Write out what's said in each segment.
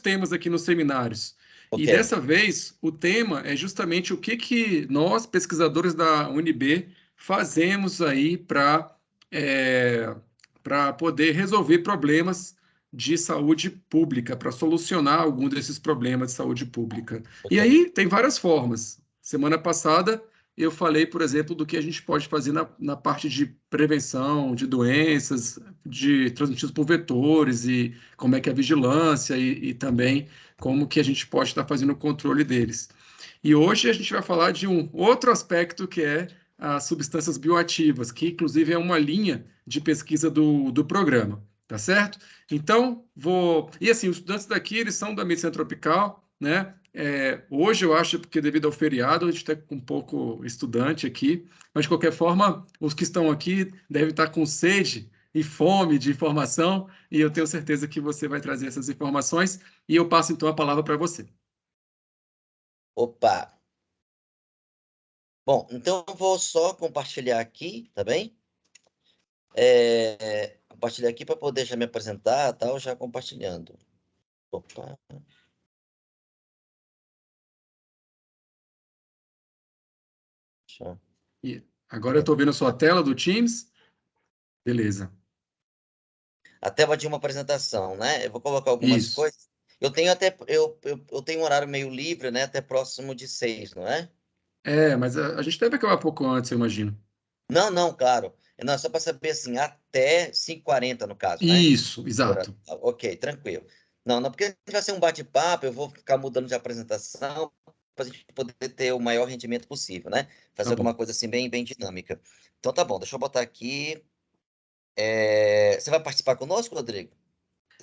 temas aqui nos seminários. E Ok. dessa vez, o tema é justamente o que nós, pesquisadores da UNB, fazemos aí para poder resolver problemas de saúde pública, para solucionar algum desses problemas de saúde pública. E Ok. aí tem várias formas. Semana passada eu falei, por exemplo, do que a gente pode fazer na parte de prevenção de doenças, de transmitidos por vetores, e como é que é a vigilância, e também como que a gente pode estar fazendo o controle deles. E hoje a gente vai falar de um outro aspecto que é as substâncias bioativas, que inclusive é uma linha de pesquisa do programa, tá certo? Então, E assim, os estudantes daqui, eles são da medicina tropical, né? Hoje eu acho, porque devido ao feriado, a gente está com um pouco estudante aqui, mas de qualquer forma, os que estão aqui devem estar com sede e fome de informação, e eu tenho certeza que você vai trazer essas informações, e eu passo então a palavra para você. Opa! Bom, então eu vou só compartilhar aqui, tá bem? Compartilhar aqui para poder já me apresentar, tal, já compartilhando. Opa! Deixa E agora eu estou vendo a sua tela do Teams. Beleza. A tela de uma apresentação, né? Eu vou colocar algumas Isso. coisas. Eu tenho um horário meio livre, né? Até próximo de 6, não é? Mas a gente deve acabar pouco antes, eu imagino. Não, não, claro. Não, só para saber assim, até 5h40 no caso, né? Isso, exato. Ok, tranquilo. Não, não, porque vai ser um bate-papo, eu vou ficar mudando de apresentação para a gente poder ter o maior rendimento possível, né? Fazer Tá alguma bom. coisa assim bem dinâmica. Então tá bom, deixa eu botar aqui. Você vai participar conosco, Rodrigo?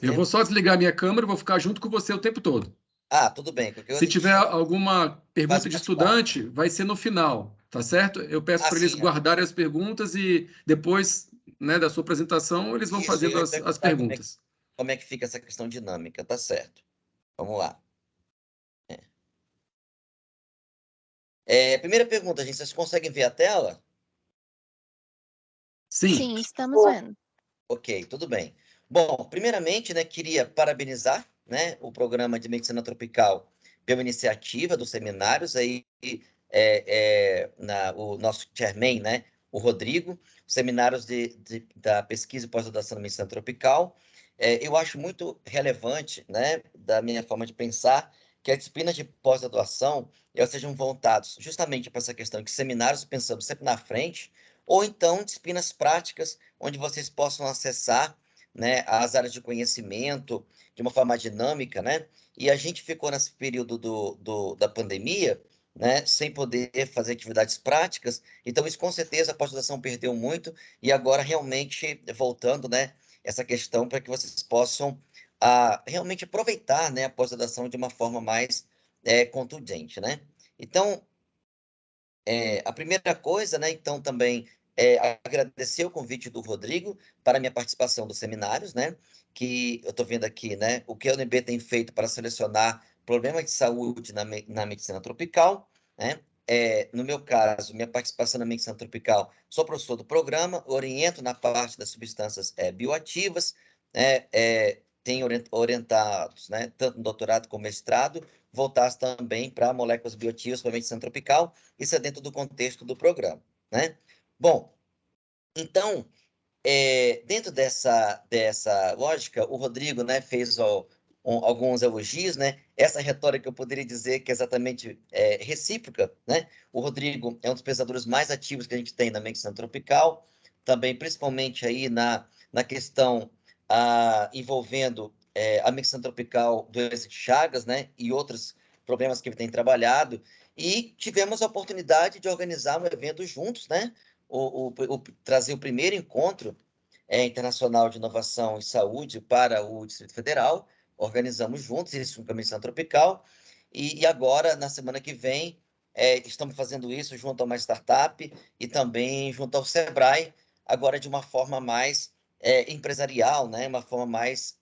Eu vou só desligar a minha câmera e vou ficar junto com você o tempo todo. Ah, tudo bem, qualquer Se coisa a tiver gente alguma faz pergunta o de bate-papo. estudante, vai ser no final, tá certo? Eu peço Ah, para eles sim, guardarem as perguntas e depois, né, da sua apresentação, eles vão isso, eu fazendo ia as perguntar perguntas. como é que fica essa questão dinâmica, tá certo. Vamos lá. Primeira pergunta, gente, vocês conseguem ver a tela? Sim, Sim, estamos vendo. Ok, tudo bem. Bom, primeiramente, né, queria parabenizar, né, o programa de Medicina Tropical pela iniciativa dos seminários, aí, o nosso chairman, né, o Rodrigo, os seminários da pesquisa e pós-graduação na Medicina Tropical. Eu acho muito relevante, né, da minha forma de pensar, que as disciplinas de pós-graduação elas sejam voltadas justamente para essa questão de seminários, pensando sempre na frente, ou então disciplinas práticas onde vocês possam acessar, né, as áreas de conhecimento de uma forma dinâmica, né? E a gente ficou nesse período da pandemia, né, sem poder fazer atividades práticas, então isso com certeza a pós-graduação perdeu muito, e agora realmente voltando, né, essa questão para que vocês possam realmente aproveitar, né, a pós-graduação de uma forma mais contundente, né? Então, a primeira coisa, né, então, também agradecer o convite do Rodrigo para a minha participação dos seminários, né, que eu estou vendo aqui, né, o que a UNB tem feito para selecionar problemas de saúde na medicina tropical, né, no meu caso, minha participação na medicina tropical, sou professor do programa, oriento na parte das substâncias bioativas, né, tenho orientados, né, tanto no doutorado como mestrado, voltados também para moléculas bioativas para a medicina tropical, isso é dentro do contexto do programa, né? Bom, então, dentro dessa lógica, o Rodrigo, né, fez alguns elogios, né? Essa retórica eu poderia dizer que é exatamente recíproca, né? O Rodrigo é um dos pesquisadores mais ativos que a gente tem na medicina tropical, também principalmente aí na questão envolvendo a medicina tropical do doença de Chagas, né? E outros problemas que ele tem trabalhado. E tivemos a oportunidade de organizar um evento juntos, né? Trazer o primeiro encontro internacional de inovação e saúde para o Distrito Federal. Organizamos juntos isso com a Missão Tropical. E agora, na semana que vem, estamos fazendo isso junto a uma startup e também junto ao Sebrae, agora de uma forma mais empresarial, né? Uma forma mais,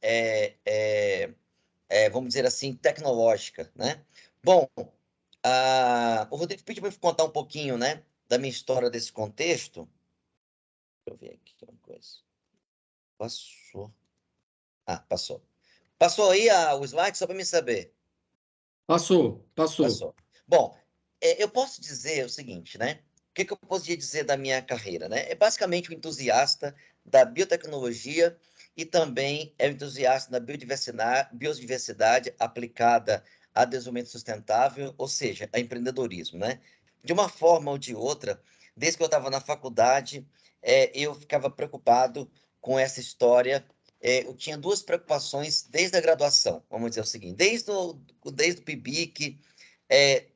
vamos dizer assim, tecnológica, né? Bom, o Rodrigo pediu para eu contar um pouquinho, né, da minha história desse contexto. Deixa eu ver aqui uma coisa. Passou. Passou. Passou aí o slide só para me saber? Passou. Passou. Bom, eu posso dizer o seguinte, né? O que eu podia dizer da minha carreira, né? É basicamente um entusiasta da biotecnologia e também é um entusiasta da biodiversidade aplicada a desenvolvimento sustentável, ou seja, a empreendedorismo, né? De uma forma ou de outra, desde que eu estava na faculdade, eu ficava preocupado com essa história. Eu tinha duas preocupações desde a graduação, vamos dizer o seguinte, desde o PIBIC,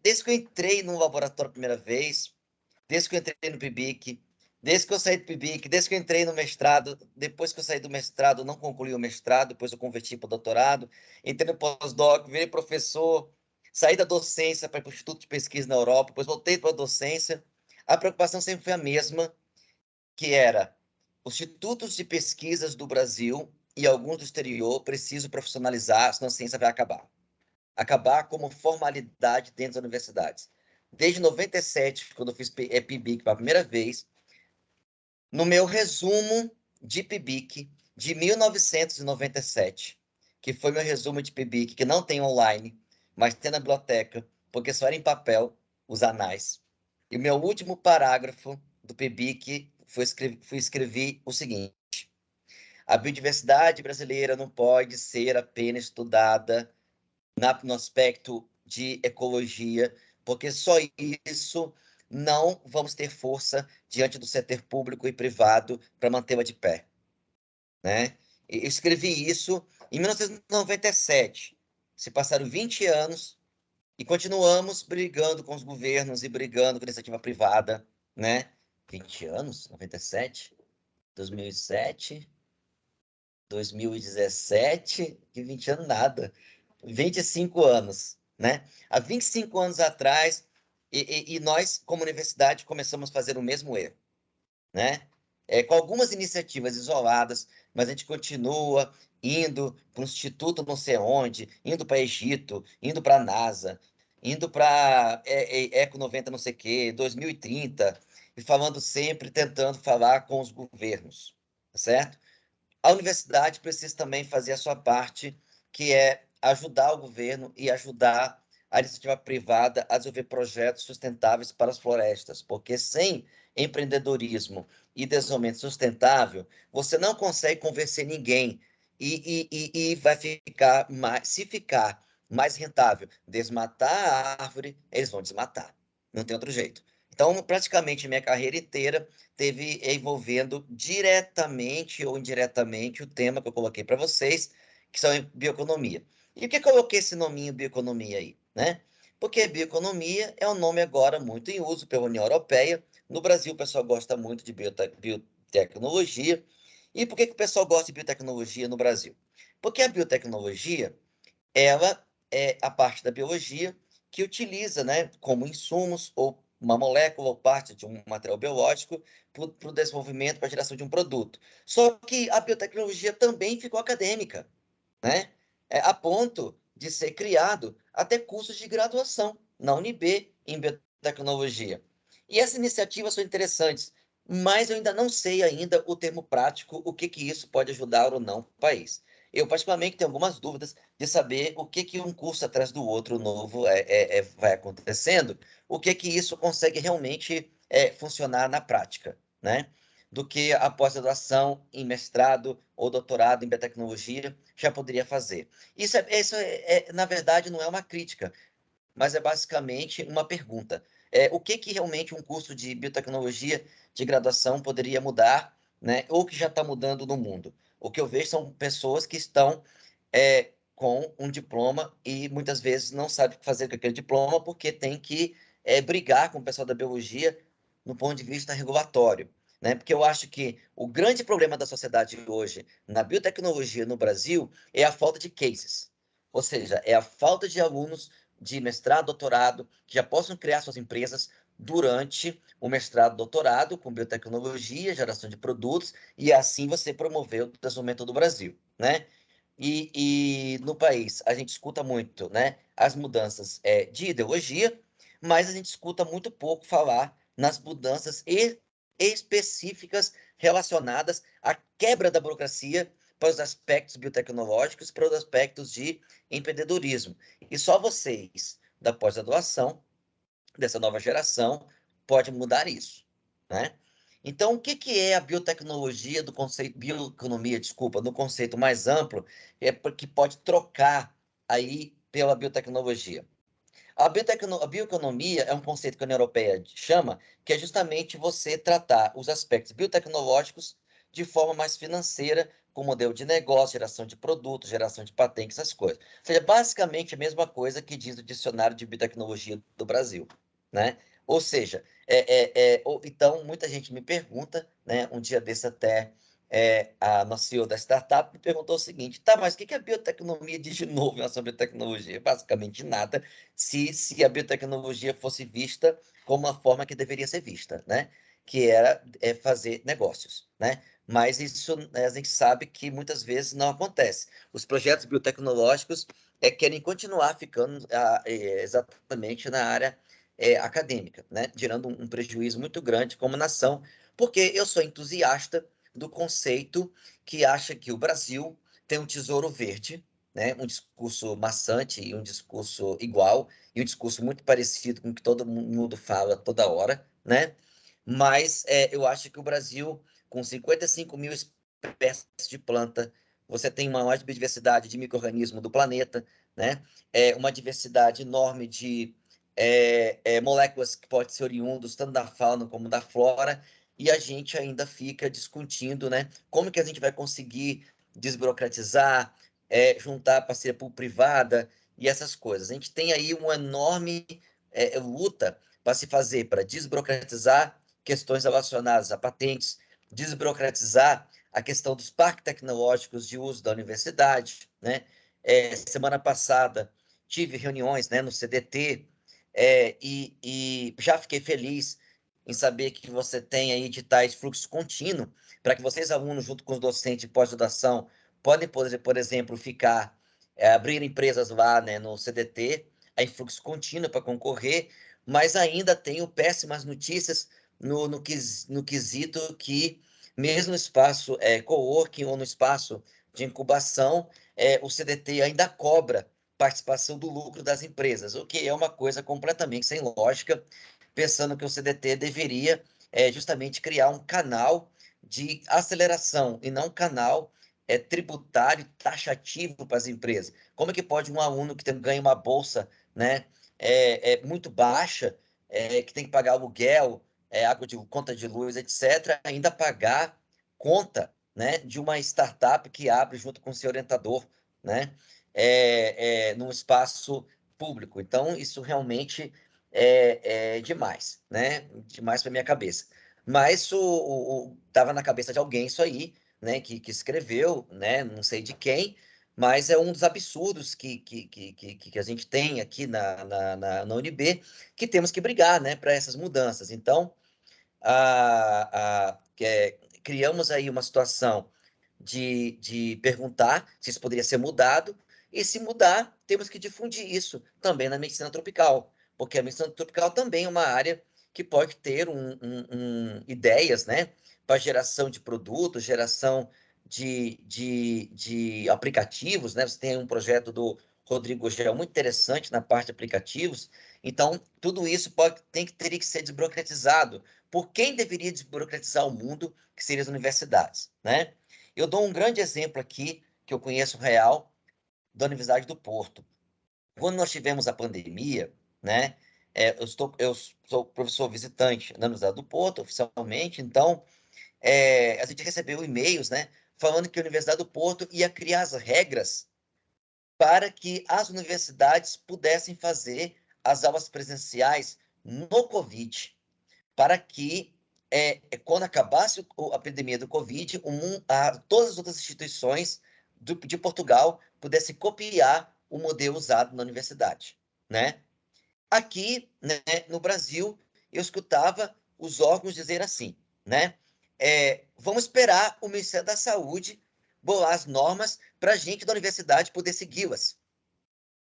desde que eu entrei no laboratório a primeira vez, desde que eu entrei no PIBIC, desde que eu saí do PIBIC, desde que eu entrei no mestrado, depois que eu saí do mestrado, não concluí o mestrado, depois eu converti para o doutorado, entrei no pós-doc, virei professor, saí da docência para ir para o Instituto de Pesquisa na Europa, depois voltei para a docência. A preocupação sempre foi a mesma, que era os institutos de pesquisas do Brasil e alguns do exterior precisam profissionalizar, senão a ciência vai acabar como formalidade dentro das universidades. Desde 97, quando eu fiz PIBIC pela primeira vez, no meu resumo de PIBIC de 1997, que foi meu resumo de PIBIC, que não tem online, mas tem na biblioteca, porque só era em papel, os anais. E o meu último parágrafo do PIBIC fui escrever o seguinte: a biodiversidade brasileira não pode ser apenas estudada no aspecto de ecologia, porque só isso não vamos ter força diante do setor público e privado para mantê-la de pé, né? Eu escrevi isso em 1997. Se passaram 20 anos e continuamos brigando com os governos e brigando com a iniciativa privada, né? 20 anos? 97? 2007? 2017? Que 20 anos nada. 25 anos, né? Há 25 anos atrás, e nós, como universidade, começamos a fazer o mesmo erro, né? Com algumas iniciativas isoladas, mas a gente continua indo para o Instituto não sei onde, indo para Egito, indo para a NASA, indo para Eco 90 não sei o quê, 2030, e falando sempre, tentando falar com os governos, tá certo? A universidade precisa também fazer a sua parte, que é ajudar o governo e ajudar a iniciativa privada a desenvolver projetos sustentáveis para as florestas, porque sem empreendedorismo e desenvolvimento sustentável, você não consegue convencer ninguém e vai ficar mais, se ficar mais rentável desmatar a árvore, eles vão desmatar. Não tem outro jeito. Então, praticamente, minha carreira inteira teve envolvendo diretamente ou indiretamente o tema que eu coloquei para vocês, que são bioeconomia. E por que eu coloquei esse nominho bioeconomia aí, né? Porque bioeconomia é um nome agora muito em uso pela União Europeia. No Brasil, o pessoal gosta muito de biotecnologia. E por que o pessoal gosta de biotecnologia no Brasil? Porque a biotecnologia, ela é a parte da biologia que utiliza, né, como insumos ou uma molécula ou parte de um material biológico para o desenvolvimento, para a geração de um produto. Só que a biotecnologia também ficou acadêmica, né? A ponto de ser criado até cursos de graduação na UNB em biotecnologia. E essas iniciativas são interessantes, mas eu ainda não sei ainda o termo prático, o que isso pode ajudar ou não o país. Eu, particularmente, tenho algumas dúvidas de saber o que um curso atrás do outro novo vai acontecendo, o que isso consegue realmente funcionar na prática, né? Do que a pós-graduação em mestrado ou doutorado em biotecnologia já poderia fazer. Isso na verdade, não é uma crítica, mas é basicamente uma pergunta. O que realmente um curso de biotecnologia de graduação poderia mudar, né? Ou que já está mudando no mundo? O que eu vejo são pessoas que estão com um diploma e muitas vezes não sabem o que fazer com aquele diploma porque tem que brigar com o pessoal da biologia no ponto de vista regulatório, né? Porque eu acho que o grande problema da sociedade hoje na biotecnologia no Brasil é a falta de cases, ou seja, é a falta de alunos de mestrado, doutorado, que já possam criar suas empresas durante o mestrado, doutorado, com biotecnologia, geração de produtos, e assim você promover o desenvolvimento do Brasil, né? E no país, a gente escuta muito, né, as mudanças de ideologia, mas a gente escuta muito pouco falar nas mudanças específicas relacionadas à quebra da burocracia para os aspectos biotecnológicos, para os aspectos de empreendedorismo. E só vocês, da pós-graduação, dessa nova geração, pode mudar isso, né? Então, o que é a biotecnologia do conceito, bioeconomia, desculpa, no conceito mais amplo, que pode trocar aí pela biotecnologia? A bioeconomia é um conceito que a União Europeia chama, que é justamente você tratar os aspectos biotecnológicos de forma mais financeira, com modelo de negócio, geração de produtos, geração de patentes, essas coisas. Ou seja, basicamente a mesma coisa que diz o dicionário de biotecnologia do Brasil, né? Ou seja, então muita gente me pergunta, né? Um dia desse até a nossa CEO da startup me perguntou o seguinte: tá, mas o que a biotecnologia diz de novo em relação à biotecnologia? Basicamente nada, se a biotecnologia fosse vista como uma forma que deveria ser vista, né? Que era fazer negócios, né? Mas isso a gente sabe que muitas vezes não acontece. Os projetos biotecnológicos querem continuar ficando exatamente na área acadêmica, né? Gerando um prejuízo muito grande como nação, porque eu sou entusiasta do conceito que acha que o Brasil tem um tesouro verde, né? Um discurso maçante e um discurso igual, e um discurso muito parecido com o que todo mundo fala toda hora, né? Mas eu acho que o Brasil, com 55 mil espécies de planta, você tem uma maior biodiversidade de micro-organismo do planeta, né? Uma diversidade enorme de moléculas que podem ser oriundos tanto da fauna como da flora, e a gente ainda fica discutindo, né? Como que a gente vai conseguir desburocratizar, juntar parceria público-privada e essas coisas. A gente tem aí uma enorme luta para se fazer, para desburocratizar questões relacionadas a patentes, desburocratizar a questão dos parques tecnológicos de uso da universidade, né? Semana passada tive reuniões, né, no CDT, e já fiquei feliz em saber que você tem aí editais de fluxo contínuo, para que vocês, alunos, junto com os docentes de pós-graduação, podem, por exemplo, abrir empresas lá, né, no CDT, em fluxo contínuo para concorrer, mas ainda tenho péssimas notícias no quesito que, mesmo no espaço coworking ou no espaço de incubação, o CDT ainda cobra participação do lucro das empresas, o que é uma coisa completamente sem lógica, pensando que o CDT deveria justamente criar um canal de aceleração e não um canal tributário taxativo para as empresas. Como é que pode um aluno que ganha uma bolsa, né, muito baixa, que tem que pagar aluguel, água de conta de luz, etc., ainda pagar conta, né, de uma startup que abre junto com seu orientador, né, num espaço público? Então, isso realmente é demais, né? Demais para minha cabeça. Mas estava na cabeça de alguém isso aí, né? Que escreveu, né? Não sei de quem, mas é um dos absurdos que a gente tem aqui na UNB, que temos que brigar, né? Para essas mudanças. Então, criamos aí uma situação de perguntar se isso poderia ser mudado, e se mudar, temos que difundir isso também na medicina tropical, porque a medicina tropical também é uma área que pode ter ideias, né, para geração de produtos, geração de aplicativos, né? Você tem um projeto do Rodrigo Gel muito interessante na parte de aplicativos. Então, tudo isso teria que ser desburocratizado. Por quem deveria desburocratizar o mundo, que seriam as universidades, né? Eu dou um grande exemplo aqui, que eu conheço real, da Universidade do Porto. Quando nós tivemos a pandemia, né, eu sou professor visitante na Universidade do Porto, oficialmente, então a gente recebeu e-mails, né, falando que a Universidade do Porto ia criar as regras para que as universidades pudessem fazer as aulas presenciais no Covid, para que, quando acabasse a pandemia do Covid, todas as outras instituições de Portugal pudessem copiar o modelo usado na universidade, né? Aqui, né, no Brasil, eu escutava os órgãos dizer assim, né? Vamos esperar o Ministério da Saúde bolar as normas para a gente da universidade poder segui-las,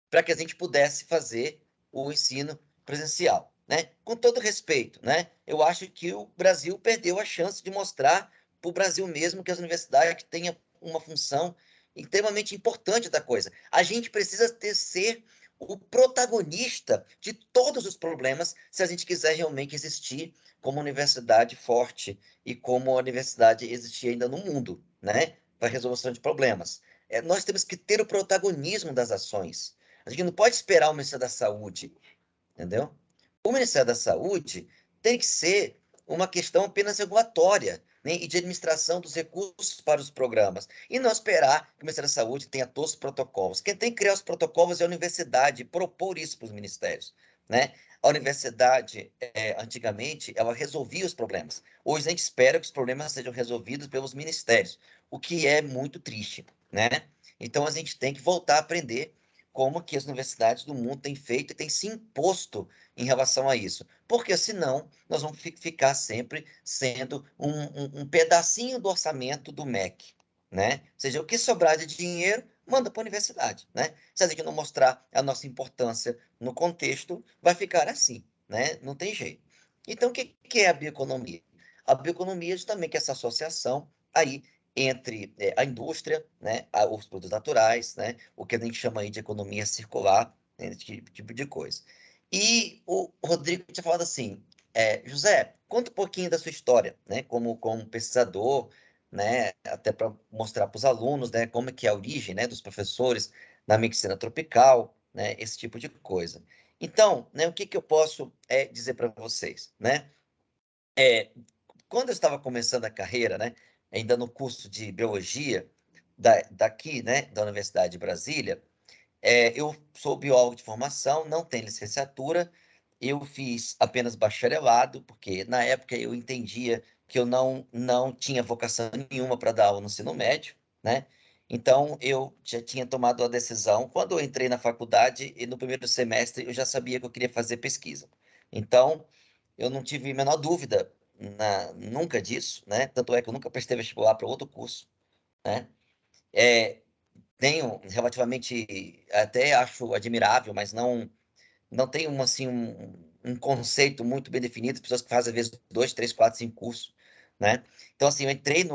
para que a gente pudesse fazer o ensino presencial, né? Com todo respeito, né? Eu acho que o Brasil perdeu a chance de mostrar para o Brasil mesmo que as universidades têm uma função extremamente importante da coisa. A gente precisa ser o protagonista de todos os problemas se a gente quiser realmente existir como universidade forte e como a universidade existir ainda no mundo, né? Para resolução de problemas. Nós temos que ter o protagonismo das ações. A gente não pode esperar o Ministério da Saúde, entendeu? O Ministério da Saúde tem que ser uma questão apenas regulatória, né, e de administração dos recursos para os programas, e não esperar que o Ministério da Saúde tenha todos os protocolos. Quem tem que criar os protocolos é a universidade, e propor isso para os ministérios, né? A universidade, antigamente, ela resolvia os problemas. Hoje a gente espera que os problemas sejam resolvidos pelos ministérios, o que é muito triste, né? Então a gente tem que voltar a aprender como que as universidades do mundo têm feito e têm se imposto em relação a isso. Porque senão nós vamos ficar sempre sendo um pedacinho do orçamento do MEC, né? Ou seja, o que sobrar de dinheiro, manda para a universidade, né? Se a gente não mostrar a nossa importância no contexto, vai ficar assim, né? Não tem jeito. Então, o que é a bioeconomia? A bioeconomia é justamente essa associação aí entre a indústria, né, os produtos naturais, né, o que a gente chama aí de economia circular, né, esse tipo de coisa. E o Rodrigo tinha falado assim, José, conta um pouquinho da sua história, né, como pesquisador, né, até para mostrar para os alunos, né, como é que é a origem, né, dos professores na medicina tropical, né, esse tipo de coisa. Então, né, o que eu posso dizer para vocês, né? Quando eu estava começando a carreira, né, ainda no curso de biologia daqui, né, da Universidade de Brasília, eu sou biólogo de formação, não tenho licenciatura, eu fiz apenas bacharelado, porque na época eu entendia que eu não tinha vocação nenhuma para dar aula no ensino médio, né? Então eu já tinha tomado a decisão, quando eu entrei na faculdade, e no primeiro semestre eu já sabia que eu queria fazer pesquisa. Então, eu não tive a menor dúvida nunca disso, né? Tanto é que eu nunca prestei vestibular para outro curso, né? É, tenho relativamente, até acho admirável, mas não tenho assim, um conceito muito bem definido, pessoas que fazem às vezes 2, 3, 4, 5 cursos, né? Então, assim, eu entrei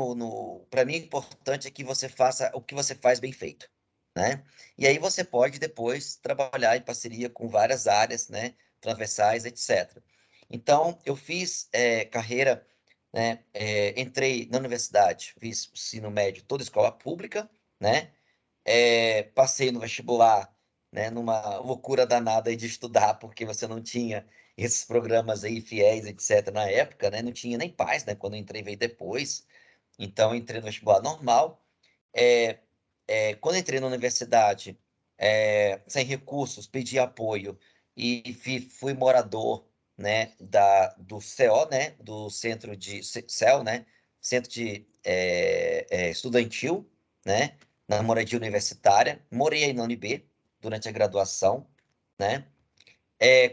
para mim, o importante é que você faça o que você faz bem feito, né? E aí você pode depois trabalhar em parceria com várias áreas, né? Transversais, etc. Então, eu fiz carreira, né? Entrei na universidade, fiz ensino médio, toda escola pública, né? Passei no vestibular, né, numa loucura danada aí de estudar, porque você não tinha esses programas aí, fiéis, etc., na época, né? Não tinha nem paz, né? Quando eu entrei, veio depois. Então, eu entrei no vestibular normal. É, quando entrei na universidade, sem recursos, pedi apoio e fui morador, né, do CO, né, do centro de CEL, né, centro de estudantil, né, na moradia universitária. Morei aí na UNB durante a graduação, né.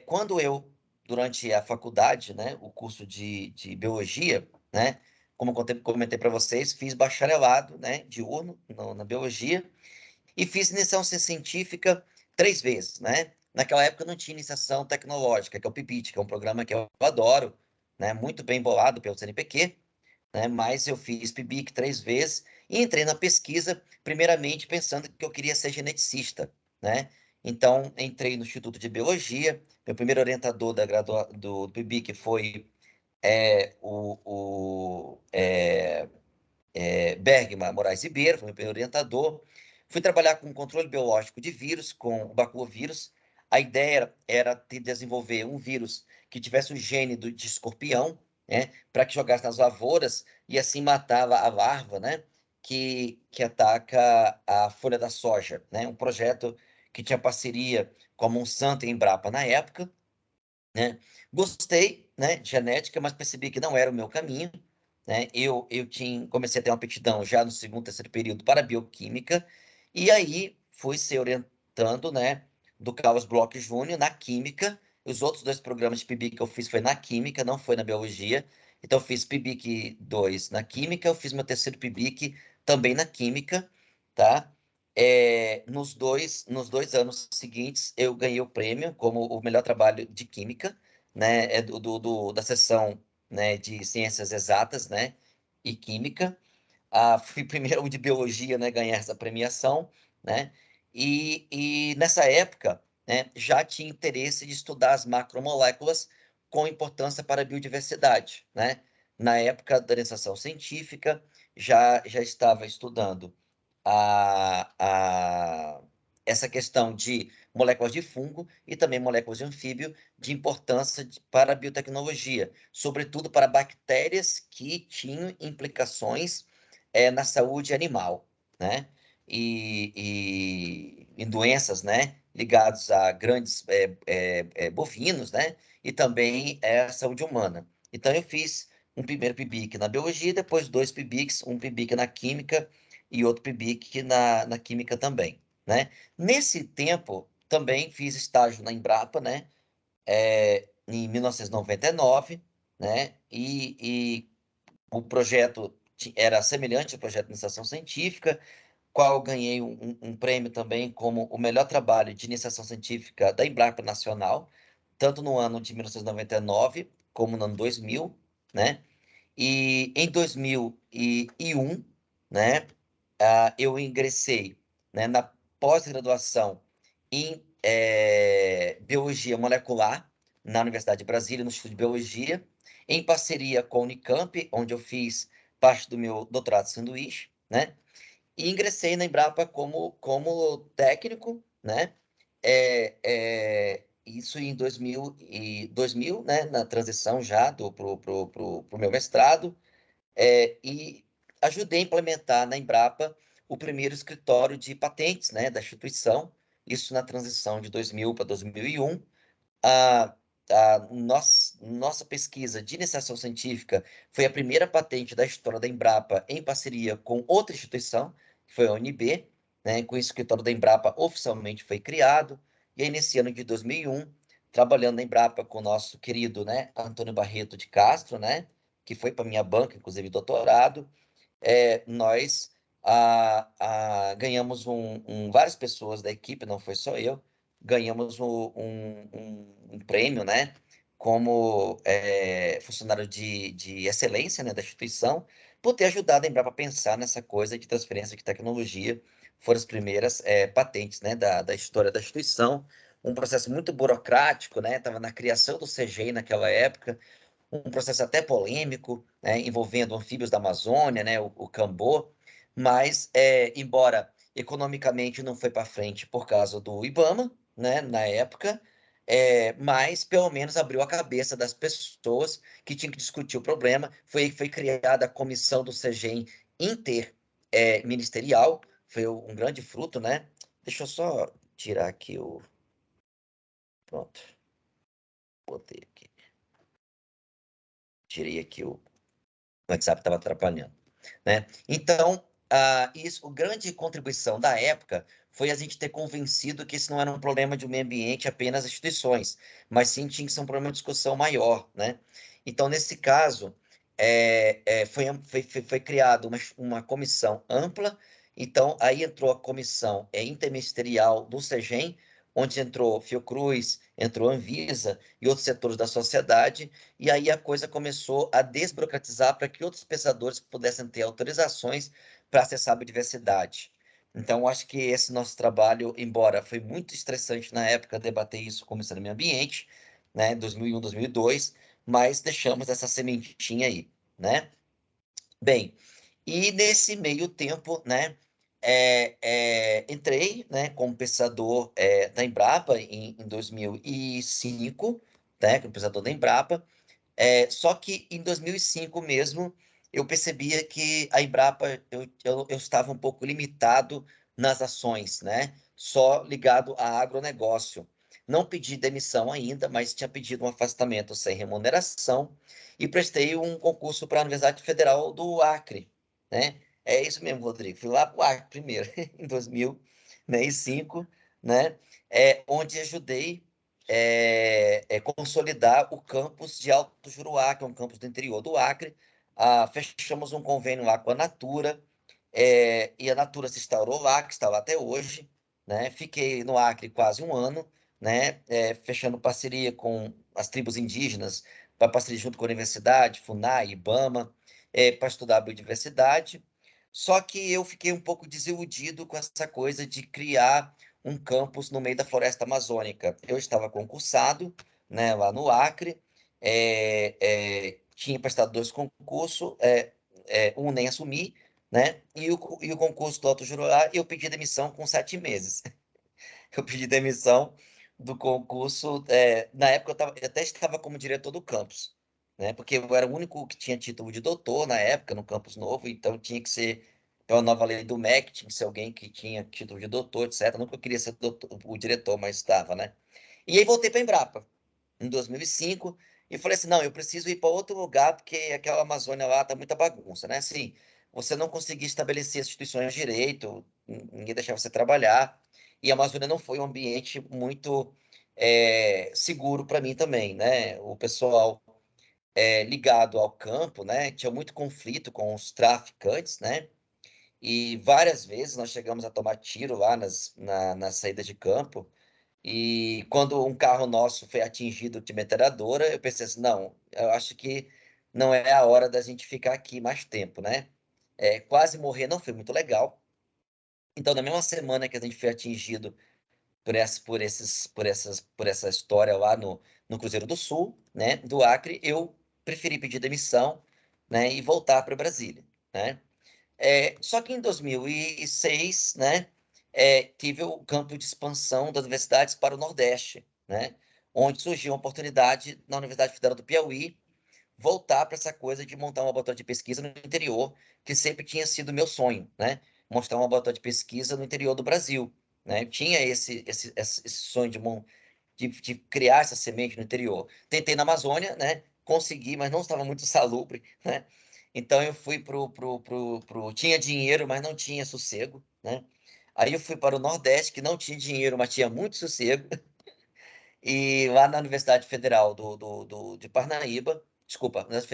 Quando eu, durante a faculdade, né, o curso de biologia, né, como eu comentei para vocês, fiz bacharelado, né, diurno na biologia, e fiz iniciação científica 3 vezes, né? Naquela época não tinha iniciação tecnológica, que é o PIBIT, que é um programa que eu adoro, né? Muito bem bolado pelo CNPq, né? Mas eu fiz PIBIC 3 vezes e entrei na pesquisa, primeiramente pensando que eu queria ser geneticista, né? Então, entrei no Instituto de Biologia, meu primeiro orientador do PIBIC foi Bergman Moraes Ribeiro, foi meu primeiro orientador. Fui trabalhar com controle biológico de vírus, com o baculovírus. A ideia era desenvolver um vírus que tivesse o gene de escorpião, né, para que jogasse nas lavouras e assim matava a larva, né, que ataca a folha da soja, né, um projeto que tinha parceria com a Monsanto e a Embrapa na época, né? Gostei, né, de genética, mas percebi que não era o meu caminho, né? Comecei a ter uma aptidão já no segundo, terceiro período para bioquímica, e aí fui se orientando, né, do Carlos Bloch Júnior na química. Os outros 2 programas de PIBIC que eu fiz foi na química, não foi na biologia. Então, eu fiz PIBIC 2 na química, eu fiz meu terceiro PIBIC também na química, tá? Nos dois anos seguintes, eu ganhei o prêmio como o melhor trabalho de química, né, da seção, né, de ciências exatas, né, e química. Fui primeiro de biologia, né, ganhar essa premiação, né? E nessa época, né, já tinha interesse de estudar as macromoléculas com importância para a biodiversidade, né? Na época da iniciação científica, já estava estudando essa questão de moléculas de fungo e também moléculas de anfíbio de importância para a biotecnologia, sobretudo para bactérias que tinham implicações na saúde animal, né? E em doenças, né? Ligadas a grandes bovinos, né? E também a saúde humana. Então, eu fiz um primeiro PIBIC na biologia, depois 2 PIBICs, um PIBIC na química e outro PIBIC na química também, né? Nesse tempo, também fiz estágio na Embrapa, né? Em 1999, né? E o projeto era semelhante ao projeto de iniciação científica, qual eu ganhei um prêmio também como o melhor trabalho de iniciação científica da Embrapa Nacional, tanto no ano de 1999 como no ano 2000, né? E em 2001, né, eu ingressei, né, na pós-graduação em Biologia Molecular na Universidade de Brasília, no Instituto de Biologia, em parceria com a Unicamp, onde eu fiz parte do meu doutorado de sanduíche, né? E ingressei na Embrapa como técnico, né? Isso em 2000, né? Na transição já pro meu mestrado, e ajudei a implementar na Embrapa o primeiro escritório de patentes, né? Da instituição, isso na transição de 2000 para 2001. Nossa pesquisa de iniciação científica foi a primeira patente da história da Embrapa em parceria com outra instituição, que foi a UNB, né? Com isso, o escritório da Embrapa oficialmente foi criado. E aí, nesse ano de 2001, trabalhando na Embrapa com o nosso querido, né, Antônio Barreto de Castro, né, que foi para minha banca, inclusive doutorado, nós ganhamos várias pessoas da equipe, não foi só eu, ganhamos um prêmio, né, como funcionário de excelência, né, da instituição, por ter ajudado a Embrapa a pensar nessa coisa de transferência de tecnologia. Foram as primeiras patentes, né, da história da instituição, um processo muito burocrático, né, estava na criação do CGI naquela época, um processo até polêmico, né, envolvendo anfíbios da Amazônia, né, o Cambô, mas, embora economicamente não foi para frente por causa do IBAMA, né, na época, mas pelo menos abriu a cabeça das pessoas que tinham que discutir o problema. Foi criada a comissão do CEGEM interministerial, foi um grande fruto, né? Deixa eu só tirar aqui o... Pronto, botei aqui. Tirei aqui o WhatsApp, estava atrapalhando, né? Então, a grande contribuição da época foi a gente ter convencido que isso não era um problema de um meio ambiente apenas instituições, mas sim tinha que ser um problema de discussão maior, né? Então, nesse caso, foi criada uma comissão ampla. Então, aí entrou a comissão interministerial do CEGEM, onde entrou Fiocruz, entrou Anvisa e outros setores da sociedade, e aí a coisa começou a desburocratizar para que outros pesquisadores pudessem ter autorizações para acessar a biodiversidade. Então, acho que esse nosso trabalho, embora foi muito estressante na época debater isso com o Ministério do Meio Ambiente, né, 2001, 2002, mas deixamos essa sementinha aí, né? Bem, e nesse meio tempo, né, entrei, né, como pesquisador da Embrapa em 2005, né, como pesquisador da Embrapa, só que em 2005 mesmo, eu percebia que a Embrapa, eu estava um pouco limitado nas ações, né? Só ligado a agronegócio. Não pedi demissão ainda, mas tinha pedido um afastamento sem remuneração e prestei um concurso para a Universidade Federal do Acre, né? É isso mesmo, Rodrigo. Fui lá para o Acre primeiro, em 2005, né? Onde ajudei consolidar o campus de Alto Juruá, que é um campus do interior do Acre. Fechamos um convênio lá com a Natura, e a Natura se instaurou lá, que está lá até hoje, né? Fiquei no Acre quase um ano, né? Fechando parceria com as tribos indígenas, para parceria junto com a Universidade, FUNAI, IBAMA, para estudar a biodiversidade. Só que eu fiquei um pouco desiludido com essa coisa de criar um campus no meio da floresta amazônica. Eu estava concursado, né, lá no Acre, tinha prestado 2 concursos, um nem assumi, né, e o concurso do Alto Juruá, eu pedi demissão com 7 meses. Eu pedi demissão do concurso. Na época, eu até estava como diretor do campus, né? Porque eu era o único que tinha título de doutor na época, no campus novo, então tinha que ser, pela nova lei do MEC, tinha que ser alguém que tinha título de doutor, etc. Nunca queria ser o diretor, mas estava, né? E aí voltei para a Embrapa, em 2005, e falei assim: não, eu preciso ir para outro lugar, porque aquela Amazônia lá tá muita bagunça, né? Assim, você não conseguia estabelecer as instituições de direito, ninguém deixava você trabalhar. E a Amazônia não foi um ambiente muito seguro para mim também, né? O pessoal ligado ao campo, né? Tinha muito conflito com os traficantes, né? E várias vezes nós chegamos a tomar tiro lá nas saídas de campo. E quando um carro nosso foi atingido de metralhadora, eu pensei assim, não, eu acho que não é a hora da gente ficar aqui mais tempo, né? Quase morrer não foi muito legal. Então, na mesma semana que a gente foi atingido por essa história lá no Cruzeiro do Sul, né, do Acre, eu preferi pedir demissão, né, e voltar para Brasília, né? Só que em 2006, né, tive o campo de expansão das universidades para o Nordeste, né, onde surgiu uma oportunidade na Universidade Federal do Piauí voltar para essa coisa de montar um laboratório de pesquisa no interior, que sempre tinha sido meu sonho, né? Mostrar um laboratório de pesquisa no interior do Brasil, né? Eu tinha esse sonho de criar essa semente no interior. Tentei na Amazônia, né? Consegui, mas não estava muito salubre, né? Então eu fui tinha dinheiro, mas não tinha sossego, né? Aí eu fui para o Nordeste, que não tinha dinheiro, mas tinha muito sossego. E lá na Universidade Federal de Parnaíba, desculpa, Universidade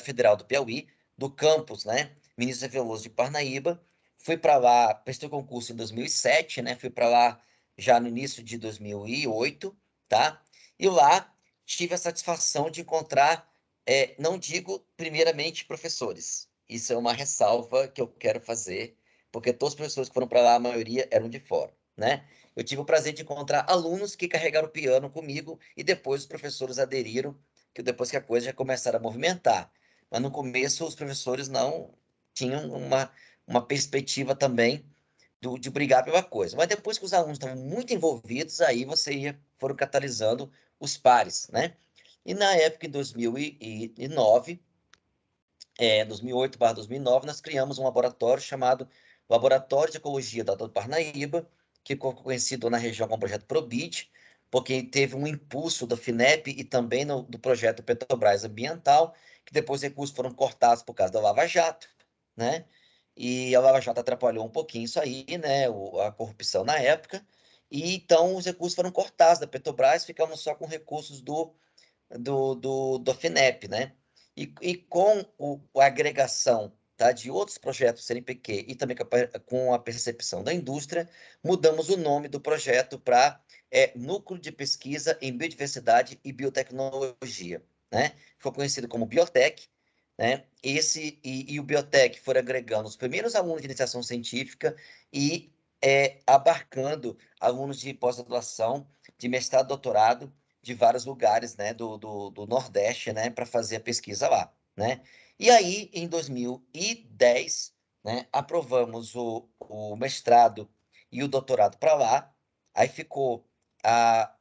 Federal do Piauí, do campus, né? Ministro Veloso de Parnaíba, fui para lá, prestei concurso em 2007, né? Fui para lá já no início de 2008, tá? E lá tive a satisfação de encontrar, não digo primeiramente professores, isso é uma ressalva que eu quero fazer, porque todos os professores que foram para lá, a maioria eram de fora, né? Eu tive o prazer de encontrar alunos que carregaram o piano comigo e depois os professores aderiram, que depois que a coisa já começaram a movimentar. Mas no começo os professores não tinham uma perspectiva também de brigar pela coisa. Mas depois que os alunos estavam muito envolvidos, aí foram catalisando os pares, né? E na época, em 2009, 2008/2009, nós criamos um laboratório chamado Laboratório de Ecologia do Parnaíba, que ficou conhecido na região como Projeto ProBit, porque teve um impulso da FINEP e também do projeto Petrobras Ambiental, que depois os recursos foram cortados por causa da Lava Jato, né? E a Lava Jato atrapalhou um pouquinho isso aí, né? A corrupção na época. E então os recursos foram cortados da Petrobras, ficamos só com recursos do FINEP, né? E com a agregação, tá, de outros projetos CNPq e também com a percepção da indústria, mudamos o nome do projeto para Núcleo de Pesquisa em Biodiversidade e Biotecnologia, né? Ficou conhecido como Biotech, né? E o Biotech foi agregando os primeiros alunos de iniciação científica e abarcando alunos de pós-graduação, de mestrado, doutorado, de vários lugares, né, do Nordeste, né, para fazer a pesquisa lá, né? E aí, em 2010, né, aprovamos o mestrado e o doutorado para lá. Aí ficou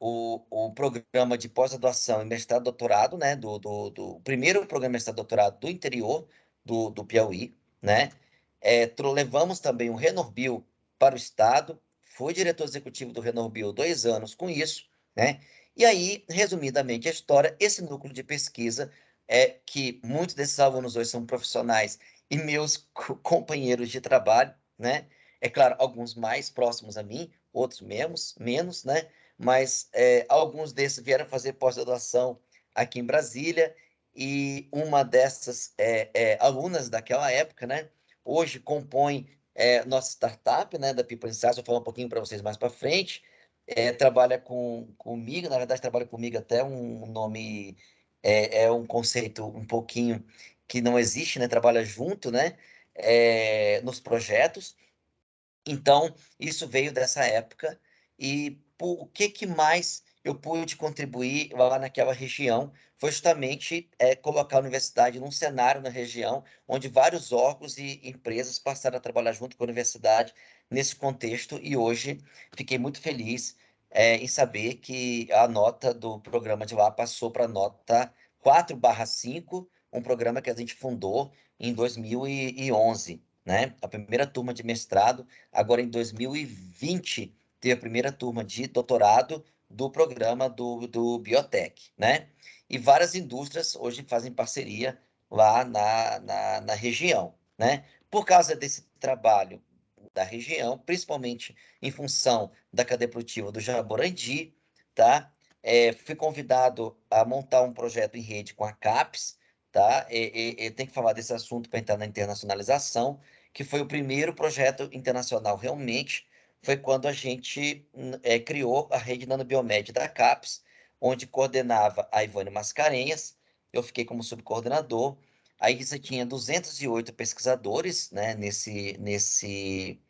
o programa de pós-graduação e mestrado e doutorado, né, do primeiro programa de mestrado e doutorado do interior do Piauí, né? Levamos também o Renorbio para o estado, fui diretor executivo do Renorbio 2 anos com isso, né? E aí, resumidamente, a história, esse núcleo de pesquisa é que muitos desses alunos hoje são profissionais e meus companheiros de trabalho, né? É claro, alguns mais próximos a mim, outros menos, né? Mas alguns desses vieram fazer pós-graduação aqui em Brasília e uma dessas alunas daquela época, né? Hoje compõe nossa startup, né? Da People Insights, vou falar um pouquinho para vocês mais para frente. Trabalha comigo, na verdade, trabalha comigo até um nome, um conceito um pouquinho que não existe, né? Trabalha junto, né? Nos projetos. Então, isso veio dessa época. E o que mais eu pude contribuir lá naquela região foi justamente colocar a universidade num cenário na região onde vários órgãos e empresas passaram a trabalhar junto com a universidade nesse contexto. E hoje fiquei muito feliz em saber que a nota do programa de lá passou para a nota 4/5, um programa que a gente fundou em 2011, né? A primeira turma de mestrado. Agora, em 2020, teve a primeira turma de doutorado do programa do Biotech, né? E várias indústrias hoje fazem parceria lá na região, né? Por causa desse trabalho da região, principalmente em função da cadeia produtiva do Jaborandi, tá? Fui convidado a montar um projeto em rede com a CAPES, tá? Tem que falar desse assunto para entrar na internacionalização, que foi o primeiro projeto internacional realmente, foi quando a gente criou a rede Nanobiomed da CAPES, onde coordenava a Ivone Mascarenhas, eu fiquei como subcoordenador. Aí você tinha 208 pesquisadores, né, nesse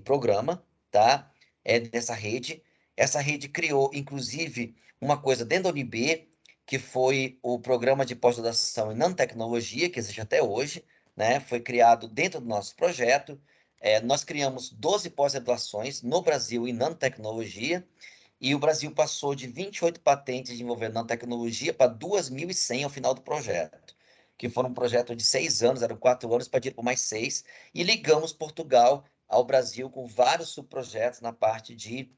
programa, tá? Nessa rede. Essa rede criou, inclusive, uma coisa dentro da UNB, que foi o programa de pós-graduação em nanotecnologia, que existe até hoje, né? Foi criado dentro do nosso projeto. Nós criamos 12 pós-graduações no Brasil em nanotecnologia, e o Brasil passou de 28 patentes envolvendo nanotecnologia para 2.100 ao final do projeto, que foi um projeto de 6 anos, eram 4 anos, partido por mais 6, e ligamos Portugal ao Brasil com vários subprojetos na parte de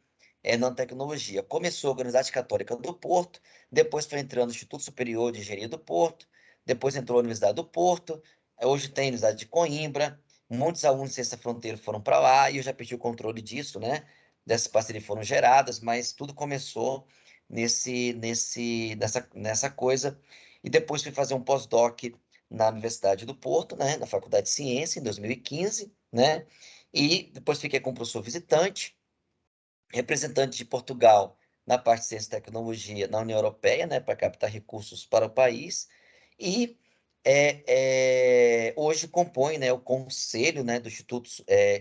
nanotecnologia. Começou a Universidade Católica do Porto, depois foi entrando no Instituto Superior de Engenharia do Porto, depois entrou a Universidade do Porto, hoje tem a Universidade de Coimbra, muitos alunos de Ciência Fronteira foram para lá, e eu já perdi o controle disso, né? Dessas parcerias foram geradas, mas tudo começou nessa coisa. E depois fui fazer um pós-doc na Universidade do Porto, né, na Faculdade de Ciência, em 2015, né, e depois fiquei como professor visitante, representante de Portugal na parte de ciência e tecnologia na União Europeia, né, para captar recursos para o país, e hoje compõe, né, o conselho, né, do Instituto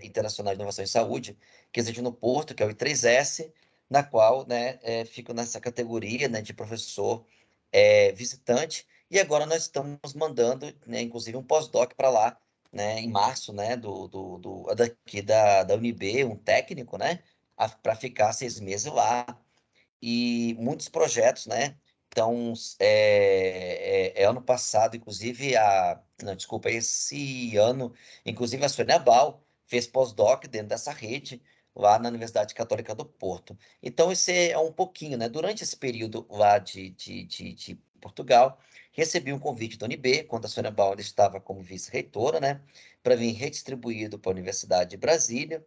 Internacional de Inovação em Saúde, que existe no Porto, que é o I3S, na qual, né, fico nessa categoria, né, de professor visitante, e agora nós estamos mandando, né, inclusive um pós-doc para lá, né, em março, né, daqui da UNB, um técnico, né, para ficar 6 meses lá, e muitos projetos, né? Então, ano passado, inclusive, não, desculpa, esse ano, inclusive a Sônia Bal fez pós-doc dentro dessa rede, lá na Universidade Católica do Porto. Então, isso é um pouquinho, né? Durante esse período lá de Portugal, recebi um convite da UNB, quando a Sônia Bal ainda estava como vice-reitora, né? Para vir redistribuído para a Universidade de Brasília.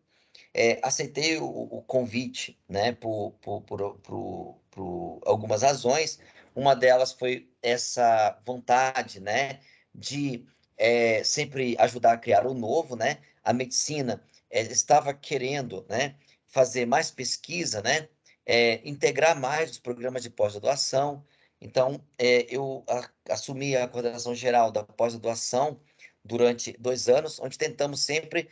Aceitei o convite, né, por algumas razões. Uma delas foi essa vontade, né, de sempre ajudar a criar o novo, né? A medicina estava querendo, né, fazer mais pesquisa, né, integrar mais os programas de pós-graduação. Então, eu assumi a coordenação geral da pós-graduação durante 2 anos, onde tentamos sempre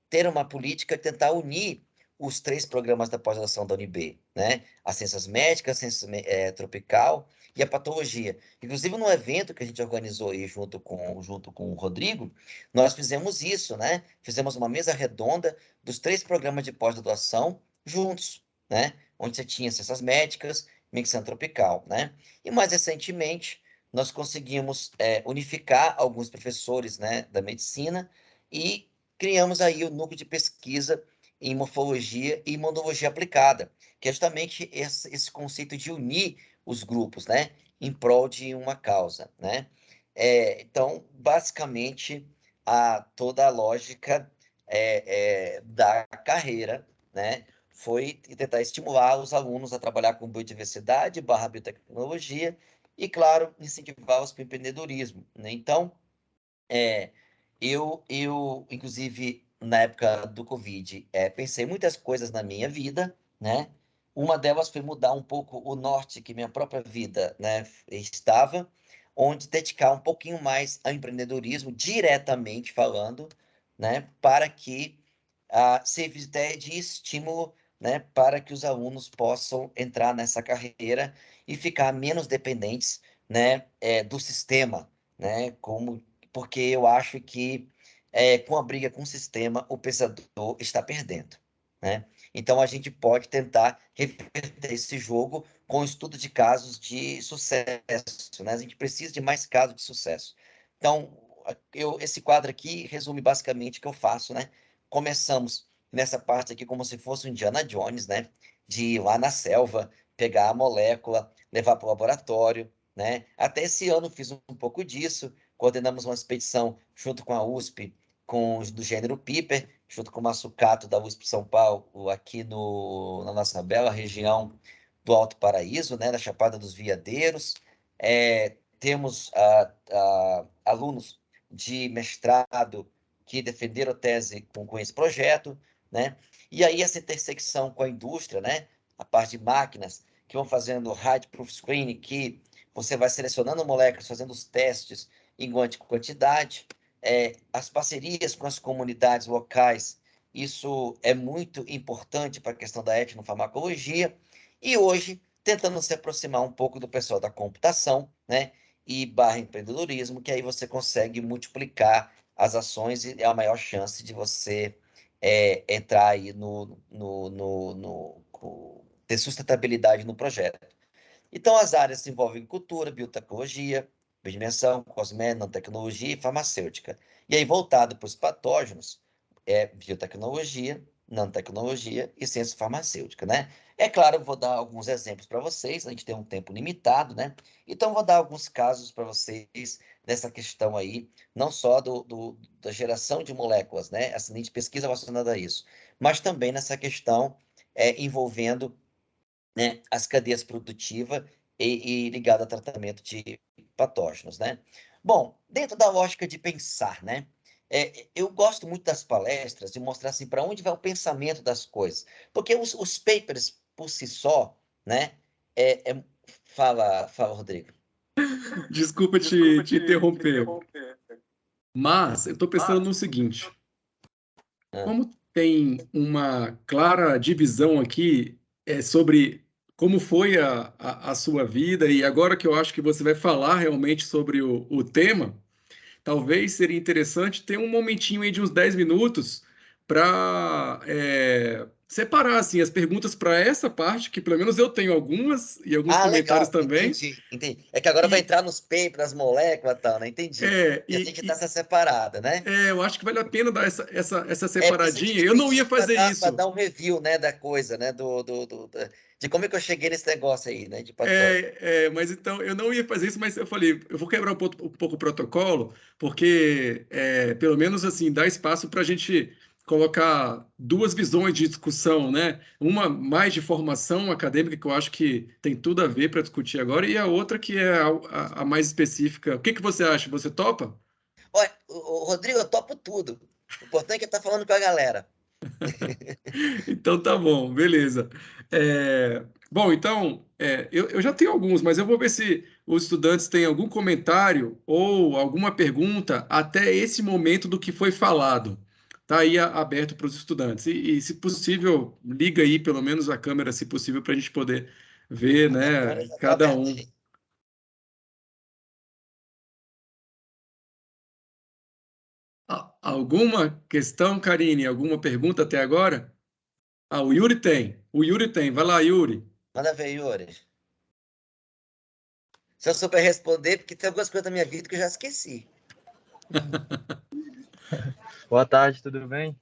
ter uma política, tentar unir os 3 programas da pós-graduação da UNB, né? As ciências médicas, a ciência tropical e a patologia. Inclusive, no evento que a gente organizou aí junto com o Rodrigo, nós fizemos isso, né? Fizemos uma mesa redonda dos 3 programas de pós-graduação juntos, né? Onde você tinha ciências médicas, medicina tropical, né? E mais recentemente, nós conseguimos unificar alguns professores, né, da medicina e criamos aí o núcleo de pesquisa em morfologia e imunologia aplicada, que é justamente esse conceito de unir os grupos, né, em prol de uma causa, né? Então, basicamente, toda a lógica da carreira, né, foi tentar estimular os alunos a trabalhar com biodiversidade barra biotecnologia e, claro, incentivá-los para o empreendedorismo, né? Então, inclusive, na época do Covid, pensei muitas coisas na minha vida, né? Uma delas foi mudar um pouco o norte que minha própria vida, né, estava. onde dedicar um pouquinho mais ao empreendedorismo, diretamente falando, né, para que sirva até de estímulo, né, para que os alunos possam entrar nessa carreira e ficar menos dependentes, né, do sistema, né, porque eu acho que com a briga com o sistema, o pensador está perdendo, né? Então a gente pode tentar reverter esse jogo com estudo de casos de sucesso, né? A gente precisa de mais casos de sucesso. Então, esse quadro aqui resume basicamente o que eu faço, né? Começamos nessa parte aqui como se fosse um Indiana Jones, né? De ir lá na selva, pegar a molécula, levar para o laboratório, né? Até esse ano fiz um pouco disso, coordenamos uma expedição junto com a USP, com os do gênero Piper, junto com o Massucato da USP São Paulo, aqui na nossa bela região do Alto Paraíso, né? Da Chapada dos Veadeiros. Temos alunos de mestrado que defenderam tese com esse projeto, né? E aí essa intersecção com a indústria, né? A parte de máquinas que vão fazendo high proof screening, que você vai selecionando moléculas, fazendo os testes em quantidade, as parcerias com as comunidades locais, isso é muito importante para a questão da etnofarmacologia, e hoje tentando se aproximar um pouco do pessoal da computação, né? E barra empreendedorismo, que aí você consegue multiplicar as ações e é a maior chance de você entrar aí ter sustentabilidade no projeto. Então, as áreas se envolvem cultura, biotecnologia, biodimensão, cosmética, nanotecnologia e farmacêutica. E aí, voltado para os patógenos, biotecnologia, nanotecnologia e ciência farmacêutica, né? É claro, eu vou dar alguns exemplos para vocês, a gente tem um tempo limitado, né? Então, vou dar alguns casos para vocês dessa questão aí, não só da geração de moléculas, né? Essa linha de pesquisa relacionada a isso, mas também nessa questão envolvendo, né, as cadeias produtivas e ligado a tratamento de patógenos, né? Bom, dentro da lógica de pensar, né? Eu gosto muito das palestras de mostrar assim para onde vai o pensamento das coisas, porque os papers por si só, né? Fala, Rodrigo. Desculpa te interromper, mas eu estou pensando no seguinte: Ah, como tem uma clara divisão aqui sobre como foi a sua vida, e agora que eu acho que você vai falar realmente sobre o tema, talvez seria interessante ter um momentinho aí de uns 10 minutos para separar assim, as perguntas para essa parte, que pelo menos eu tenho algumas e alguns comentários legal, também. entendi. É que agora vai E, entrar nos papers, nas moléculas e tal, né? Entendi. é, Que tem que estar e, essa separada, né? eu acho que vale a pena dar essa Por isso eu te separadinha. Eu não ia pedi para fazer isso. dar um review, né, da coisa, né, de como é que eu cheguei nesse negócio aí, né, de patógeno. Mas então eu não ia fazer isso, mas eu falei, eu vou quebrar um pouco o protocolo, porque pelo menos assim dá espaço para a gente colocar duas visões de discussão, né? Uma mais de formação acadêmica, que eu acho que tem tudo a ver para discutir agora, e a outra que é a mais específica. O que que você acha? Você topa? Olha, Rodrigo, eu topo tudo. O importante é que tá falando com a galera. Então tá bom, beleza. Bom, então eu já tenho alguns, mas eu vou ver se os estudantes têm algum comentário ou alguma pergunta até esse momento do que foi falado. Tá aí aberto para os estudantes. Se possível, liga aí pelo menos a câmera, se possível, para a gente poder ver, A minha né, câmera já tá cada aberta, um. gente. Alguma questão, Karine? Alguma pergunta até agora? O Yuri tem. O Yuri tem. Vai lá, Yuri. Manda ver, Yuri. Se eu souber responder, porque tem algumas coisas da minha vida que eu já esqueci. Boa tarde, tudo bem?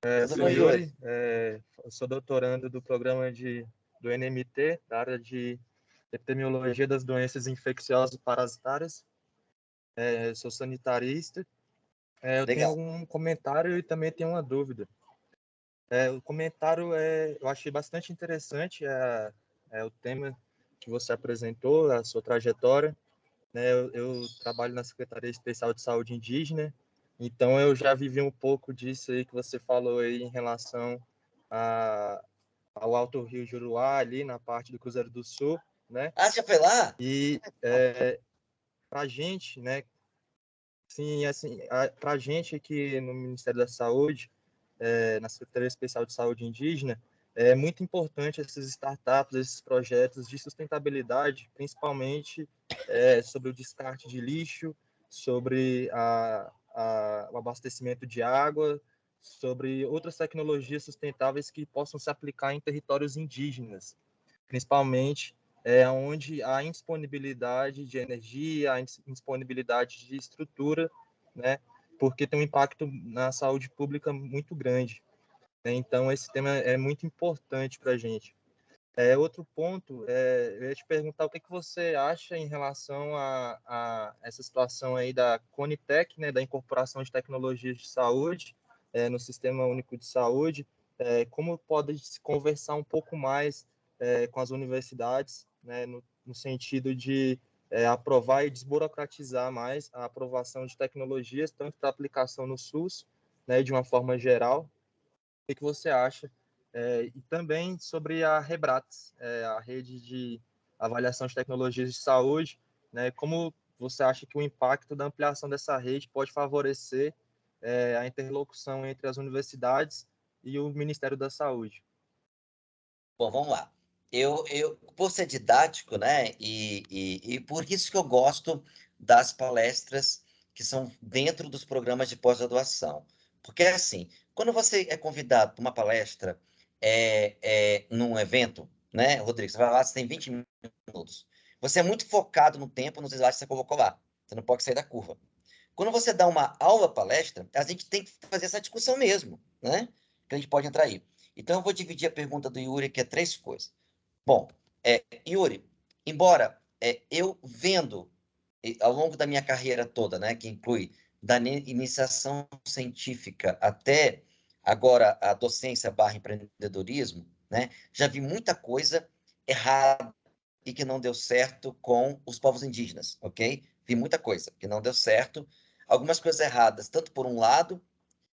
Tudo bom, Sou Yuri? Yuri, eu sou doutorando do programa do NMT, da área de epidemiologia das doenças infecciosas parasitárias. Sou sanitarista. Eu tenho Legal. um comentário e também tenho uma dúvida. O comentário eu achei bastante interessante o tema que você apresentou, a sua trajetória. Né? Eu trabalho na Secretaria Especial de Saúde Indígena, então eu já vivi um pouco disso aí que você falou aí em relação ao Alto Rio Juruá, ali na parte do Cruzeiro do Sul, né? Ah, você já foi lá? E para a gente, né? Sim, assim, para a gente aqui no Ministério da Saúde, na Secretaria Especial de Saúde Indígena, é muito importante essas startups, esses projetos de sustentabilidade, principalmente sobre o descarte de lixo, sobre o abastecimento de água, sobre outras tecnologias sustentáveis que possam se aplicar em territórios indígenas, principalmente onde há indisponibilidade de energia, há indisponibilidade de estrutura, né? Porque tem um impacto na saúde pública muito grande, né? Então, esse tema é muito importante para a gente. Outro ponto, eu ia te perguntar o que você acha em relação a essa situação aí da Conitec, né, da incorporação de tecnologias de saúde no Sistema Único de Saúde, como pode se conversar um pouco mais com as universidades, né, no sentido de aprovar e desburocratizar mais a aprovação de tecnologias, tanto para aplicação no SUS, né, de uma forma geral. O que você acha? E também sobre a Rebrates, a rede de avaliação de tecnologias de saúde, né? Como você acha que o impacto da ampliação dessa rede pode favorecer a interlocução entre as universidades e o Ministério da Saúde? Bom, vamos lá. Por ser didático, né, e por isso que eu gosto das palestras que são dentro dos programas de pós-graduação. Porque, assim, quando você é convidado para uma palestra num evento, né, Rodrigo, você vai lá, você tem 20 minutos. Você é muito focado no tempo, nos slides que você colocou lá. Você não pode sair da curva. Quando você dá uma aula palestra, a gente tem que fazer essa discussão mesmo, né? Que a gente pode entrar aí. Então, eu vou dividir a pergunta do Yuri, que é 3 coisas. Bom, Yuri, embora eu vendo ao longo da minha carreira toda, né, que inclui da iniciação científica até agora a docência / empreendedorismo, né, já vi muita coisa errada e que não deu certo com os povos indígenas, ok? Vi muita coisa que não deu certo, algumas coisas erradas, tanto por um lado,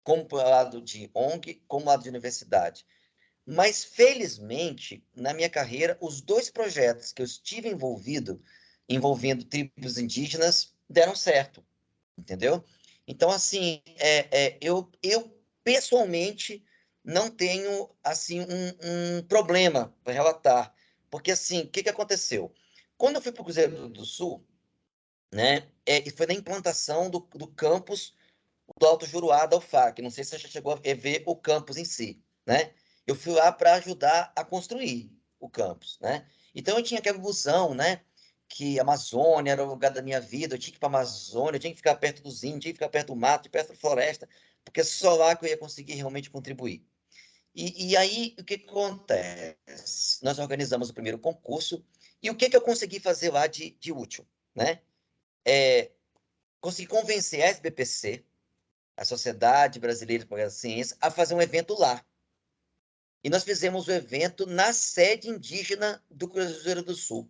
como por lado de ONG, como lado de universidade. Mas, felizmente, na minha carreira, os 2 projetos que eu estive envolvendo tribos indígenas, deram certo, entendeu? Então, assim, eu pessoalmente não tenho assim um problema para relatar, porque assim, o que aconteceu? Quando eu fui para o Cruzeiro do Sul, né, e foi na implantação do campus do Alto Juruá da UFAC, não sei se você já chegou a ver o campus em si, né? Eu fui lá para ajudar a construir o campus, né? Então eu tinha aquela ilusão, né? Que a Amazônia era o lugar da minha vida, eu tinha que ir para a Amazônia, eu tinha que ficar perto dos índios, tinha que ficar perto do mato, perto da floresta, porque só lá que eu ia conseguir realmente contribuir. E aí, o que acontece? Nós organizamos o primeiro concurso, e o que eu consegui fazer lá de útil, né? Consegui convencer a SBPC, a Sociedade Brasileira de Propagação da Ciência, a fazer um evento lá. E nós fizemos o evento na sede indígena do Cruzeiro do Sul.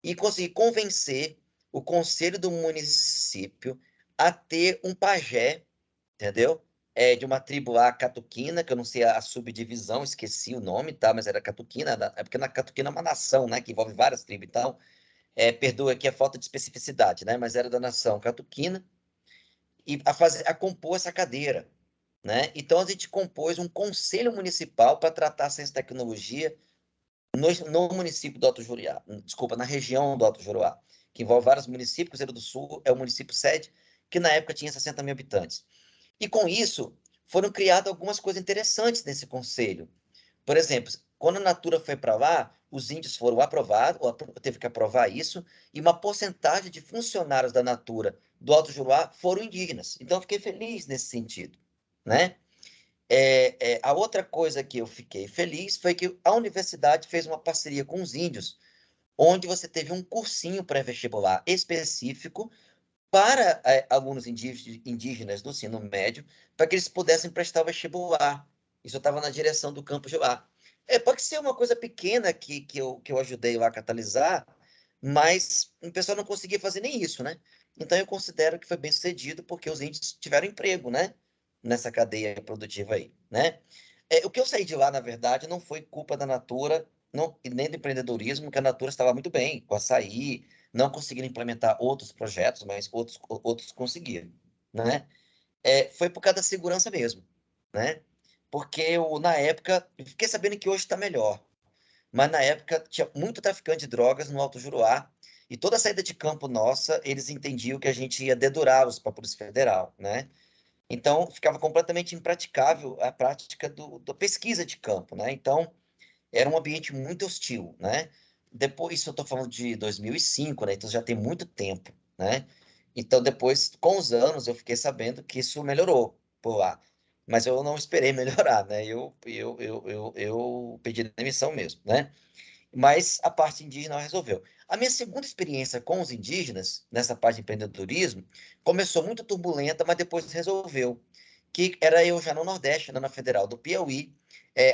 E consegui convencer o conselho do município a ter um pajé, entendeu? De uma tribo lá, Catuquina, que eu não sei a subdivisão, esqueci o nome, tá? Mas era Catuquina, porque na Catuquina é uma nação, né? Que envolve várias tribos e tal. Perdoa aqui a falta de especificidade, né? Mas era da nação Catuquina. E a compor essa cadeira, né? Então, a gente compôs um conselho municipal para tratar a ciência e tecnologia no município do Alto Juruá, desculpa, na região do Alto Juruá, que envolve vários municípios. Cruzeiro do Sul é o município sede, que na época tinha 60 mil habitantes. E com isso, foram criadas algumas coisas interessantes nesse conselho. Por exemplo, quando a Natura foi para lá, os índios foram aprovados, teve que aprovar isso, e uma porcentagem de funcionários da Natura do Alto Juruá foram indígenas. Então, eu fiquei feliz nesse sentido, né? A outra coisa que eu fiquei feliz foi que a universidade fez uma parceria com os índios, onde você teve um cursinho pré-vestibular específico para alunos indígenas do ensino médio, para que eles pudessem prestar o vestibular. Isso estava na direção do campus de lá. Pode ser uma coisa pequena que eu ajudei lá a catalisar, mas o pessoal não conseguia fazer nem isso, né? Então, eu considero que foi bem sucedido, porque os índios tiveram emprego, né? Nessa cadeia produtiva aí, né? O que eu saí de lá, na verdade, não foi culpa da Natura e nem do empreendedorismo, que a Natura estava muito bem, com açaí, não conseguiram implementar outros projetos, mas outros conseguiram, né? Foi por causa da segurança mesmo, né? Porque eu, na época, eu fiquei sabendo que hoje está melhor, mas na época tinha muito traficante de drogas no Alto Juruá, e toda a saída de campo nossa, eles entendiam que a gente ia dedurá-los para a Polícia Federal, né? Então, ficava completamente impraticável a prática da pesquisa de campo, né? Então, era um ambiente muito hostil, né? Depois, isso eu estou falando de 2005, né? Então, já tem muito tempo, né? Então, depois, com os anos, eu fiquei sabendo que isso melhorou por lá. Mas eu não esperei melhorar, né? Eu pedi demissão mesmo, né? Mas a parte indígena resolveu. A minha segunda experiência com os indígenas, nessa parte de empreendedorismo, começou muito turbulenta, mas depois resolveu. Que era eu já no Nordeste, na Federal do Piauí,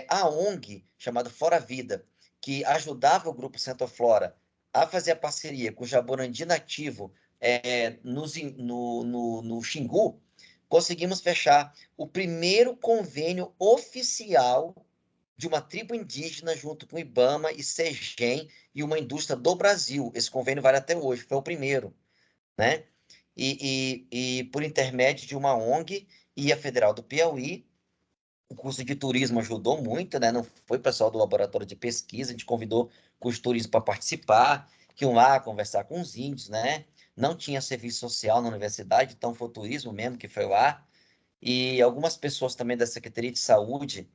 a ONG chamada Fora Vida, que ajudava o Grupo Centroflora a fazer a parceria com o Jaborandi Nativo no Xingu, conseguimos fechar o primeiro convênio oficial de uma tribo indígena junto com o IBAMA e SEGEM e uma indústria do Brasil. Esse convênio vale até hoje, foi o primeiro, né? E por intermédio de uma ONG e a Federal do Piauí, o curso de turismo ajudou muito, né? Não foi pessoal do laboratório de pesquisa, a gente convidou o curso de turismo para participar, que iam lá conversar com os índios, né? Não tinha serviço social na universidade, então foi o turismo mesmo que foi lá. E algumas pessoas também da Secretaria de Saúde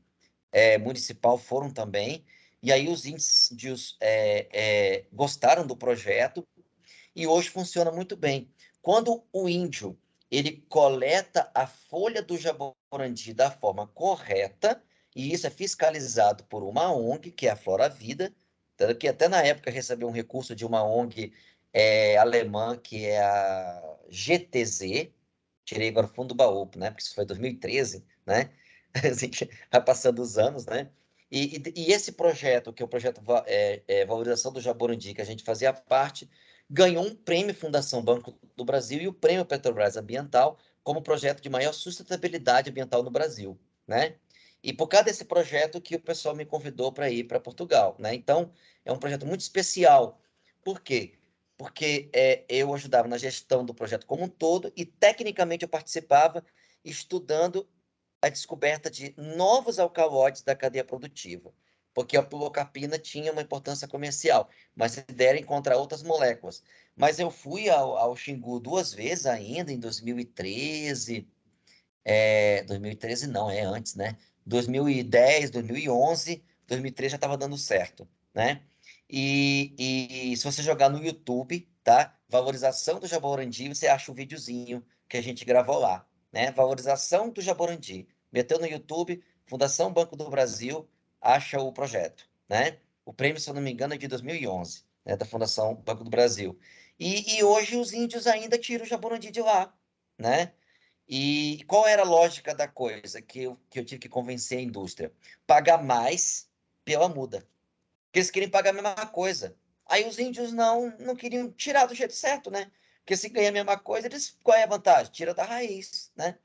municipal foram também, e aí os índios gostaram do projeto, e hoje funciona muito bem. Quando o índio ele coleta a folha do jaborandi da forma correta, e isso é fiscalizado por uma ONG, que é a Flora Vida, que até na época recebeu um recurso de uma ONG alemã, que é a GTZ, tirei agora o fundo do baú, né? Porque isso foi 2013, né? Assim, vai passando os anos, né? E esse projeto, que é o projeto Valorização do Jaborandi, que a gente fazia parte, ganhou um prêmio Fundação Banco do Brasil e o prêmio Petrobras Ambiental como projeto de maior sustentabilidade ambiental no Brasil, né? E por causa desse projeto que o pessoal me convidou para ir para Portugal, né? Então, é um projeto muito especial. Por quê? Porque eu ajudava na gestão do projeto como um todo e, tecnicamente, eu participava estudando a descoberta de novos alcaloides da cadeia produtiva, porque a pilocarpina tinha uma importância comercial, mas a ideia era encontrar outras moléculas. Mas eu fui ao Xingu 2 vezes ainda, em 2013, 2013 não, é antes, né? 2010, 2011, 2013 já estava dando certo, né? E se você jogar no YouTube, tá? Valorização do Jaborandi, você acha o videozinho que a gente gravou lá, né? Valorização do Jaborandi. Meteu no YouTube, Fundação Banco do Brasil, acha o projeto, né? O prêmio, se eu não me engano, é de 2011, né? Da Fundação Banco do Brasil. E hoje os índios ainda tiram o Jaborandi de lá, né? E qual era a lógica da coisa que eu tive que convencer a indústria? Pagar mais pela muda. Porque eles queriam pagar a mesma coisa. Aí os índios não queriam tirar do jeito certo, né? Porque se ganha a mesma coisa, qual é a vantagem? Tira da raiz, né?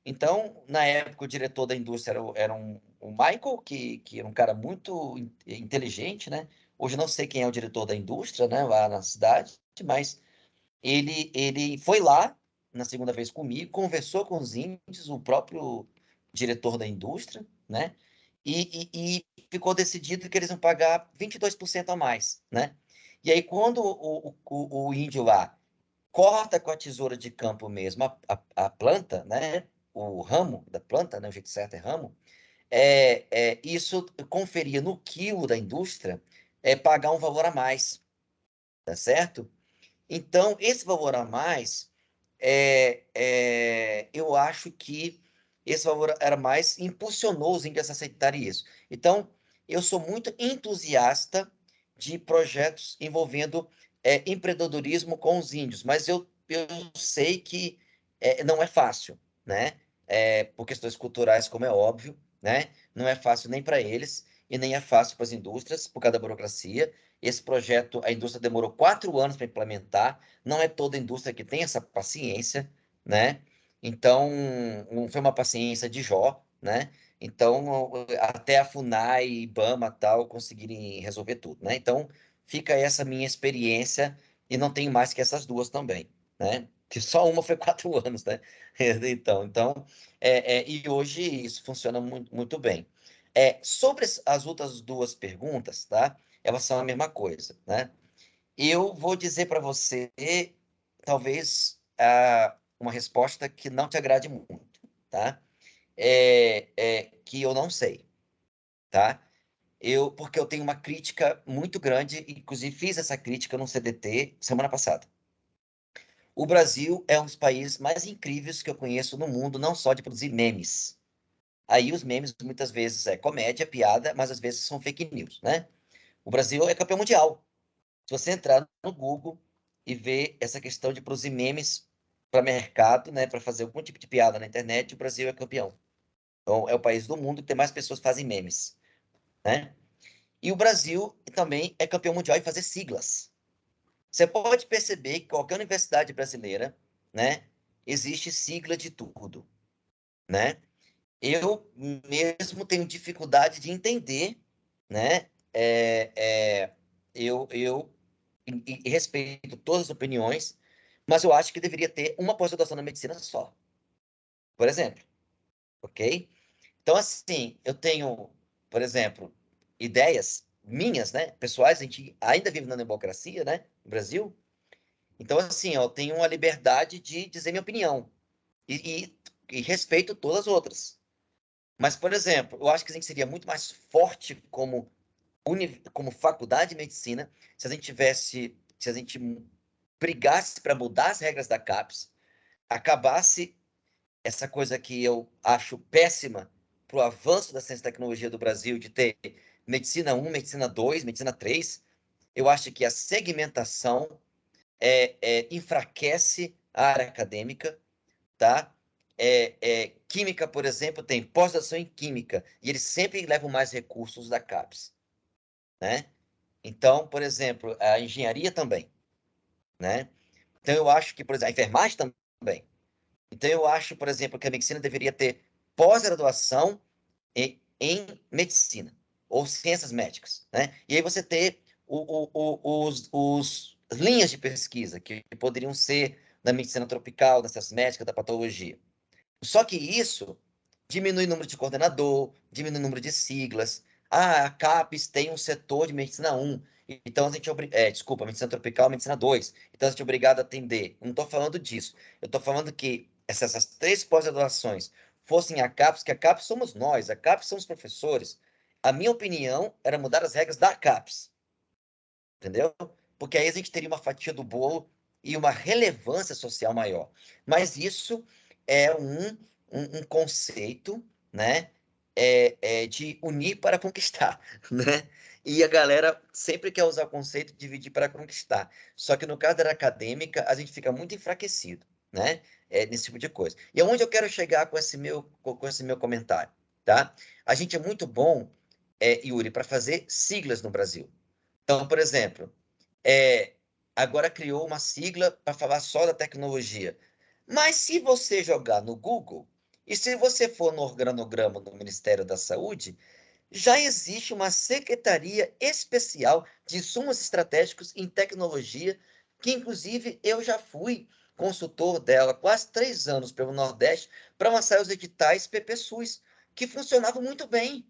Então, na época, o diretor da indústria era o Michael, que era um cara muito inteligente, né? Hoje eu não sei quem é o diretor da indústria, né? Lá na cidade, mas ele foi lá na segunda vez comigo, conversou com os índios, o próprio diretor da indústria, né? E ficou decidido que eles vão pagar 22% a mais, né? E aí, quando o índio lá corta com a tesoura de campo mesmo a planta, né? O ramo da planta, né? O jeito certo é ramo. Isso conferia no quilo da indústria pagar um valor a mais, tá certo? Então, esse valor a mais, eu acho que esse valor era mais impulsionou os índios a aceitarem isso. Então, eu sou muito entusiasta de projetos envolvendo empreendedorismo com os índios, mas eu sei que não é fácil, né? Por questões culturais, como é óbvio, né? Não é fácil nem para eles e nem é fácil para as indústrias, por causa da burocracia. Esse projeto, a indústria demorou 4 anos para implementar. Não é toda indústria que tem essa paciência, né? Então, foi uma paciência de Jó, né? Então, até a FUNAI, IBAMA, tal, conseguirem resolver tudo, né? Então, fica essa minha experiência e não tenho mais que essas duas também, né? Que só uma foi 4 anos, né? Então, e hoje isso funciona muito, muito bem. Sobre as outras duas perguntas, tá? Elas são a mesma coisa, né? Eu vou dizer para você, talvez, uma resposta que não te agrade muito, tá? Que eu não sei, tá? Porque eu tenho uma crítica muito grande, inclusive fiz essa crítica no CDT semana passada. O Brasil é um dos países mais incríveis que eu conheço no mundo, não só de produzir memes. Aí os memes muitas vezes é comédia, piada, mas às vezes são fake news, né? O Brasil é campeão mundial. Se você entrar no Google e ver essa questão de produzir memes para mercado, né, para fazer algum tipo de piada na internet, o Brasil é campeão. Então, é o país do mundo que tem mais pessoas que fazem memes, né? E o Brasil também é campeão mundial em fazer siglas. Você pode perceber que qualquer universidade brasileira, né, existe sigla de tudo, né? Eu mesmo tenho dificuldade de entender, né? Eu e respeito todas as opiniões, mas eu acho que deveria ter uma pós-graduação na medicina só, por exemplo, ok? Então, assim, eu tenho, por exemplo, ideias minhas, né, pessoais, a gente ainda vive na democracia, né, no Brasil. Então, assim, eu tenho a liberdade de dizer minha opinião e respeito todas as outras. Mas, por exemplo, eu acho que a gente seria muito mais forte como faculdade de medicina se a gente brigasse para mudar as regras da CAPES, acabasse essa coisa que eu acho péssima para o avanço da ciência e tecnologia do Brasil, de ter medicina 1, medicina 2, medicina 3, eu acho que a segmentação enfraquece a área acadêmica, tá? Química, por exemplo, tem pós-graduação em química, e eles sempre levam mais recursos da CAPES, né? Então, por exemplo, a engenharia também, né? Então, eu acho que, por exemplo, a enfermagem também. Então, eu acho, por exemplo, que a medicina deveria ter pós-graduação em medicina ou ciências médicas, né? E aí você ter os linhas de pesquisa que poderiam ser da medicina tropical, das ciências médicas, da patologia. Só que isso diminui o número de coordenador, diminui o número de siglas. A CAPES tem um setor de medicina 1, então a gente desculpa, medicina tropical, medicina 2. Então a gente é obrigado a atender. Não estou falando disso. Eu estou falando que essas três pós-graduações fossem a CAPES, que a CAPES somos nós, a CAPES são os professores. A minha opinião era mudar as regras da CAPES, entendeu? Porque aí a gente teria uma fatia do bolo e uma relevância social maior. Mas isso é um conceito, né? De unir para conquistar, né? E a galera sempre quer usar o conceito de dividir para conquistar. Só que no caso da área acadêmica, a gente fica muito enfraquecido, né? Nesse tipo de coisa. E aonde eu quero chegar com esse meu comentário, tá? A gente é muito bom, Yuri, para fazer siglas no Brasil. Então, por exemplo, agora criou uma sigla para falar só da tecnologia. Mas se você jogar no Google, e se você for no organograma do Ministério da Saúde, já existe uma secretaria especial de insumos estratégicos em tecnologia, que inclusive eu já fui consultor dela quase 3 anos pelo Nordeste para lançar os editais PPSUS, que funcionavam muito bem.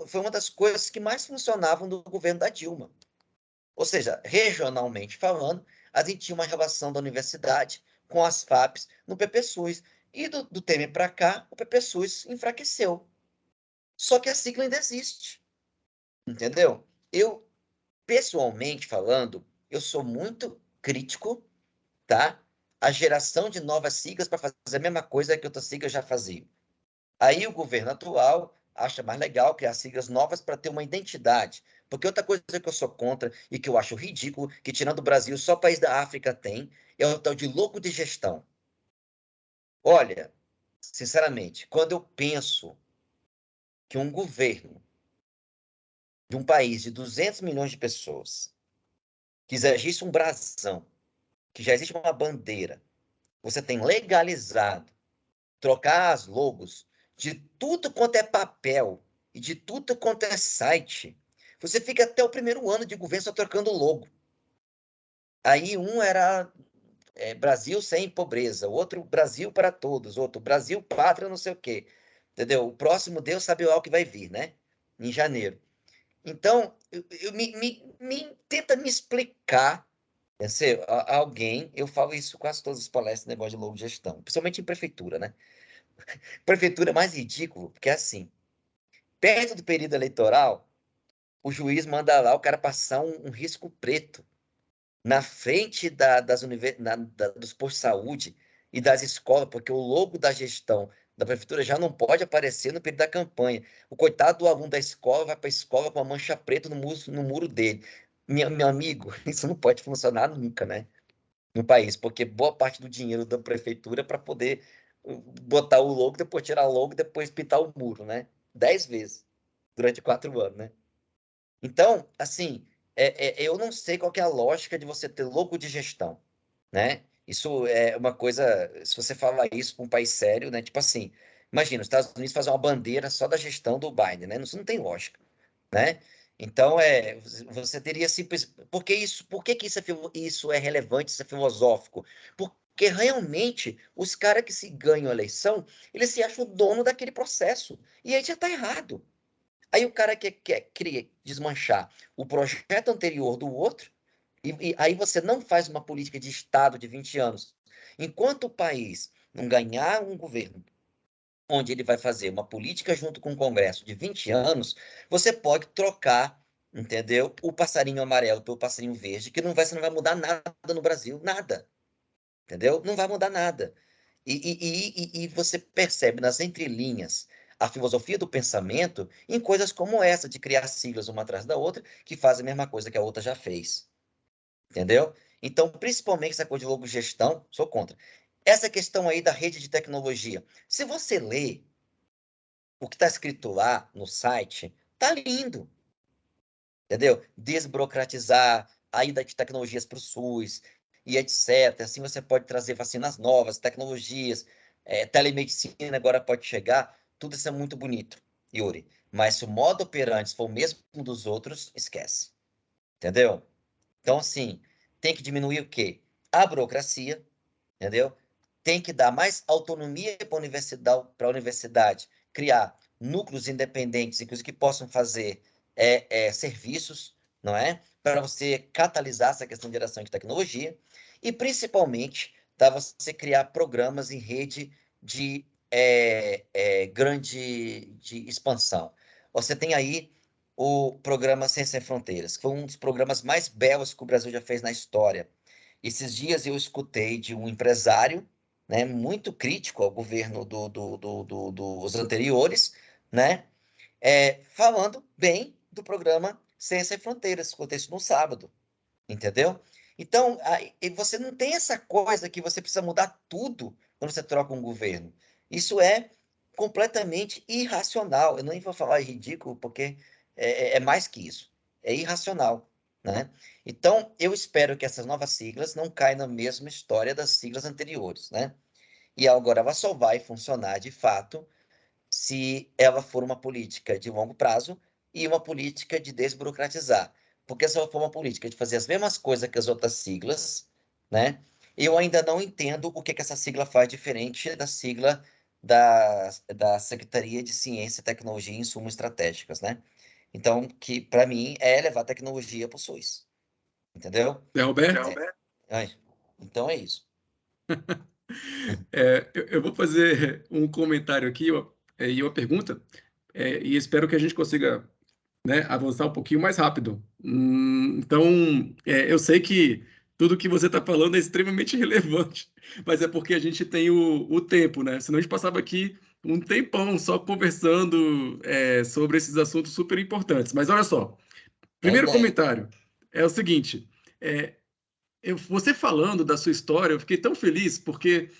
Foi uma das coisas que mais funcionavam no governo da Dilma. Ou seja, regionalmente falando, a gente tinha uma relação da universidade com as FAPs no PPSUS. E do Temer para cá, o PPSUS enfraqueceu. Só que a sigla ainda existe, entendeu? Eu, pessoalmente falando, eu sou muito crítico, tá? A geração de novas siglas para fazer a mesma coisa que outras siglas já faziam. Aí o governo atual acha mais legal criar siglas novas para ter uma identidade. Porque outra coisa que eu sou contra e que eu acho ridículo, que tirando o Brasil, só o país da África tem, é o tal de louco de gestão. Olha, sinceramente, quando eu penso que um governo de um país de 200 milhões de pessoas, que já existe um brasão, que já existe uma bandeira, você tem legalizado trocar as logos de tudo quanto é papel e de tudo quanto é site, você fica até o primeiro ano de governo só trocando logo. Aí um era Brasil sem pobreza, outro Brasil para todos, outro Brasil pátria não sei o quê. Entendeu? O próximo Deus sabe lá o que vai vir, né? Em janeiro. Então, tenta me explicar, alguém, eu falo isso quase todas as palestras, negócio de logo gestão, principalmente em prefeitura, né? Prefeitura é mais ridículo, porque é assim, perto do período eleitoral, o juiz manda lá o cara passar um risco preto na frente dos postos de saúde e das escolas, porque o logo da gestão da prefeitura já não pode aparecer no período da campanha. O coitado do aluno da escola vai para a escola com uma mancha preta no muro dele. Meu amigo, isso não pode funcionar nunca, né? No país, porque boa parte do dinheiro da prefeitura é para poder botar o logo, depois tirar o logo, depois pintar o muro, né? 10 vezes durante 4 anos, né? Então, assim, eu não sei qual que é a lógica de você ter logo de gestão, né? Isso é uma coisa, se você falar isso para um país sério, né? Tipo assim, imagina, os Estados Unidos fazer uma bandeira só da gestão do Biden, né? Isso não tem lógica, né? Então, você teria simples... Por que que isso é relevante, isso é filosófico? Porque realmente os caras que se ganham a eleição, eles se acham o dono daquele processo. E aí já está errado. Aí o cara quer desmanchar o projeto anterior do outro, e aí você não faz uma política de Estado de 20 anos. Enquanto o país não ganhar um governo onde ele vai fazer uma política junto com o Congresso de 20 anos, você pode trocar, entendeu? O passarinho amarelo pelo passarinho verde, que você não vai mudar nada no Brasil, nada. Entendeu? Não vai mudar nada. E você percebe nas entrelinhas a filosofia do pensamento em coisas como essa, de criar siglas uma atrás da outra, que fazem a mesma coisa que a outra já fez. Entendeu? Então, principalmente essa coisa de logo gestão, sou contra. Essa questão aí da rede de tecnologia. Se você lê o que está escrito lá no site, tá lindo. Entendeu? Desburocratizar a ida de tecnologias para o SUS e etc. Assim você pode trazer vacinas novas, tecnologias, telemedicina agora pode chegar. Tudo isso é muito bonito, Yuri. Mas se o modo operante for o mesmo dos outros, esquece. Entendeu? Então, assim, tem que diminuir o quê? A burocracia, entendeu? Tem que dar mais autonomia para a universidade, criar núcleos independentes, inclusive que possam fazer serviços, não é? Para você catalisar essa questão de geração de tecnologia e, principalmente, você criar programas em rede de grande de expansão. Você tem aí o programa Ciência Sem Fronteiras, que foi um dos programas mais belos que o Brasil já fez na história. Esses dias eu escutei de um empresário, né, muito crítico ao governo dos anteriores, né, falando bem do programa Ciência Sem Fronteiras. Escutei isso no sábado, entendeu? Então, você não tem essa coisa que você precisa mudar tudo quando você troca um governo. Isso é completamente irracional. Eu nem vou falar ridículo, porque é mais que isso. É irracional, né? Então, eu espero que essas novas siglas não caiam na mesma história das siglas anteriores, né? E agora ela só vai funcionar de fato se ela for uma política de longo prazo e uma política de desburocratizar. Porque se ela for uma política de fazer as mesmas coisas que as outras siglas, né? Eu ainda não entendo o que essa sigla faz diferente da sigla da Secretaria de Ciência, Tecnologia e Insumos Estratégicos, né? Então, que para mim é levar tecnologia para o SUS. Entendeu? Zé Roberto? Então é isso. Eu vou fazer um comentário aqui e uma pergunta, e espero que a gente consiga, né, avançar um pouquinho mais rápido. Então, eu sei que tudo que você está falando é extremamente relevante, mas é porque a gente tem o tempo, né? Senão a gente passava aqui um tempão só conversando, sobre esses assuntos super importantes. Mas olha só, É primeiro ideia. comentário é o seguinte: você falando da sua história, eu fiquei tão feliz porque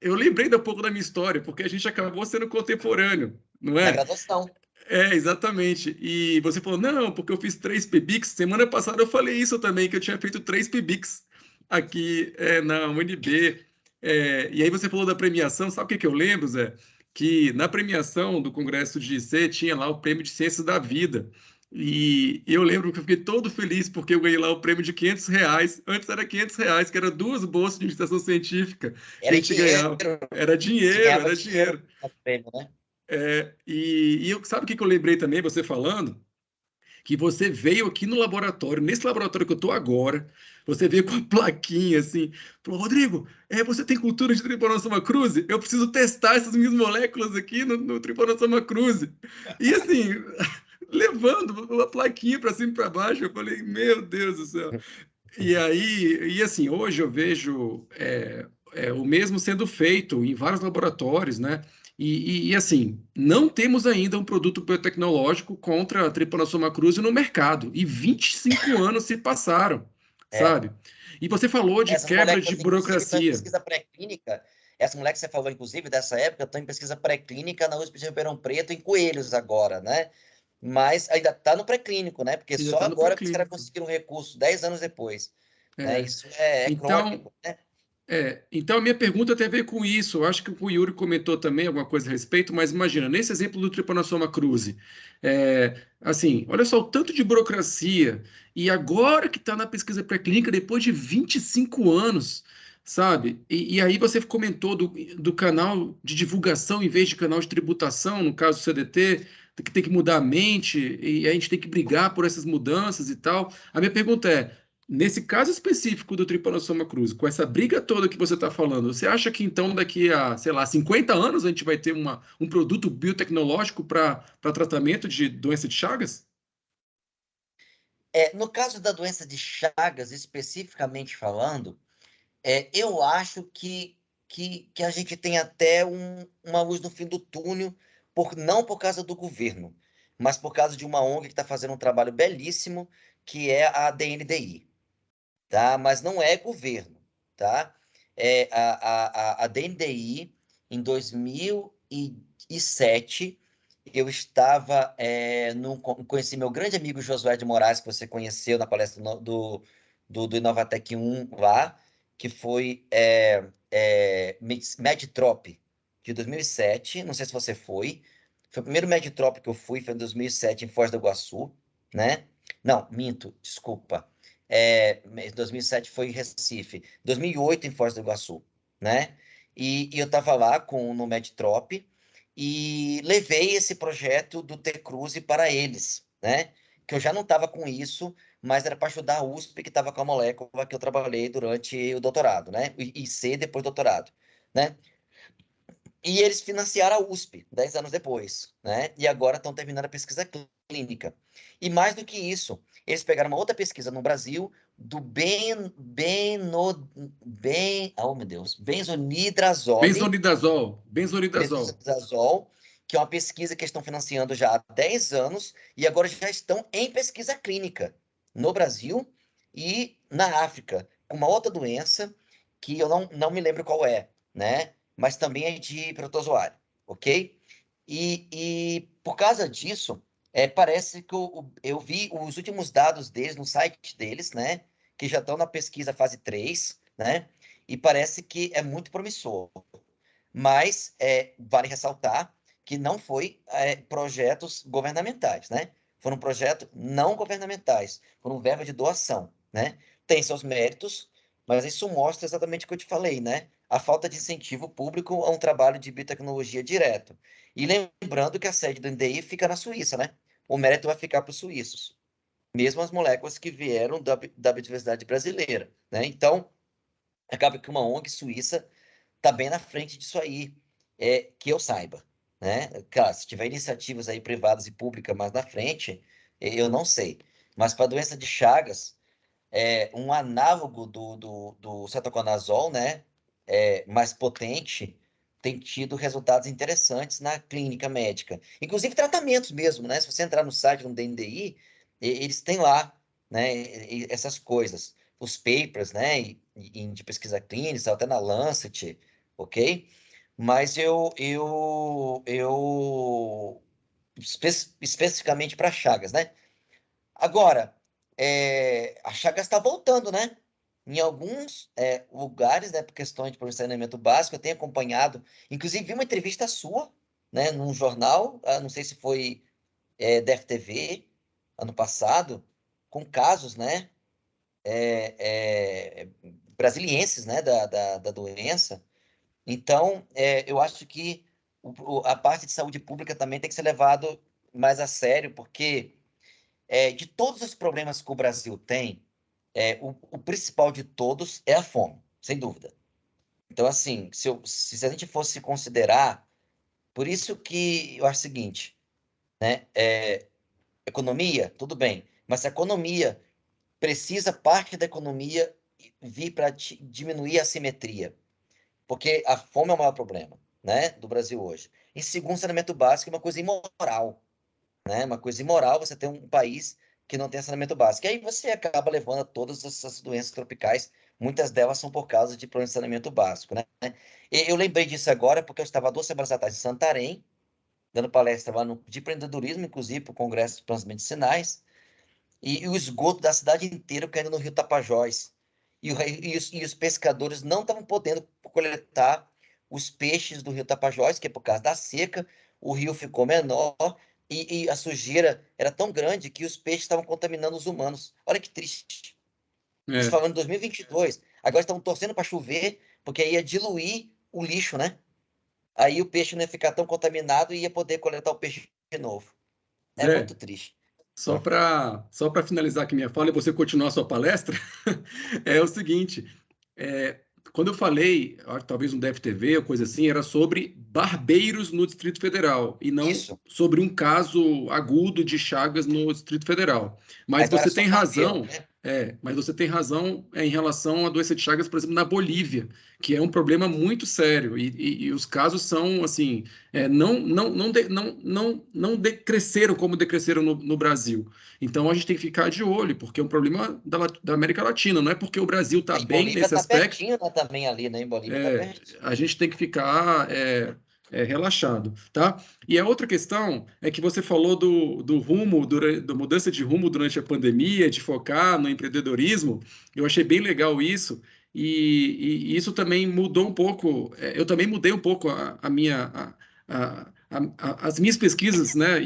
eu lembrei um pouco da minha história, porque a gente acabou sendo contemporâneo, não Na é? graduação. Exatamente. E você falou, não, porque eu fiz 3 PBICs. Semana passada eu falei isso também, que eu tinha feito 3 PBICs aqui na UNB. E aí você falou da premiação, sabe o que eu lembro, Zé? que na premiação do Congresso de IC tinha lá o prêmio de Ciências da Vida. E eu lembro que eu fiquei todo feliz porque eu ganhei lá o prêmio de R$ 500. Antes era R$ 500, que era 2 bolsas de iniciação científica que a Era gente ganhava. dinheiro, Era se dinheiro, ganhava era dinheiro dinheiro. no prêmio, né? Sabe o que eu lembrei também, você falando? Que você veio aqui no laboratório, nesse laboratório que eu estou agora, você veio com a plaquinha assim, falou, Rodrigo, você tem cultura de Trypanosoma cruzi? Eu preciso testar essas minhas moléculas aqui no Trypanosoma cruzi. E assim, levando a plaquinha para cima e para baixo, eu falei, meu Deus do céu. E assim, hoje eu vejo o mesmo sendo feito em vários laboratórios, né? Assim, não temos ainda um produto biotecnológico contra a Trypanosoma cruzi no mercado. E 25 anos se passaram, É. sabe? E você falou de Essas quebra de moléculas, inclusive, estão em burocracia. pesquisa pré-clínica. Essa molécula que você falou, inclusive, dessa época, estão em pesquisa pré-clínica na USP de Ribeirão Preto, em coelhos agora, né? Mas ainda está no pré-clínico, né? Porque Ainda só está no agora que os caras pré-clínico. conseguiram recurso, 10 anos depois. Né? É. Isso é Então, crônico, né? Então, a minha pergunta tem a ver com isso. Eu acho que o Yuri comentou também alguma coisa a respeito, mas imagina, nesse exemplo do Trypanosoma cruzi, assim, olha só o tanto de burocracia, e agora que está na pesquisa pré-clínica, depois de 25 anos, sabe? E aí você comentou do canal de divulgação em vez de canal de tributação, no caso do CDT, que tem que mudar a mente, e a gente tem que brigar por essas mudanças e tal. A minha pergunta é. Nesse caso específico do Trypanosoma cruzi, com essa briga toda que você está falando, você acha que então daqui a, sei lá, 50 anos a gente vai ter um produto biotecnológico para tratamento de doença de Chagas? No caso da doença de Chagas, especificamente falando, eu acho que a gente tem até uma luz no fim do túnel, não por causa do governo, mas por causa de uma ONG que está fazendo um trabalho belíssimo, que é a DNDI, tá? Mas não é governo, tá? A DNDI, em 2007, eu estava, conheci meu grande amigo Josué de Moraes, que você conheceu na palestra do Inovatec 1 lá, que foi Medtrop, de 2007, não sei se você foi o primeiro Medtrop que eu fui, foi em 2007, em Foz do Iguaçu, né? Não, minto, desculpa. 2007 foi em Recife, 2008 em Foz do Iguaçu, né? E eu estava lá no Medtrop e levei esse projeto do T-Cruze para eles, né? Que eu já não estava com isso, mas era para ajudar a USP, que estava com a molécula que eu trabalhei durante o doutorado, né? E C depois do doutorado, né? E eles financiaram a USP 10 anos depois, né? E agora estão terminando a pesquisa clínica. E mais do que isso, eles pegaram uma outra pesquisa no Brasil do oh meu Deus, Benzonidazol. benzonidazol, que é uma pesquisa que eles estão financiando já há 10 anos e agora já estão em pesquisa clínica no Brasil e na África, com uma outra doença que eu não me lembro qual é, né? Mas também é de protozoário, ok? E por causa disso, parece que eu vi os últimos dados deles no site deles, né? Que já estão na pesquisa fase 3, né? E parece que é muito promissor. Mas vale ressaltar que não foi projetos governamentais, né? Foram projetos não governamentais, foram verba de doação, né? Tem seus méritos, mas isso mostra exatamente o que eu te falei, né? A falta de incentivo público a um trabalho de biotecnologia direto. E lembrando que a sede do NDI fica na Suíça, né? O mérito vai ficar para os suíços, mesmo as moléculas que vieram da biodiversidade brasileira, né? Então, acaba que uma ONG suíça está bem na frente disso aí, que eu saiba, né? Claro, se tiver iniciativas aí privadas e públicas mais na frente, eu não sei. Mas para a doença de Chagas, um análogo do cetoconazol, né? Mais potente, tem tido resultados interessantes na clínica médica. Inclusive tratamentos mesmo, né? Se você entrar no site do DNDI, eles têm lá, né? Essas coisas. Os papers, né? De pesquisa clínica, até na Lancet, ok? Mas especificamente para Chagas, né? Agora, a Chagas está voltando, né? Em alguns lugares, né, por questões de saneamento básico, eu tenho acompanhado, inclusive vi uma entrevista sua, né, num jornal, não sei se foi DFTV, ano passado, com casos, né, brasilienses, né, da doença. Então, eu acho que a parte de saúde pública também tem que ser levado mais a sério, porque de todos os problemas que o Brasil tem, o principal de todos é a fome, sem dúvida. Então, assim, se a gente fosse considerar, por isso que eu acho o seguinte, né? Economia, tudo bem, mas se a economia precisa parte da economia vir para diminuir a assimetria, porque a fome é o maior problema, né, do Brasil hoje. Em segundo, saneamento básico é uma coisa imoral, né? Uma coisa imoral você ter um país que não tem saneamento básico. E aí você acaba levando a todas essas doenças tropicais, muitas delas são por causa de problemas de saneamento básico, né? E eu lembrei disso agora porque eu estava 2 semanas atrás em Santarém, dando palestra lá de empreendedorismo, inclusive para o Congresso de Plantas Medicinais, e o esgoto da cidade inteira caindo no Rio Tapajós. E os pescadores não estavam podendo coletar os peixes do Rio Tapajós, que é por causa da seca, o rio ficou menor e a sujeira era tão grande que os peixes estavam contaminando os humanos. Olha que triste. Isso É, falando em 2022. Agora estão torcendo para chover, porque aí ia diluir o lixo, né? Aí o peixe não ia ficar tão contaminado e ia poder coletar o peixe de novo. É Zé, muito triste. só para finalizar aqui minha fala e você continuar a sua palestra, é o seguinte, é, quando eu falei, talvez um DFTV ou coisa assim, era sobre barbeiros no Distrito Federal e não Isso. sobre um caso agudo de chagas no Distrito Federal. Mas Mas não era você só tem barbeiro, razão, né? em relação à doença de Chagas, por exemplo, na Bolívia, que é um problema muito sério e os casos são assim, não decresceram como decresceram no Brasil. Então a gente tem que ficar de olho, porque é um problema da América Latina, não é porque o Brasil está Aí bem Bolívia nesse tá aspecto, pertinho, né, também ali, né? Em Bolívia tá pertinho. a gente tem que ficar relaxado, tá? E a outra questão é que você falou do rumo, da mudança de rumo durante a pandemia, de focar no empreendedorismo. Eu achei bem legal isso. E isso também mudou um pouco. Eu também mudei um pouco a minha, as minhas pesquisas, né?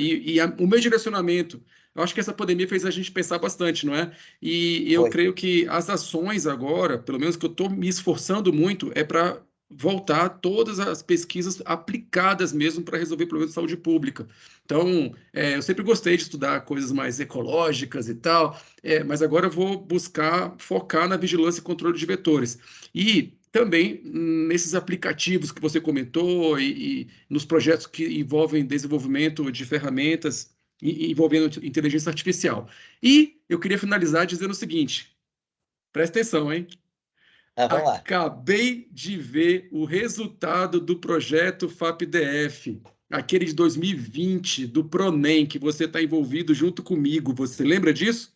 O meu direcionamento. Eu acho que essa pandemia fez a gente pensar bastante, não é? E eu Foi. creio que as ações agora, pelo menos que eu estou me esforçando muito, é para voltar todas as pesquisas aplicadas mesmo para resolver problemas de saúde pública. Então, eu sempre gostei de estudar coisas mais ecológicas e tal, mas agora eu vou buscar focar na vigilância e controle de vetores. E também nesses aplicativos que você comentou e nos projetos que envolvem desenvolvimento de ferramentas envolvendo inteligência artificial. E eu queria finalizar dizendo o seguinte: presta atenção, hein? Vamos lá. Acabei de ver o resultado do projeto FAPDF, aquele de 2020, do Pronem, que você está envolvido junto comigo. Você lembra disso?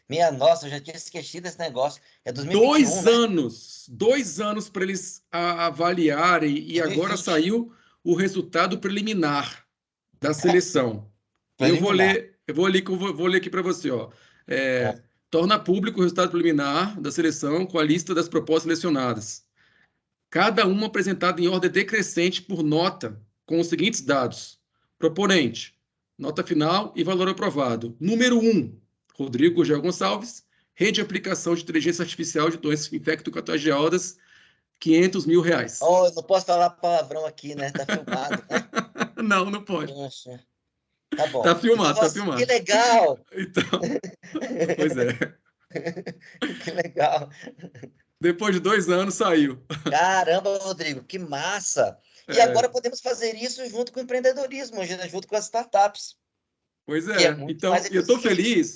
Minha nossa, eu já tinha esquecido esse negócio. É 2021, Dois né? anos, 2 anos para eles avaliarem, e agora 2020. saiu o resultado preliminar da seleção. E Preliminar. vou ler aqui para você, ó. Ah, Torna público o resultado preliminar da seleção com a lista das propostas selecionadas. Cada uma apresentada em ordem decrescente por nota, com os seguintes dados: proponente, nota final e valor aprovado. Número 1, Rodrigo Gurgel Gonçalves, rede de aplicação de inteligência artificial de doenças infecto-contagiosas, R$ 500 mil. oh, eu não posso falar palavrão aqui, né? Tá filmado, né? Não, não pode. Poxa, tá Tá bom. filmado, tá Nossa, que filmado. legal! Então, pois é. Que legal! Depois de 2 anos saiu. Caramba, Rodrigo, que massa! E agora É, podemos fazer isso junto com o empreendedorismo, junto com as startups, pois que é é. muito mais Então, eficiente.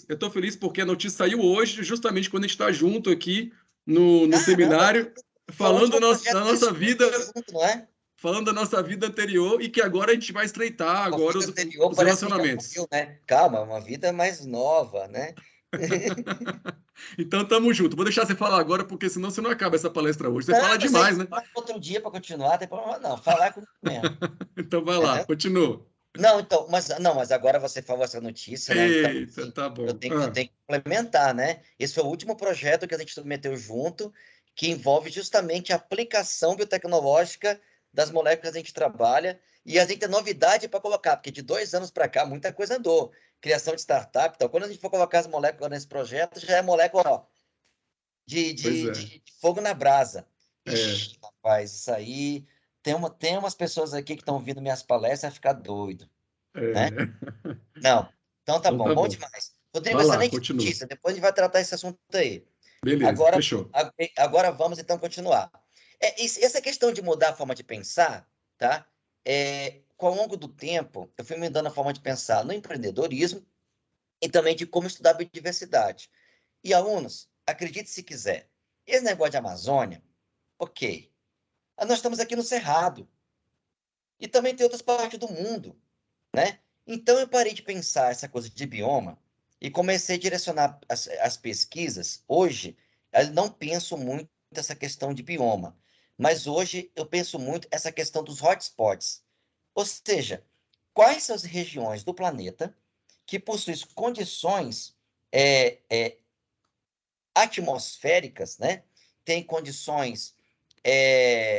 eu tô feliz porque a notícia saiu hoje, justamente quando a gente está junto aqui no Caramba, seminário, foi o falando último projeto da que a nossa gente vida, comentou junto, não é? falando da nossa vida anterior e que agora a gente vai estreitar A agora vida anterior os parece que já relacionamentos. morreu, né? Calma, uma vida mais nova, né? Então, tamo junto. Vou deixar você falar agora, porque senão você não acaba essa palestra hoje. Você fala Não, mas aí demais, né? marca outro dia para continuar, tem problema não. Falar comigo mesmo, Então, vai lá, entendeu? continua. Não, então, mas agora você falou essa notícia, né? Então, Eita, assim, tá eu bom. tenho, eu tenho que complementar, né? Esse foi o último projeto que a gente submeteu junto, que envolve justamente a aplicação biotecnológica das moléculas que a gente trabalha, e a gente tem novidade para colocar, porque de 2 anos para cá muita coisa andou. Criação de startup, então, quando a gente for colocar as moléculas nesse projeto, já é molécula, ó, Pois é. de fogo na brasa. É, Ixi, rapaz, isso aí. Tem umas pessoas aqui que estão ouvindo minhas palestras a ficar doido, né? é. Não. Então tá Então bom, tá bom bom. demais. Rodrigo, Vai lá, excelente continua. notícia. Depois a gente vai tratar esse assunto aí. Beleza, Agora, fechou. agora vamos então continuar. Essa questão de mudar a forma de pensar, tá? Com ao longo do tempo, eu fui mudando a forma de pensar no empreendedorismo e também de como estudar biodiversidade. E alunos, acredite se quiser, esse negócio de Amazônia, ok. Nós estamos aqui no Cerrado e também tem outras partes do mundo, né? Então eu parei de pensar essa coisa de bioma e comecei a direcionar as pesquisas. Hoje, eu não penso muito essa questão de bioma, mas hoje eu penso muito essa questão dos hotspots. Ou seja, quais são as regiões do planeta que possuem condições é, é, atmosféricas, né? Tem condições,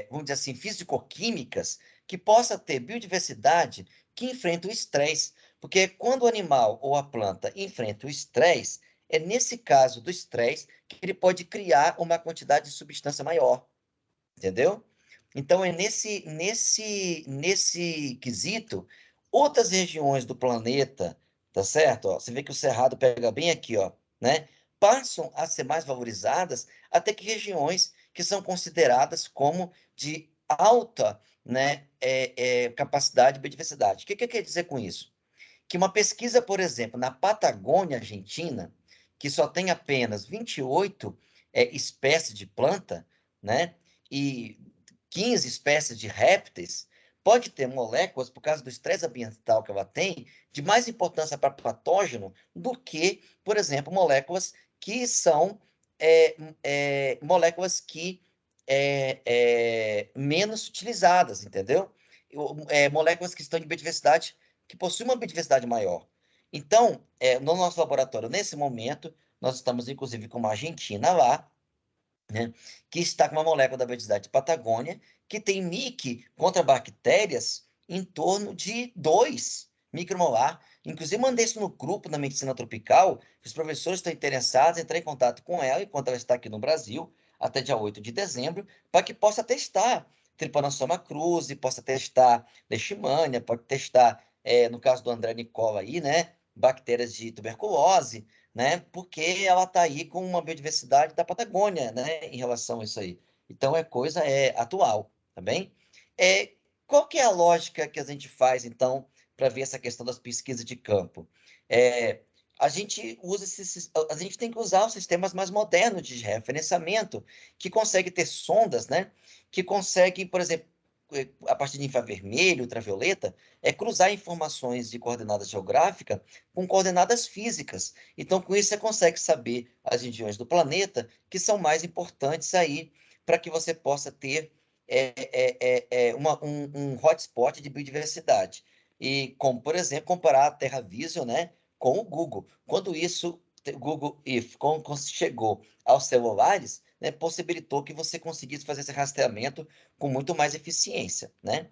vamos dizer assim, físico-químicas, que possa ter biodiversidade que enfrenta o estresse. Porque quando o animal ou a planta enfrenta o estresse, é nesse caso do estresse que ele pode criar uma quantidade de substância maior, entendeu? Então, é nesse quesito, outras regiões do planeta, tá certo? Ó, você vê que o Cerrado pega bem aqui, ó, né? Passam a ser mais valorizadas até que regiões que são consideradas como de alta, né, capacidade de biodiversidade. O que quer dizer com isso? Que uma pesquisa, por exemplo, na Patagônia Argentina, que só tem apenas 28 espécies de planta, né, e 15 espécies de répteis, pode ter moléculas, por causa do estresse ambiental que ela tem, de mais importância para patógeno do que, por exemplo, moléculas que são moléculas que menos utilizadas, entendeu? Moléculas que estão de biodiversidade que possui uma biodiversidade maior. Então, no nosso laboratório, nesse momento, nós estamos, inclusive, com uma argentina lá, né, que está com uma molécula da biodiversidade de Patagônia, que tem MIC contra bactérias em torno de 2 micromolar. Inclusive, mandei isso no grupo da medicina tropical, que os professores estão interessados em entrar em contato com ela, enquanto ela está aqui no Brasil, até dia 8 de dezembro, para que possa testar Trypanosoma cruzi, possa testar leishmania, pode testar, no caso do André Nicola aí, né, bactérias de tuberculose, né? Porque ela está aí com uma biodiversidade da Patagônia, né? Em relação a isso aí. Então, coisa atual, tá bem? Qual que é a lógica que a gente faz, então, para ver essa questão das pesquisas de campo? A gente a gente tem que usar os sistemas mais modernos de referenciamento, que consegue ter sondas, né? Que conseguem, por exemplo, a partir de infravermelho, ultravioleta, cruzar informações de coordenadas geográficas com coordenadas físicas. Então, com isso, você consegue saber as regiões do planeta que são mais importantes aí para que você possa ter um hotspot de biodiversidade. E, como, por exemplo, comparar a TerraVision, né, com o Google. Quando isso, o Google Earth, quando chegou aos celulares, né, possibilitou que você conseguisse fazer esse rastreamento com muito mais eficiência, né?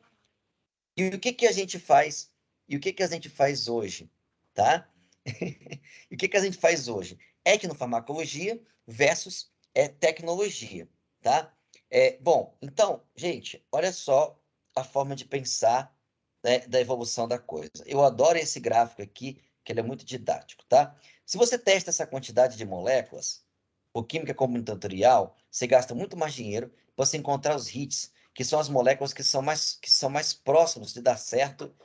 E o que que a gente faz? E o que que a gente faz hoje, tá? E o que que a gente faz hoje? Etnofarmacologia versus tecnologia, tá? Bom, então, gente, olha só a forma de pensar, né, da evolução da coisa. Eu adoro esse gráfico aqui, que ele é muito didático, tá? Se você testa essa quantidade de moléculas, por química combinatorial, você gasta muito mais dinheiro para você encontrar os hits, que são as moléculas que são mais próximas de dar certo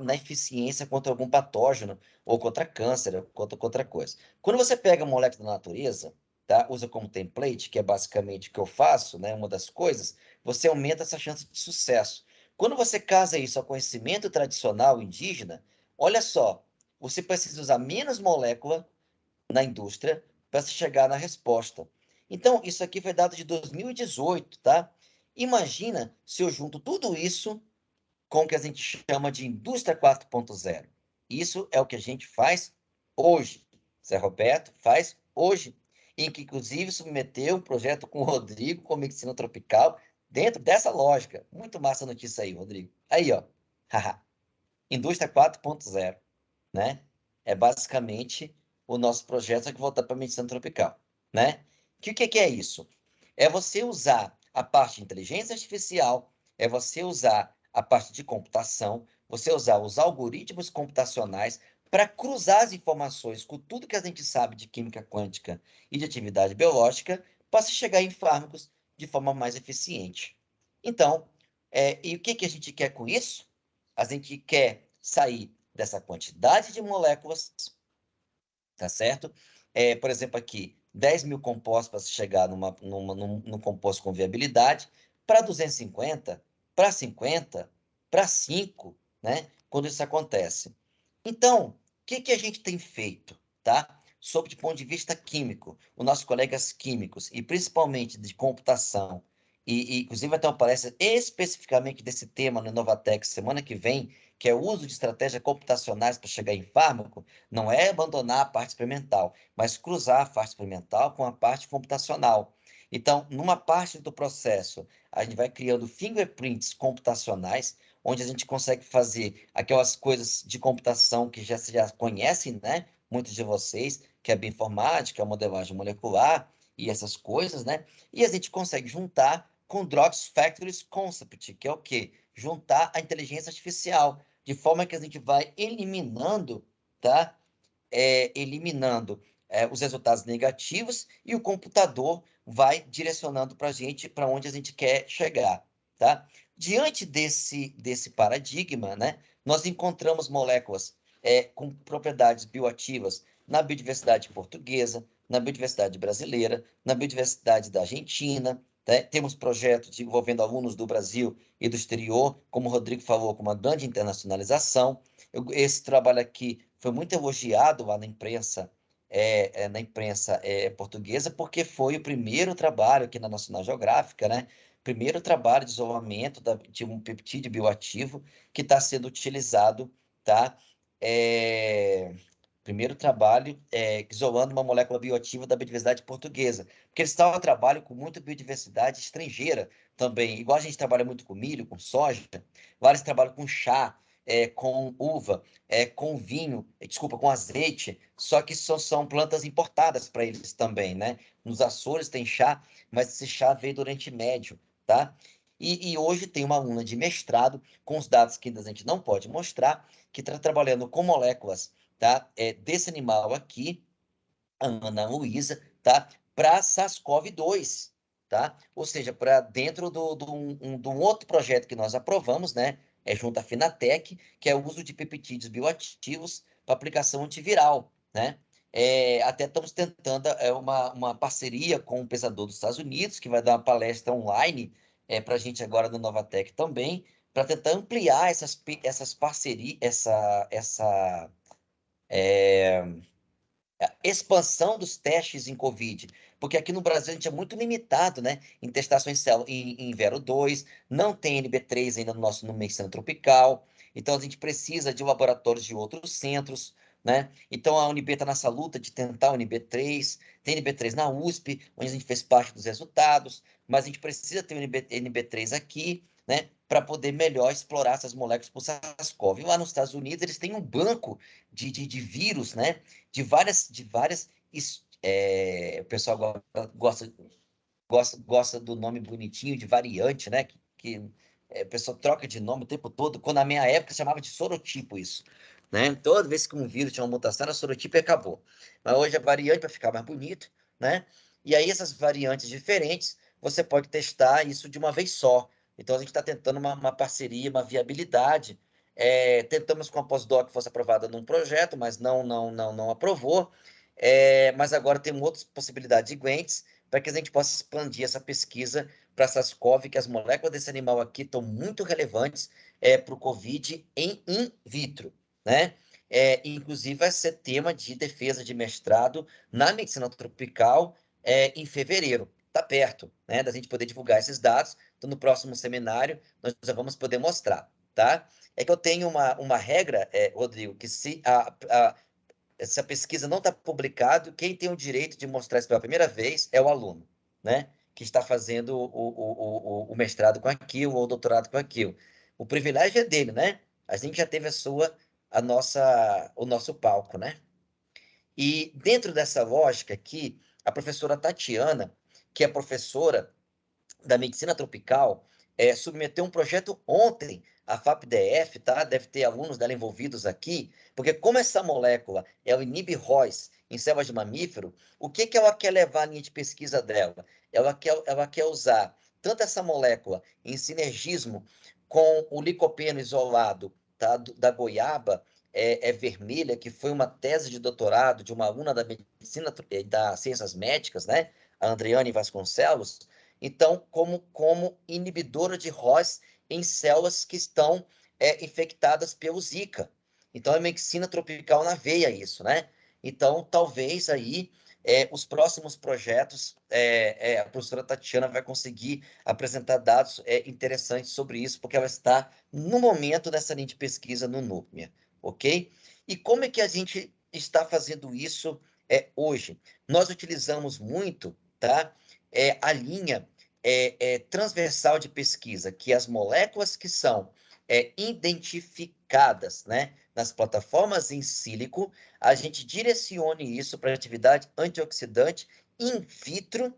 na eficiência contra algum patógeno, ou contra câncer, ou contra outra coisa. Quando você pega a molécula da natureza, tá, usa como template, que é basicamente o que eu faço, né, uma das coisas, você aumenta essa chance de sucesso. Quando você casa isso ao conhecimento tradicional indígena, olha só, você precisa usar menos molécula na indústria para se chegar na resposta. Então, isso aqui foi dado de 2018, tá? Imagina se eu junto tudo isso com o que a gente chama de indústria 4.0. Isso é o que a gente faz hoje. Zé Roberto faz hoje, em que inclusive submeteu um projeto com o Rodrigo, com medicina tropical, dentro dessa lógica, muito massa a notícia aí, Rodrigo. Aí, ó, haha, Indústria 4.0, né? É basicamente o nosso projeto só que voltado para a medicina tropical, né? Que é isso? É você usar a parte de inteligência artificial, é você usar a parte de computação, você usar os algoritmos computacionais para cruzar as informações com tudo que a gente sabe de química quântica e de atividade biológica para se chegar em fármacos de forma mais eficiente. Então, e o que a gente quer com isso? A gente quer sair dessa quantidade de moléculas, tá certo? Por exemplo, aqui, 10 mil compostos para se chegar num composto com viabilidade, para 250, para 50, para 5, né? Quando isso acontece. Então, o que a gente tem feito, tá? Sob o ponto de vista químico, os nossos colegas químicos, e principalmente de computação, e inclusive até uma palestra especificamente desse tema no Inovatec semana que vem, que é o uso de estratégias computacionais para chegar em fármaco, não é abandonar a parte experimental, mas cruzar a parte experimental com a parte computacional. Então, numa parte do processo, a gente vai criando fingerprints computacionais, onde a gente consegue fazer aquelas coisas de computação que já conhecem, né? Muitos de vocês, que é a bioinformática, a modelagem molecular e essas coisas, né? E a gente consegue juntar com Drugs Factories Concept, que é o quê? Juntar a inteligência artificial, de forma que a gente vai eliminando, tá? Eliminando os resultados negativos e o computador vai direcionando para a gente para onde a gente quer chegar, tá? Diante desse paradigma, né, nós encontramos moléculas com propriedades bioativas na biodiversidade portuguesa, na biodiversidade brasileira, na biodiversidade da Argentina, né? Temos projetos envolvendo alunos do Brasil e do exterior, como o Rodrigo falou, com uma grande internacionalização. Esse trabalho aqui foi muito elogiado lá na imprensa portuguesa, porque foi o primeiro trabalho aqui na National Geográfica, né? Primeiro trabalho de isolamento de um peptídeo bioativo que está sendo utilizado, tá? Primeiro trabalho isolando uma molécula bioativa da biodiversidade portuguesa, porque eles estavam a trabalho com muita biodiversidade estrangeira também, igual a gente trabalha muito com milho, com soja, lá eles trabalham com chá, com uva, com vinho, desculpa, com azeite, só que são plantas importadas para eles também, né? Nos Açores tem chá, mas esse chá veio do Oriente Médio, tá? E hoje tem uma aluna de mestrado, com os dados que a gente não pode mostrar, que está trabalhando com moléculas, tá? Desse animal aqui, a Ana Luísa, tá? Para SARS-CoV-2, tá? Ou seja, para dentro de um outro projeto que nós aprovamos, né? Junto à Finatec, que é o uso de peptídeos bioativos para aplicação antiviral, né? Até estamos tentando uma parceria com o Pesador dos Estados Unidos, que vai dar uma palestra online para a gente agora no Novatec também, para tentar ampliar essas parcerias, expansão dos testes em Covid, porque aqui no Brasil a gente é muito limitado, né, em testações em Vero 2, não tem NB3 ainda no medicina tropical, então a gente precisa de laboratórios de outros centros, né? Então a UNB está nessa luta de tentar o NB3, tem NB3 na USP, onde a gente fez parte dos resultados, mas a gente precisa ter o NB3 aqui, né, para poder melhor explorar essas moléculas por SARS-CoV. E lá nos Estados Unidos eles têm um banco de vírus, né, de várias o pessoal gosta do nome bonitinho de variante, né? A pessoa troca de nome o tempo todo. Quando na minha época chamava de sorotipo isso, né? Toda vez que um vírus tinha uma mutação era sorotipo e acabou. Mas hoje é variante para ficar mais bonito, né? E aí essas variantes diferentes você pode testar isso de uma vez só. Então a gente está tentando uma parceria, uma viabilidade. Tentamos com a pós-doc que fosse aprovada num projeto, mas não aprovou. Mas agora temos outras possibilidades de grants para que a gente possa expandir essa pesquisa para SARS-CoV, que as moléculas desse animal aqui estão muito relevantes para o COVID in vitro, né? Inclusive vai ser tema de defesa de mestrado na medicina tropical em fevereiro. Está perto, né, da gente poder divulgar esses dados. Então, no próximo seminário, nós já vamos poder mostrar, tá? É que eu tenho uma regra, Rodrigo, que se essa pesquisa não está publicada, quem tem o direito de mostrar isso pela primeira vez é o aluno, né? que está fazendo o mestrado com aquilo ou o doutorado com aquilo. O privilégio é dele, né? A gente já teve o nosso palco, né? E dentro dessa lógica aqui, a professora Tatiana, que é professora da medicina tropical, submeteu um projeto ontem à FAPDF, tá? Deve ter alunos dela envolvidos aqui, porque como essa molécula é o inibe-ROS em células de mamífero, o que ela quer levar à linha de pesquisa dela? Ela quer usar tanto essa molécula em sinergismo com o licopeno isolado, tá? Da goiaba, vermelha, que foi uma tese de doutorado de uma aluna da medicina, das ciências médicas, né? A Andreane Vasconcelos. Então, como inibidora de ROS em células que estão infectadas pelo Zika. Então, é medicina tropical na veia isso, né? Então, talvez aí os próximos projetos, a professora Tatiana vai conseguir apresentar dados interessantes sobre isso, porque ela está, no momento, nessa linha de pesquisa no NUPMIA, ok? E como é que a gente está fazendo isso hoje? Nós utilizamos muito, tá? A linha transversal de pesquisa, que as moléculas que são identificadas, né, nas plataformas em sílico, a gente direcione isso para atividade antioxidante in vitro,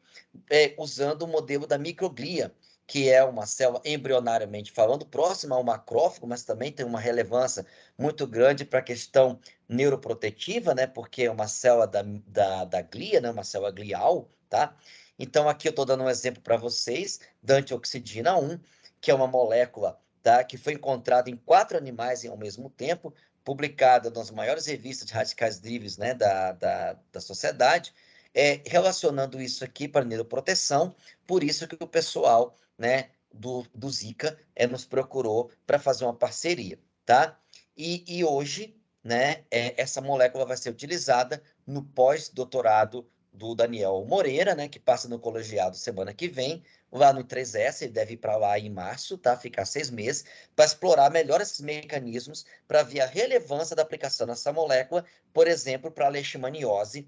usando o modelo da microglia, que é uma célula, embrionariamente falando, próxima ao macrófago, mas também tem uma relevância muito grande para a questão neuroprotetiva, né, porque é uma célula da glia, né, uma célula glial, tá? Então, aqui eu estou dando um exemplo para vocês da antioxidina 1, que é uma molécula, tá, que foi encontrada em 4 animais ao mesmo tempo, publicada nas maiores revistas de radicais livres, né, da sociedade, relacionando isso aqui para neuroproteção, por isso que o pessoal, né, do Zika nos procurou para fazer uma parceria, tá? E hoje, né, essa molécula vai ser utilizada no pós-doutorado do Daniel Moreira, né, que passa no colegiado semana que vem, lá no 3S, ele deve ir para lá em março, tá? Ficar 6 meses, para explorar melhor esses mecanismos, para ver a relevância da aplicação dessa molécula, por exemplo, para a leishmaniose,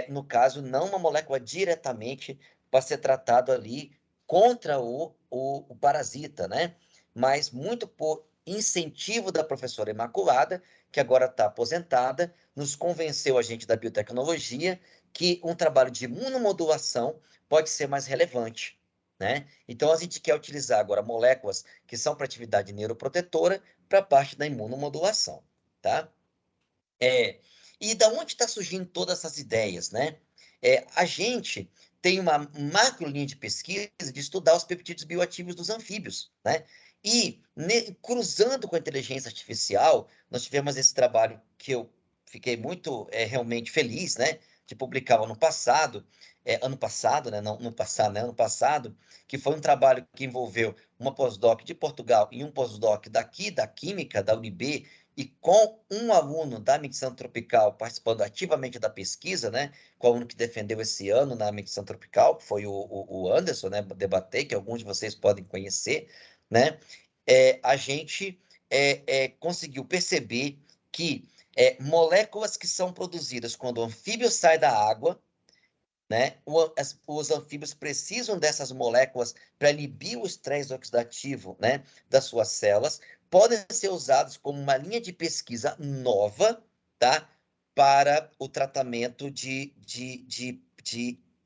no caso, não uma molécula diretamente para ser tratado ali contra o parasita, né? Mas muito por incentivo da professora Imaculada, que agora está aposentada, nos convenceu a gente da biotecnologia que um trabalho de imunomodulação pode ser mais relevante, né? Então, a gente quer utilizar agora moléculas que são para atividade neuroprotetora para a parte da imunomodulação, tá? E da onde está surgindo todas essas ideias, né? A gente tem uma macro linha de pesquisa de estudar os peptídeos bioativos dos anfíbios, né? E cruzando com a inteligência artificial, nós tivemos esse trabalho que eu fiquei muito realmente feliz, né, de publicar ano passado, né, não no passado, né, ano passado, que foi um trabalho que envolveu uma pós-doc de Portugal e um pós-doc daqui da Química, da UNB, e com um aluno da medicina tropical participando ativamente da pesquisa, né, com o aluno que defendeu esse ano na medicina tropical, que foi o Anderson, né, Debatei, que alguns de vocês podem conhecer, né, a gente conseguiu perceber que moléculas que são produzidas quando o anfíbio sai da água, né, os anfíbios precisam dessas moléculas para inibir o estresse oxidativo, né, das suas células, podem ser usados como uma linha de pesquisa nova, tá, para o tratamento de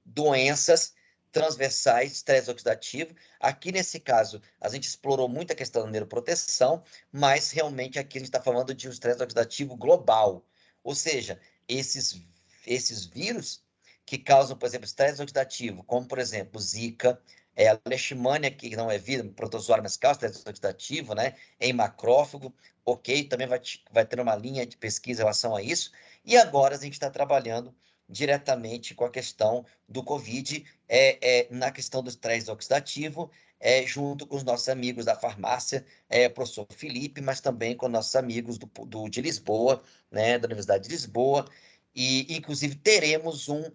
doenças transversais, estresse oxidativo. Aqui, nesse caso, a gente explorou muito a questão da neuroproteção, mas realmente aqui a gente está falando de um estresse oxidativo global, ou seja, esses vírus que causam, por exemplo, estresse oxidativo, como, por exemplo, Zika, a leishmania, que não é vírus, protozoário, mas causa estresse oxidativo, né, em macrófago, ok, também vai ter uma linha de pesquisa em relação a isso, e agora a gente está trabalhando diretamente com a questão do Covid, na questão do estresse oxidativo, junto com os nossos amigos da farmácia, professor Felipe, mas também com nossos amigos de Lisboa, né, da Universidade de Lisboa, e inclusive teremos um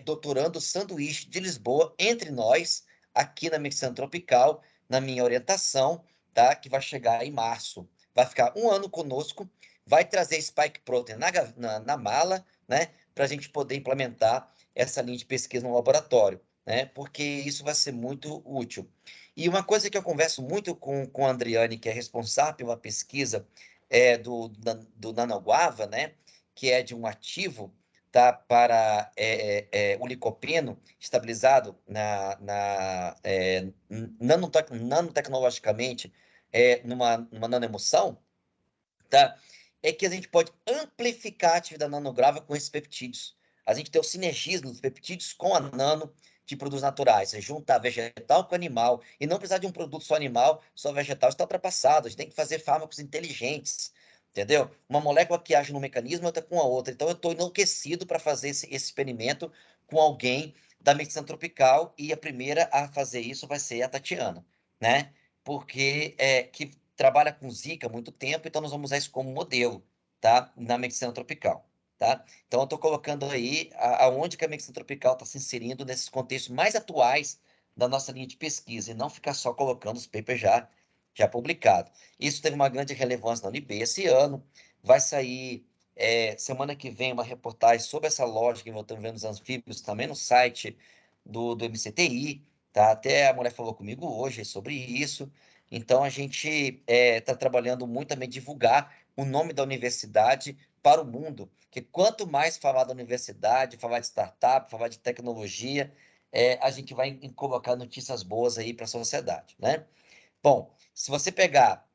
doutorando sanduíche de Lisboa entre nós, aqui na Medicina Tropical, na minha orientação, tá? Que vai chegar em março. Vai ficar um ano conosco, vai trazer spike protein na mala, né? Para a gente poder implementar essa linha de pesquisa no laboratório. né? Porque isso vai ser muito útil. E uma coisa que eu converso muito com a Andriane, que é responsável pela pesquisa do Nanoguava, né? Que é de um ativo, tá? Para o licopeno estabilizado nanotecnologicamente numa nanoemulsão, tá? É que a gente pode amplificar a atividade nanograva com esses peptídeos. A gente tem o sinergismo dos peptídeos com a nano de produtos naturais. Você juntar vegetal com animal e não precisar de um produto só animal, só vegetal, está ultrapassado. A gente tem que fazer fármacos inteligentes, entendeu? Uma molécula que age num mecanismo, outra com a outra. Então, eu estou enlouquecido para fazer esse experimento com alguém da medicina tropical e a primeira a fazer isso vai ser a Tatiana, né? Porque que trabalha com Zika há muito tempo, então nós vamos usar isso como modelo, tá? Na medicina tropical, tá? Então eu estou colocando aí aonde que a medicina tropical está se inserindo nesses contextos mais atuais da nossa linha de pesquisa, e não ficar só colocando os papers já publicados. Isso teve uma grande relevância na UNB esse ano, vai sair semana que vem uma reportagem sobre essa lógica envolvendo os anfíbios também no site do MCTI, tá? Até a mulher falou comigo hoje sobre isso. Então, a gente está trabalhando muito também divulgar o nome da universidade para o mundo, que quanto mais falar da universidade, falar de startup, falar de tecnologia, a gente vai colocar notícias boas aí para a sociedade, né? Bom, se você pegar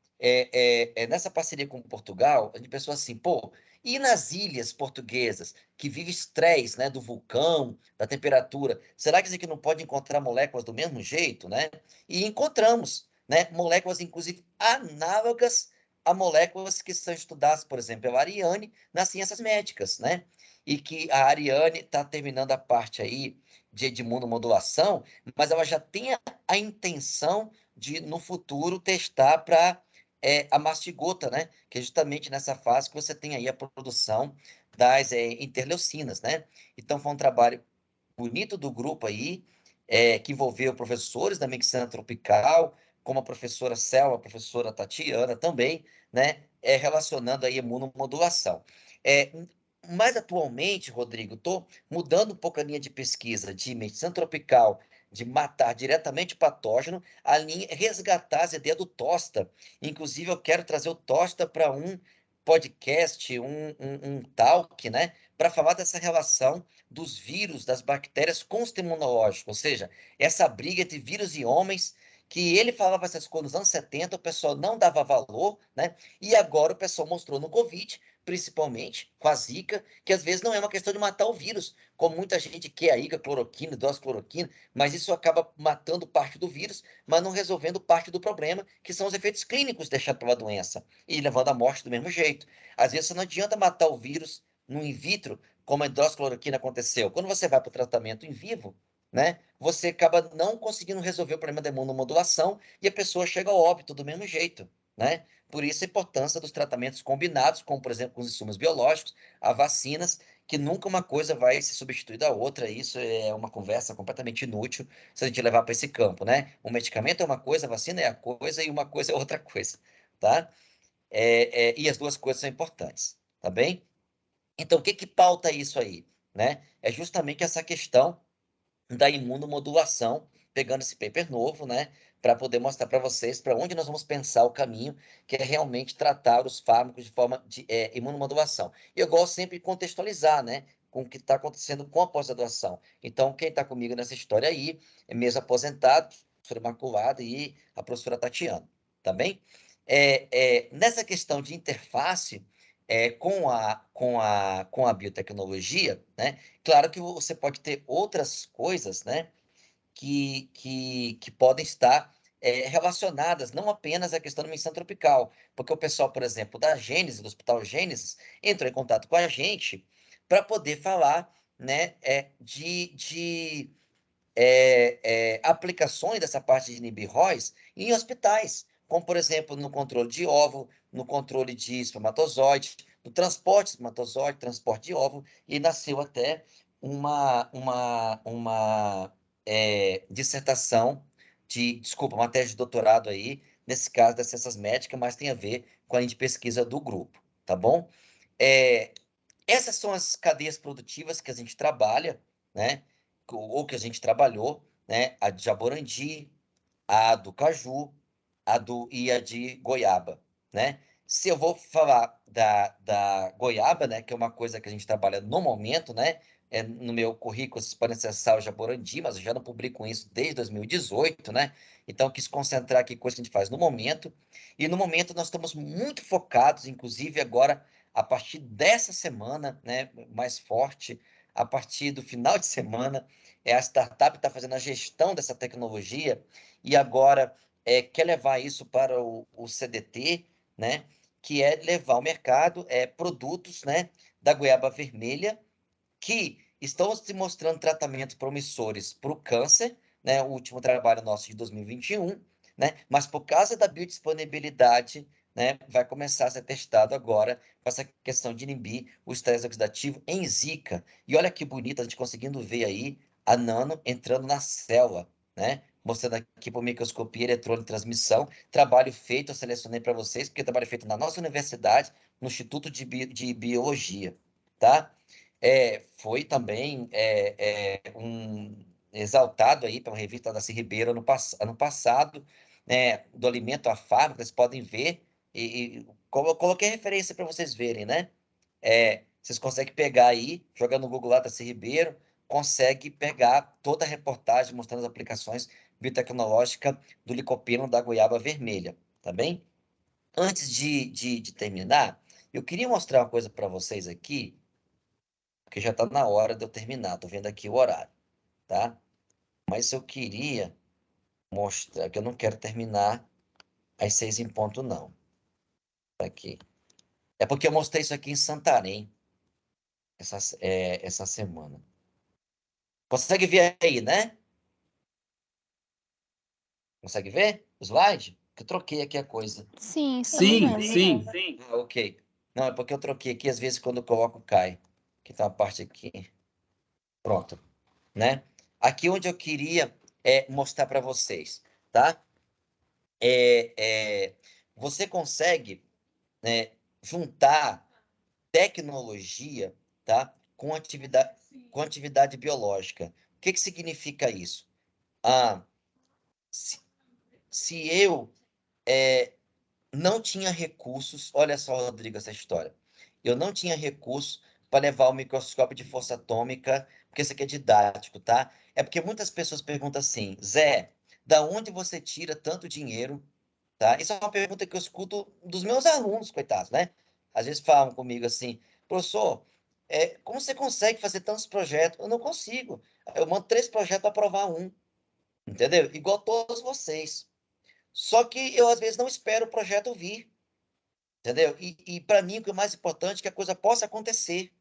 nessa parceria com Portugal, a gente pensou assim, pô, e nas ilhas portuguesas, que vive estresse, né, do vulcão, da temperatura, será que isso aqui não pode encontrar moléculas do mesmo jeito, né? E encontramos, né, moléculas, inclusive, análogas a moléculas que são estudadas, por exemplo, pela Ariane, nas ciências médicas, né? E que a Ariane está terminando a parte aí de imunomodulação, mas ela já tem a intenção de, no futuro, testar para a mastigota, né? Que é justamente nessa fase que você tem aí a produção das interleucinas, né? Então, foi um trabalho bonito do grupo aí, que envolveu professores da medicina tropical, como a professora Selma, a professora Tatiana também, né? Relacionando aí a imunomodulação. Mais atualmente, Rodrigo, estou mudando um pouco a linha de pesquisa de medicina tropical, de matar diretamente o patógeno, a linha resgatar as ideias do Tosta. Inclusive, eu quero trazer o Tosta para um podcast, um talk, né? Para falar dessa relação dos vírus, das bactérias com o sistema imunológico, ou seja, essa briga entre vírus e homens, que ele falava essas coisas nos anos 70, o pessoal não dava valor, né? E agora o pessoal mostrou no Covid, principalmente com a Zika, que às vezes não é uma questão de matar o vírus, como muita gente quer a cloroquina, cloroquina, mas isso acaba matando parte do vírus, mas não resolvendo parte do problema, que são os efeitos clínicos deixados pela doença, e levando à morte do mesmo jeito. Às vezes, não adianta matar o vírus no in vitro, como a hidroxicloroquina aconteceu. Quando você vai para o tratamento em vivo, né, você acaba não conseguindo resolver o problema da imunomodulação e a pessoa chega ao óbito do mesmo jeito, né? Por isso a importância dos tratamentos combinados, como, por exemplo, com os insumos biológicos, as vacinas, que nunca uma coisa vai se substituir da outra. Isso é uma conversa completamente inútil se a gente levar para esse campo, né? Um medicamento é uma coisa, a vacina é a coisa e uma coisa é outra coisa, tá? E as duas coisas são importantes, tá bem? Então, o que que pauta isso aí, né? É justamente essa questão da imunomodulação, pegando esse paper novo, né, para poder mostrar para vocês para onde nós vamos pensar o caminho, que é realmente tratar os fármacos de forma de imunomodulação. E eu gosto sempre de contextualizar, né, com o que está acontecendo com a pós-graduação. Então, quem está comigo nessa história aí é mesmo aposentado, a professora Imaculada e a professora Tatiana, tá bem? Nessa questão de interface com a biotecnologia, né? Claro que você pode ter outras coisas, né, que podem estar relacionadas não apenas à questão da medicina tropical, porque o pessoal, por exemplo, da Gênesis, do Hospital Gênesis, entrou em contato com a gente para poder falar, né, de aplicações dessa parte de inibirróis em hospitais, como, por exemplo, no controle de óvulo, no controle de espermatozoide, no transporte de espermatozoide, transporte de óvulo, e nasceu até uma dissertação desculpa, uma tese de doutorado aí, nesse caso das ciências médicas, mas tem a ver com a linha de pesquisa do grupo, tá bom? Essas são as cadeias produtivas que a gente trabalha, né? ou que a gente trabalhou, né? A de jaborandi, a do caju, e a de goiaba, né? Se eu vou falar da goiaba, né, que é uma coisa que a gente trabalha no momento, né? No meu currículo, vocês podem acessar o Jaborandi, mas eu já não publico isso desde 2018, né? Então, eu quis concentrar aqui coisas que a gente faz no momento. E no momento nós estamos muito focados, inclusive agora, a partir dessa semana, né, mais forte, a partir do final de semana, a startup está fazendo a gestão dessa tecnologia e agora quer levar isso para o CDT, né? Que é levar ao mercado produtos, né, da goiaba vermelha que estão se mostrando tratamentos promissores para o câncer, né? O último trabalho nosso de 2021, né? Mas por causa da biodisponibilidade, né, vai começar a ser testado agora com essa questão de inibir o estresse oxidativo em Zika. E olha que bonito a gente conseguindo ver aí a nano entrando na célula, né? Mostrando aqui por microscopia eletrônica de transmissão, trabalho feito, eu selecionei para vocês, porque é trabalho feito na nossa universidade, no Instituto de Biologia, tá? Foi também exaltado aí pela revista da Darcy Ribeiro ano passado, né, do Alimento à Fábrica, vocês podem ver, e eu coloquei referência para vocês verem, né? Vocês conseguem pegar aí, jogando no Google lá, Darcy Ribeiro, consegue pegar toda a reportagem mostrando as aplicações biotecnológicas do licopeno da goiaba vermelha, tá bem? Antes de terminar, eu queria mostrar uma coisa para vocês aqui, porque já está na hora de eu terminar. Estou vendo aqui o horário, tá? Mas eu queria mostrar que eu não quero terminar às 6 em ponto, não. Aqui. É porque eu mostrei isso aqui em Santarém essa semana. Consegue ver aí, né? Consegue ver o slide? Que eu troquei aqui a coisa. Sim, estamos Sim, vendo. sim. Ok. Não, é porque eu troquei aqui, às vezes quando eu coloco cai. Que tá uma parte aqui. Pronto, né? Aqui onde eu queria mostrar para vocês, tá? Você consegue, né, juntar tecnologia, tá, com atividade biológica. O que significa isso? Ah, se, se eu não tinha recursos, olha só, Rodrigo, essa história. Eu não tinha recursos para levar o microscópio de força atômica, porque isso aqui é didático, tá? É porque muitas pessoas perguntam assim, Zé, da onde você tira tanto dinheiro? Tá? Isso é uma pergunta que eu escuto dos meus alunos, coitados, né? Às vezes falam comigo assim, professor, como você consegue fazer tantos projetos? Eu não consigo. Eu mando 3 projetos para aprovar um, entendeu? Igual todos vocês. Só que eu, às vezes, não espero o projeto vir, entendeu? E para mim, o que é mais importante é que a coisa possa acontecer,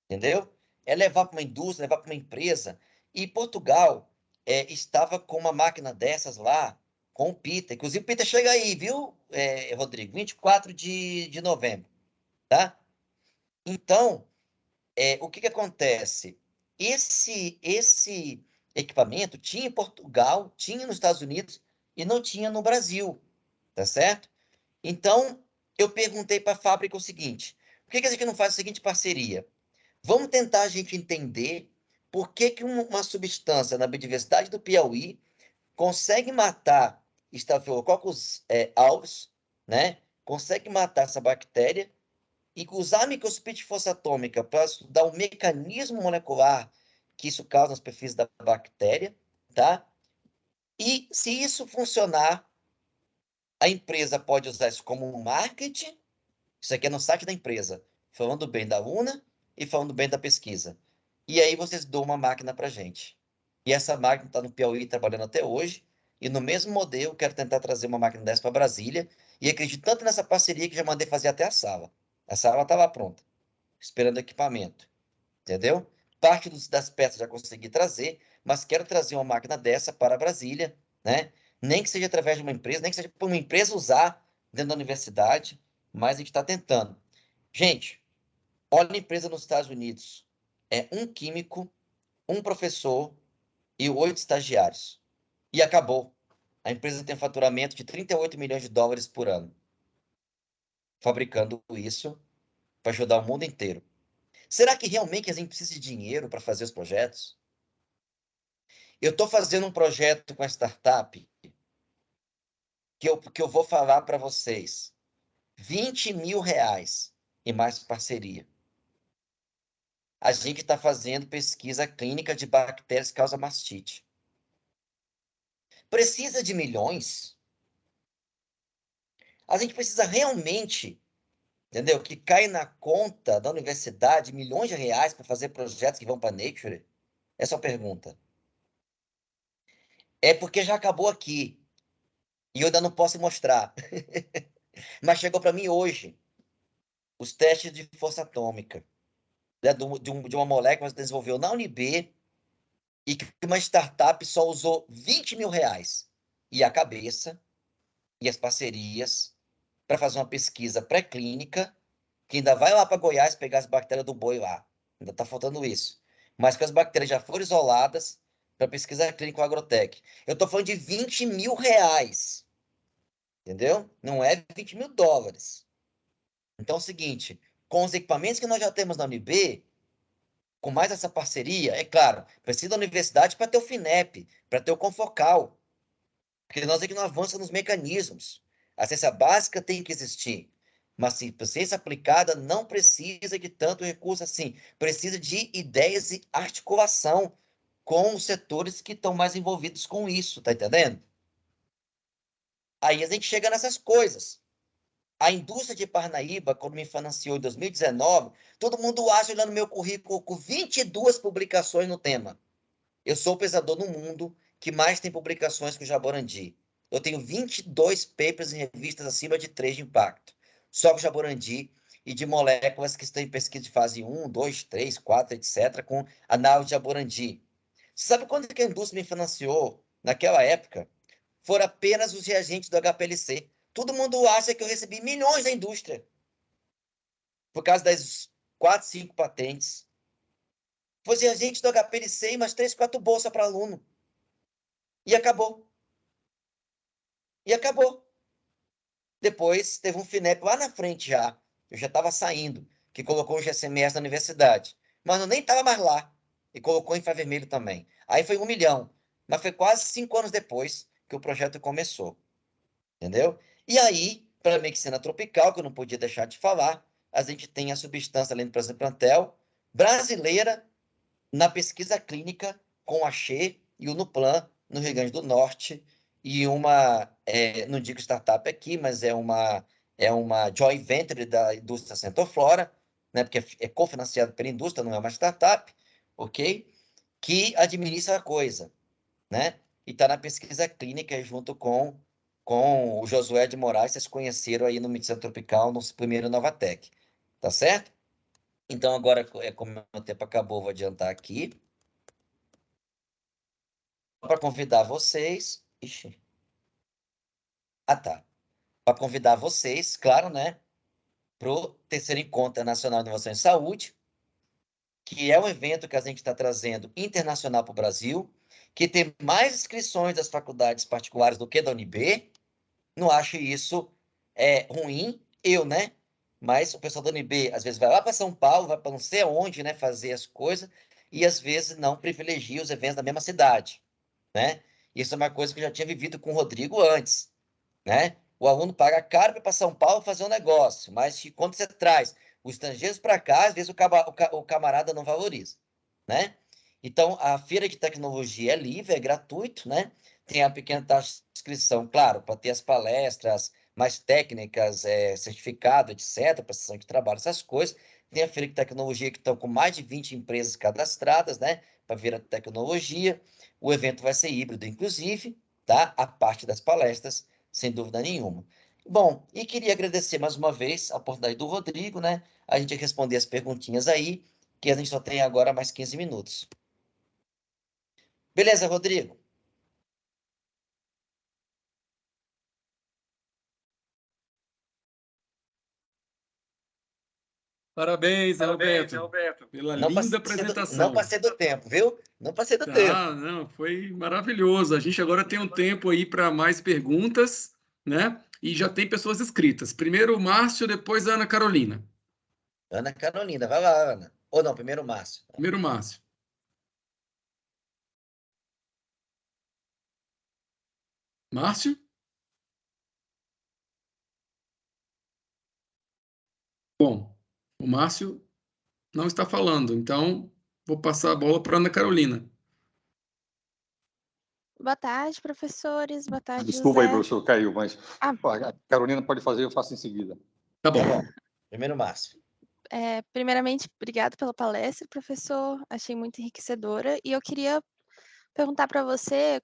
entendeu? É levar para uma indústria, levar para uma empresa. E Portugal estava com uma máquina dessas lá, com o Peter. Inclusive, o Peter chega aí, viu, Rodrigo? 24 de novembro, tá? Então, o que acontece? Esse equipamento tinha em Portugal, tinha nos Estados Unidos e não tinha no Brasil, tá certo? Então, eu perguntei para a fábrica o seguinte: por que a gente não faz a seguinte parceria? Vamos tentar a gente entender por que uma substância na biodiversidade do Piauí consegue matar Staphylococcus aureus, né? Consegue matar essa bactéria e usar a microscopia de força atômica para estudar o mecanismo molecular que isso causa nas superfícies da bactéria, tá? E se isso funcionar, a empresa pode usar isso como marketing. Isso aqui é no site da empresa, falando bem da UNA e falando bem da pesquisa. E aí vocês dão uma máquina para gente. E essa máquina está no Piauí trabalhando até hoje. E no mesmo modelo, quero tentar trazer uma máquina dessa para Brasília. E acredito tanto nessa parceria que já mandei fazer até a sala. A sala está lá pronta, esperando equipamento. Entendeu? Parte das peças já consegui trazer, mas quero trazer uma máquina dessa para Brasília, né? Nem que seja através de uma empresa, nem que seja para uma empresa usar dentro da universidade, mas a gente está tentando. Gente, olha a empresa nos Estados Unidos. É um químico, um professor e 8 estagiários. E acabou. A empresa tem faturamento de 38 milhões de dólares por ano, fabricando isso para ajudar o mundo inteiro. Será que realmente a gente precisa de dinheiro para fazer os projetos? Eu estou fazendo um projeto com a startup que eu vou falar para vocês. R$20 mil e mais parceria. A gente está fazendo pesquisa clínica de bactérias que causam mastite. Precisa de milhões? A gente precisa realmente, entendeu? Que cai na conta da universidade milhões de reais para fazer projetos que vão para Nature? Essa é a pergunta. É porque já acabou aqui. E eu ainda não posso mostrar. Mas chegou para mim hoje os testes de força atômica, né, de uma molécula que se desenvolveu na UNB e que uma startup só usou R$20 mil. E a cabeça e as parcerias para fazer uma pesquisa pré-clínica que ainda vai lá para Goiás pegar as bactérias do boi lá. Ainda está faltando isso. Mas que as bactérias já foram isoladas para pesquisa clínica com a Agrotec. Eu estou falando de R$20 mil. Entendeu? Não é US$ 20 mil. Então é o seguinte, com os equipamentos que nós já temos na UNB, com mais essa parceria, é claro, precisa da universidade para ter o FINEP, para ter o Confocal, porque nós é que não avança nos mecanismos. A ciência básica tem que existir, mas se a ciência aplicada não precisa de tanto recurso assim, precisa de ideias e articulação com os setores que estão mais envolvidos com isso, tá entendendo? Aí a gente chega nessas coisas. A indústria de Parnaíba, quando me financiou em 2019, todo mundo acha, olhando meu currículo, com 22 publicações no tema. Eu sou o pesquisador no mundo que mais tem publicações com o Jaborandi. Eu tenho 22 papers em revistas acima de 3 de impacto. Só com o Jaborandi e de moléculas que estão em pesquisa de fase 1, 2, 3, 4, etc., com análise de Jaborandi. Você sabe quando que a indústria me financiou naquela época? Foram apenas os reagentes do HPLC. Todo mundo acha que eu recebi milhões da indústria por causa das 4, 5 patentes. Foi reagente do HPLC e mais 3, 4 bolsas para aluno. E acabou. E acabou. Depois teve um FINEP lá na frente já. Eu já estava saindo, que colocou o GCMS na universidade. Mas eu nem estava mais lá. E colocou em infravermelho também. Aí foi 1 milhão. Mas foi quase 5 anos depois que o projeto começou. Entendeu? E aí, para a medicina tropical, que eu não podia deixar de falar, a gente tem a substância além do Praziquantel brasileira na pesquisa clínica com a Xê e o Nuplan, no Rio Grande do Norte, e uma, não digo startup aqui, mas é uma joint venture da indústria Centroflora, né, porque é cofinanciado pela indústria, não é uma startup, ok? Que administra a coisa, né? E está na pesquisa clínica junto com o Josué de Moraes, vocês conheceram aí no Medicina Tropical, no primeiro Novatec, tá certo? Então, agora, como o tempo acabou, vou adiantar aqui. Para convidar vocês. Ixi. Ah, tá. Para convidar vocês, claro, né? Para o terceiro Encontro Nacional de Inovação em Saúde, que é um evento que a gente está trazendo internacional para o Brasil, que tem mais inscrições das faculdades particulares do que da UNB. Não acho isso ruim, né? Mas o pessoal da UNB, às vezes, vai lá para São Paulo, vai para não sei aonde, né? Fazer as coisas, e às vezes não privilegia os eventos da mesma cidade, né? Isso é uma coisa que eu já tinha vivido com o Rodrigo antes, né? O aluno paga caro para ir para São Paulo fazer um negócio, mas quando você traz os estrangeiros para cá, às vezes o camarada não valoriza, né? Então, a feira de tecnologia é livre, é gratuito, né? Tem a pequena taxa de inscrição, claro, para ter as palestras mais técnicas, certificado, etc., prestação de trabalho, essas coisas. Tem a feira de tecnologia que estão com mais de 20 empresas cadastradas, né? Para ver a tecnologia. O evento vai ser híbrido, inclusive, tá? A parte das palestras, sem dúvida nenhuma. Bom, e queria agradecer mais uma vez a oportunidade do Rodrigo, né? A gente responder as perguntinhas aí, que a gente só tem agora mais 15 minutos. Beleza, Rodrigo? Parabéns, Alberto, pela linda Não apresentação. passei do tempo, viu? Não passei do Tá, tempo. não, foi maravilhoso. A gente agora tem um tempo aí para mais perguntas, né? E já tem pessoas inscritas. Primeiro o Márcio, depois a Ana Carolina. Ana Carolina, vai lá, Ana. Ou não, primeiro o Márcio. Primeiro o Márcio. Márcio? Bom, o Márcio não está falando, então vou passar a bola para Ana Carolina. Boa tarde, professores. Boa tarde, Desculpa aí, José. professor, caiu, mas Ah. a Carolina pode fazer, eu faço em seguida. Tá bom. Tá bom. Primeiro, Márcio. Primeiramente, obrigado pela palestra, professor. Achei muito enriquecedora. E eu queria perguntar para você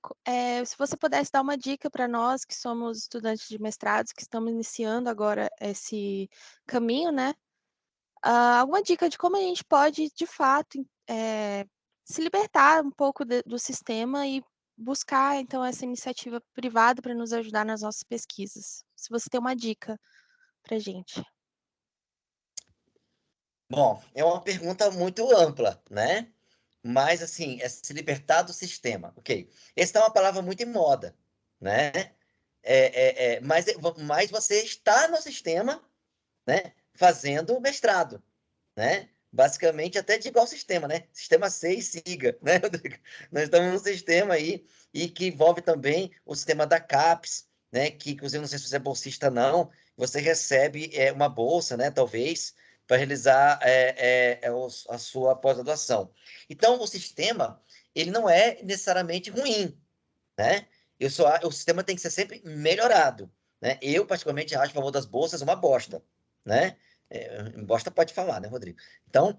se você pudesse dar uma dica para nós que somos estudantes de mestrados, que estamos iniciando agora esse caminho, né? Alguma dica de como a gente pode, de fato, se libertar um pouco do sistema e buscar, então, essa iniciativa privada para nos ajudar nas nossas pesquisas. Se você tem uma dica para a gente. Bom, é uma pergunta muito ampla, né? Mas, assim, é se libertar do sistema. Ok. Essa é uma palavra muito em moda, né? Mas você está no sistema, né? Fazendo mestrado, né? Basicamente, até de igual sistema, né? Sistema C e siga, né, Rodrigo? Nós estamos num sistema aí e que envolve também o sistema da CAPES, né? Que, inclusive, não sei se você é bolsista ou não, você recebe uma bolsa, né? Talvez, para realizar a sua pós-graduação. Então, o sistema, ele não é necessariamente ruim, né? O sistema tem que ser sempre melhorado, né? Eu, particularmente, acho a favor das bolsas uma bosta, né? Bosta pode falar, né, Rodrigo? Então,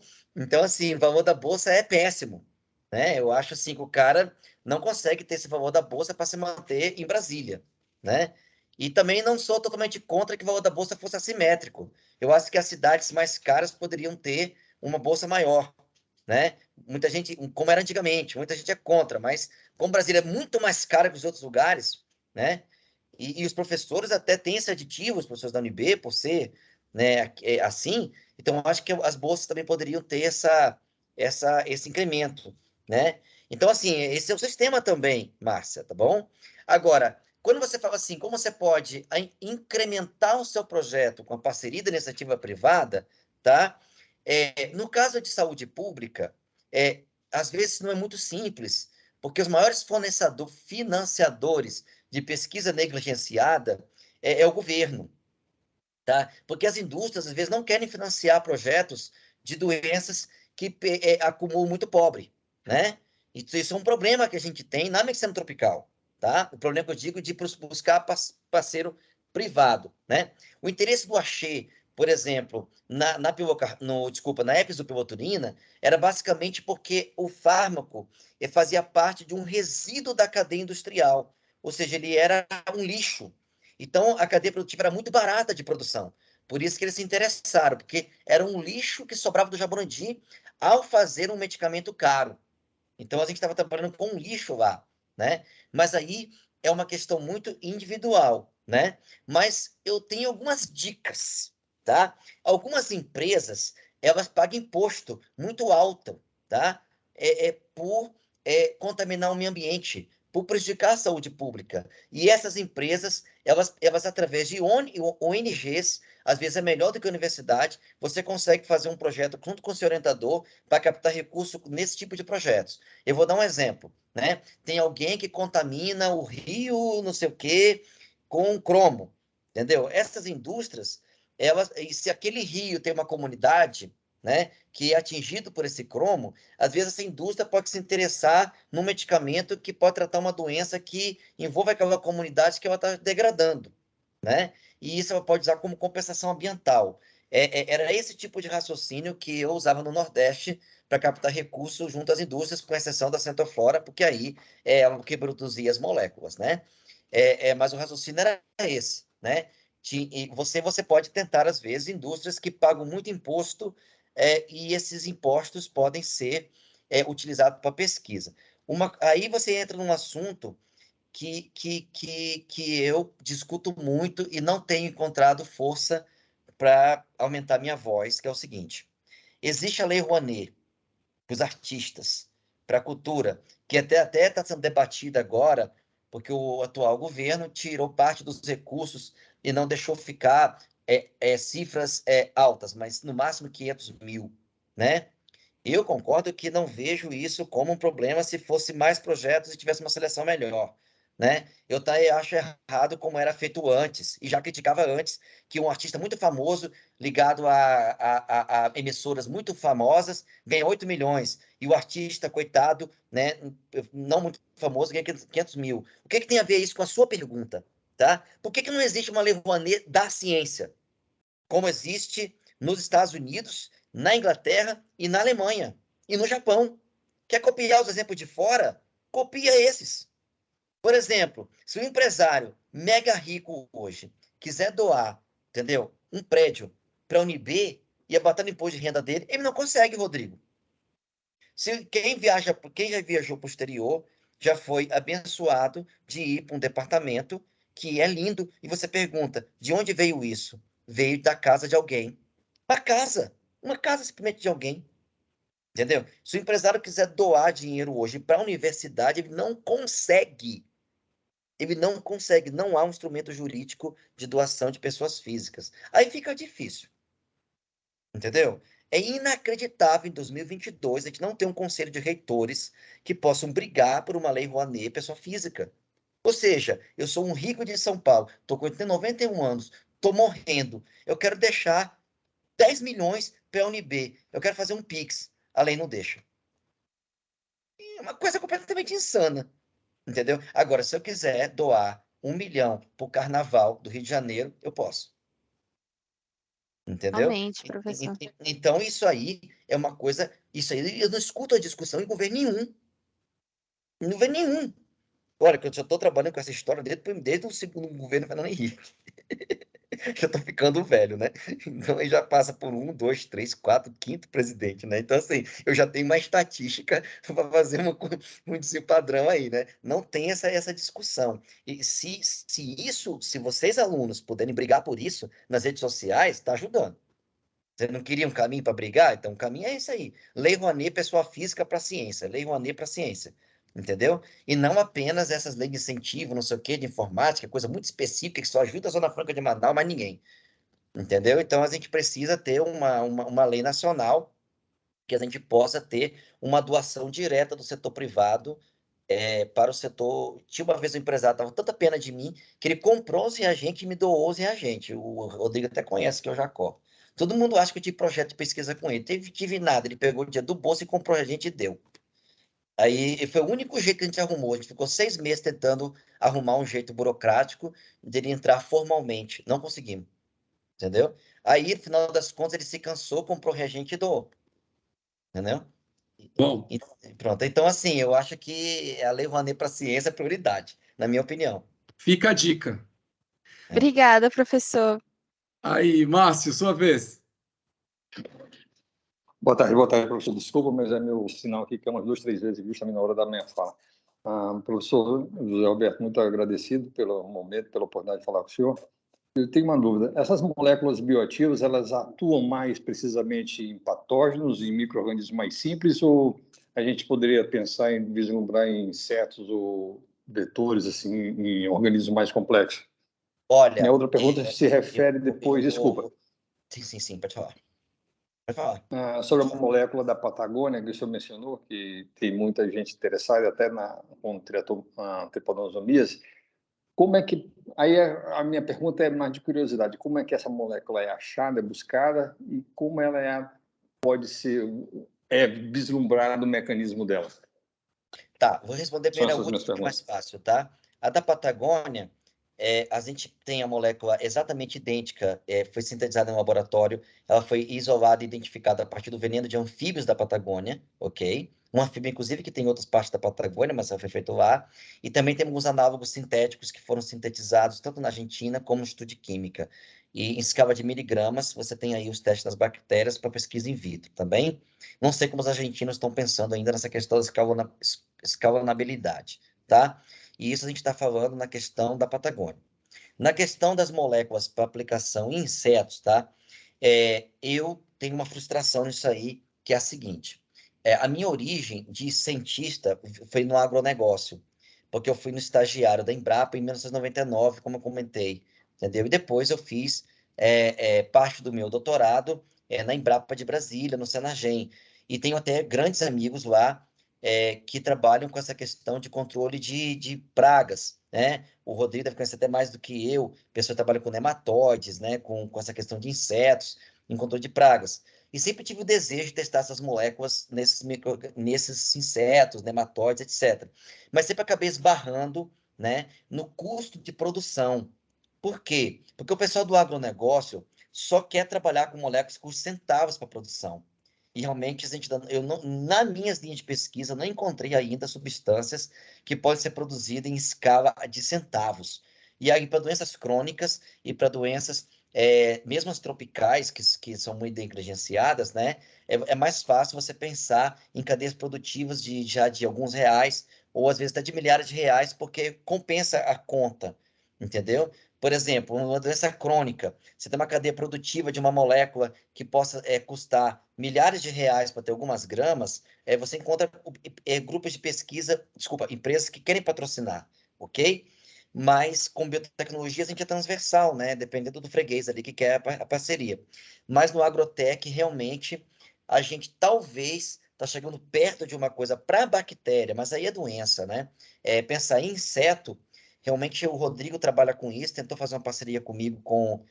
assim, o valor da bolsa é péssimo, né? Eu acho, assim, que o cara não consegue ter esse valor da bolsa para se manter em Brasília, né? E também não sou totalmente contra que o valor da bolsa fosse assimétrico. Eu acho que as cidades mais caras poderiam ter uma bolsa maior, né? Muita gente, como era antigamente, muita gente é contra, mas como Brasília é muito mais cara que os outros lugares, né? E os professores até têm esse aditivo, os professores da UNB, por ser, né, assim. Então, eu acho que as bolsas também poderiam ter esse incremento, né? Então, assim, esse é o sistema também, Márcia, tá bom? Agora, quando você fala assim, como você pode incrementar o seu projeto com a parceria da iniciativa privada, tá? No caso de saúde pública, às vezes não é muito simples, porque os maiores financiadores de pesquisa negligenciada é o governo, tá? Porque as indústrias, às vezes, não querem financiar projetos de doenças que acumulam muito pobre, né? Isso é um problema que a gente tem na medicina tropical, tá? O problema que eu digo de buscar parceiro privado, né? O interesse do Axê, por exemplo, na herpes do piloturina, era basicamente porque o fármaco fazia parte de um resíduo da cadeia industrial, ou seja, ele era um lixo. Então, a cadeia produtiva era muito barata de produção. Por isso que eles se interessaram, porque era um lixo que sobrava do Jaborandi ao fazer um medicamento caro. Então, a gente estava trabalhando com um lixo lá, né? Mas aí é uma questão muito individual, né? Mas eu tenho algumas dicas, tá? Algumas empresas, elas pagam imposto muito alto, tá? Por contaminar o meio ambiente, por prejudicar a saúde pública. E essas empresas, elas através de ONGs, às vezes é melhor do que a universidade, você consegue fazer um projeto junto com o seu orientador para captar recurso nesse tipo de projetos. Eu vou dar um exemplo, né? Tem alguém que contamina o rio, não sei o quê, com cromo, entendeu? Essas indústrias, e se aquele rio tem uma comunidade, né, que é atingido por esse cromo, às vezes essa indústria pode se interessar num medicamento que pode tratar uma doença que envolve aquela comunidade que ela está degradando, né? E isso ela pode usar como compensação ambiental. Era esse tipo de raciocínio que eu usava no Nordeste para captar recursos junto às indústrias, com exceção da Centroflora, porque aí é o que produzia as moléculas, né? Mas o raciocínio era esse, né? E você pode tentar, às vezes, indústrias que pagam muito imposto e esses impostos podem ser utilizados para pesquisa. Aí você entra num assunto que eu discuto muito e não tenho encontrado força para aumentar minha voz, que é o seguinte: existe a Lei Rouanet para os artistas, para a cultura, que até está sendo debatida agora, porque o atual governo tirou parte dos recursos e não deixou ficar cifras altas, mas no máximo 500 mil, né? Eu concordo que não vejo isso como um problema se fosse mais projetos e tivesse uma seleção melhor. né? Eu acho errado como era feito antes, e já criticava antes que um artista muito famoso, ligado a emissoras muito famosas, ganha 8 milhões, e o artista, coitado, né, não muito famoso, ganha 500 mil. O que tem a ver isso com a sua pergunta? Tá? Por que não existe uma Lei Rouanet da ciência, como existe nos Estados Unidos, na Inglaterra e na Alemanha, e no Japão? Quer copiar os exemplos de fora? Copia esses. Por exemplo, se um empresário mega rico hoje quiser doar, entendeu? Um prédio para a UNB e abater no imposto de renda dele, ele não consegue, Rodrigo. Quem já viajou para o exterior, já foi abençoado de ir para um departamento que é lindo, e você pergunta, de onde veio isso? Veio da casa de alguém. Uma casa simplesmente de alguém. Entendeu? Se o empresário quiser doar dinheiro hoje para a universidade, ele não consegue. Ele não consegue, não há um instrumento jurídico de doação de pessoas físicas. Aí fica difícil, entendeu? É inacreditável em 2022 a gente não ter um conselho de reitores que possam brigar por uma lei Rouanet pessoa física. Ou seja, eu sou um rico de São Paulo, estou com 91 anos, estou morrendo, eu quero deixar 10 milhões para a UNB, eu quero fazer um Pix, a lei não deixa. É uma coisa completamente insana. Entendeu? Agora, se eu quiser doar 1 milhão para o Carnaval do Rio de Janeiro, eu posso. Entendeu? Realmente, professor. Então, isso aí é uma coisa. Isso aí eu não escuto a discussão em governo nenhum. Em governo nenhum. Olha, que eu já estou trabalhando com essa história desde o segundo governo Fernando Henrique. Já estou ficando velho, né? Então aí já passa por 1, 2, 3, 4, quinto presidente, né? Então, assim, eu já tenho uma estatística para fazer um desvio padrão aí, né? Não tem essa discussão. E se vocês, alunos, puderem brigar por isso nas redes sociais, está ajudando. Você não queria um caminho para brigar? Então, o caminho é esse aí. Lei Rouanet, pessoa física para ciência. Lei Rouanet para ciência. Entendeu? E não apenas essas leis de incentivo, não sei o quê, de informática, coisa muito específica que só ajuda a Zona Franca de Manaus, mas ninguém. Entendeu? Então, a gente precisa ter uma lei nacional que a gente possa ter uma doação direta do setor privado para o setor. Tinha uma vez um empresário, estava tanta pena de mim, que ele comprou os reagentes e me doou os reagentes. O Rodrigo até conhece, que é o Jacó. Todo mundo acha que eu tive projeto de pesquisa com ele. Tive nada, ele pegou o dinheiro do bolso e comprou a gente e deu. Aí foi o único jeito que a gente arrumou. A gente ficou 6 meses tentando arrumar um jeito burocrático dele entrar formalmente. Não conseguimos, entendeu? Aí, no final das contas, ele se cansou, comprou reagente e doou. Entendeu? Bom, Pronto. Então, assim, eu acho que a Lei Rouanet para a ciência é prioridade, na minha opinião. fica a dica. Obrigada, professor. Aí, Márcio, sua vez. Boa tarde, professor. Desculpa, mas é meu sinal aqui que é umas 2, 3 vezes, justamente na hora da minha fala. Professor José Alberto, muito agradecido pelo momento, pela oportunidade de falar com o senhor. Eu tenho uma dúvida. Essas moléculas bioativas, elas atuam mais precisamente em patógenos, em micro-organismos mais simples, ou a gente poderia pensar em vislumbrar em insetos ou vetores, assim, em organismos mais complexos? Minha Olha, outra pergunta se refere depois, desculpa, Sim, pode falar. Pode falar. sobre uma molécula da Patagônia que o senhor mencionou, que tem muita gente interessada até com tripanosomias. Como é que... Aí a minha pergunta é mais de curiosidade. Como é que essa molécula é achada, é buscada, e como ela pode ser vislumbrado o mecanismo dela? Tá, vou responder São primeiro a essas minhas última, que é mais perguntas. fácil, tá? A da Patagônia, a gente tem a molécula exatamente idêntica, foi sintetizada em um laboratório, ela foi isolada e identificada a partir do veneno de anfíbios da Patagônia, ok? Um anfíbio, inclusive, que tem em outras partes da Patagônia, mas ela foi feito lá. E também temos alguns análogos sintéticos que foram sintetizados tanto na Argentina como no Instituto de Química. E em escala de miligramas, você tem aí os testes das bactérias para pesquisa in vitro, também. Não sei como os argentinos estão pensando ainda nessa questão da escalonabilidade, tá? E isso a gente está falando na questão da Patagônia. Na questão das moléculas para aplicação em insetos, tá? Eu tenho uma frustração nisso aí, que é a seguinte. A minha origem de cientista foi no agronegócio, porque eu fui no estagiário da Embrapa em 1999, como eu comentei, entendeu? E depois eu fiz parte do meu doutorado na Embrapa de Brasília, no Senagem. E tenho até grandes amigos lá, que trabalham com essa questão de controle de pragas, né? O Rodrigo deve conhecer até mais do que eu, pessoa que trabalha com nematóides, né? Com essa questão de insetos, em controle de pragas. E sempre tive o desejo de testar essas moléculas nesses insetos, nematóides, etc. Mas sempre acabei esbarrando, né, no custo de produção. Por quê? Porque o pessoal do agronegócio só quer trabalhar com moléculas que custam centavos para a produção. E realmente, nas minhas linhas de pesquisa, não encontrei ainda substâncias que podem ser produzidas em escala de centavos. E aí, para doenças crônicas e para doenças, mesmo as tropicais, que são muito negligenciadas, né? É mais fácil você pensar em cadeias produtivas já de alguns reais, ou às vezes até de milhares de reais, porque compensa a conta, entendeu? Por exemplo, uma doença crônica, você tem uma cadeia produtiva de uma molécula que possa custar milhares de reais para ter algumas gramas, você encontra grupos de pesquisa, desculpa, empresas que querem patrocinar, ok? Mas com biotecnologia a gente é transversal, né? Dependendo do freguês ali que quer a parceria. Mas no agrotech, realmente, a gente talvez está chegando perto de uma coisa para bactéria, mas aí é doença, né? Pensar em inseto, realmente o Rodrigo trabalha com isso, tentou fazer uma parceria comigo com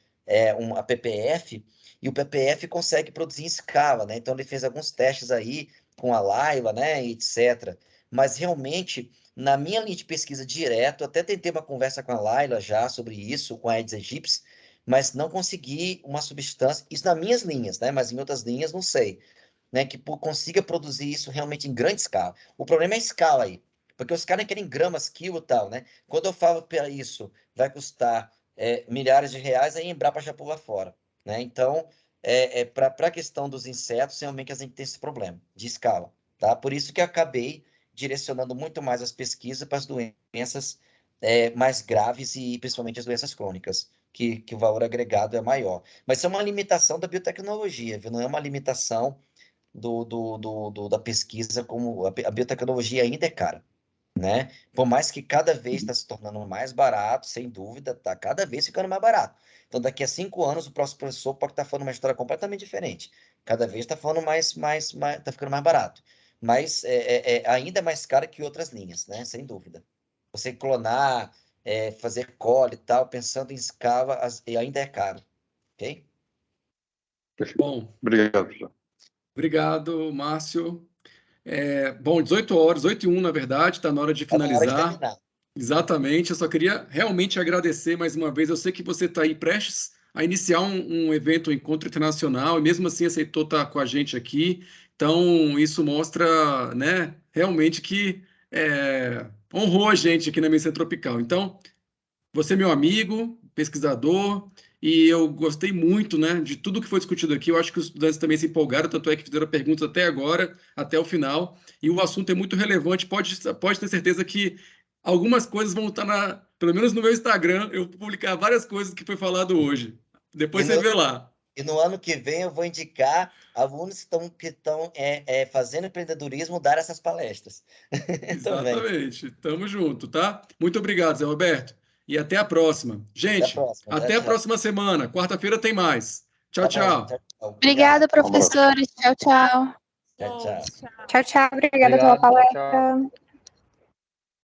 a PPF, e o PPF consegue produzir em escala, né? Então ele fez alguns testes aí com a Laila, né, etc. Mas realmente, na minha linha de pesquisa direto, até tentei uma conversa com a Laila já sobre isso, com a Aedes aegypti, mas não consegui uma substância, isso nas minhas linhas, né? Mas em outras linhas não sei, né? Que consiga produzir isso realmente em grande escala. O problema é a escala aí, porque os caras querem gramas, quilo e tal, né? Quando eu falo para isso, vai custar milhares de reais, aí a Embrapa já pula fora, né? Então, para a questão dos insetos, realmente a gente tem esse problema de escala, tá? Por isso que eu acabei direcionando muito mais as pesquisas para as doenças mais graves e principalmente as doenças crônicas, que o valor agregado é maior. Mas isso é uma limitação da biotecnologia, viu? Não é uma limitação da pesquisa, como a biotecnologia ainda é cara, né? Por mais que cada vez está se tornando mais barato, sem dúvida, está cada vez ficando mais barato. Então, daqui a 5 anos, o próximo professor pode estar falando uma história completamente diferente. Cada vez está falando está ficando mais barato. Mas ainda é mais caro que outras linhas, né? Sem dúvida. Você clonar, fazer call e tal, pensando em escala, ainda é caro, ok? Bom, Obrigado, professor. Obrigado, Márcio. Bom, 18 horas, 8h01, na verdade, está na hora de Está na hora de finalizar. terminar. Exatamente, eu só queria realmente agradecer mais uma vez. Eu sei que você está aí prestes a iniciar um evento, um encontro internacional, e mesmo assim aceitou estar com a gente aqui. Então, isso mostra, né, realmente que honrou a gente aqui na Missão Tropical. Então, você é meu amigo, pesquisador, e eu gostei muito, né, de tudo que foi discutido aqui. Eu acho que os estudantes também se empolgaram, tanto é que fizeram perguntas até agora, até o final. E o assunto é muito relevante. Pode ter certeza que algumas coisas vão estar pelo menos no meu Instagram. Eu vou publicar várias coisas que foi falado hoje. Depois você vê lá. E no ano que vem eu vou indicar alunos que estão fazendo empreendedorismo dar essas palestras. Também. Exatamente. Tamo junto, tá? Muito obrigado, Zé Roberto. E até a próxima. Até a Gente, próxima. até a próxima semana. Quarta-feira tem mais. Tchau, Tá bom. tchau. Tchau. Obrigada, Obrigado. professores. Tchau, tchau. Tchau, tchau. Tchau, tchau. Obrigada pela Obrigado, tchau, tchau. palestra.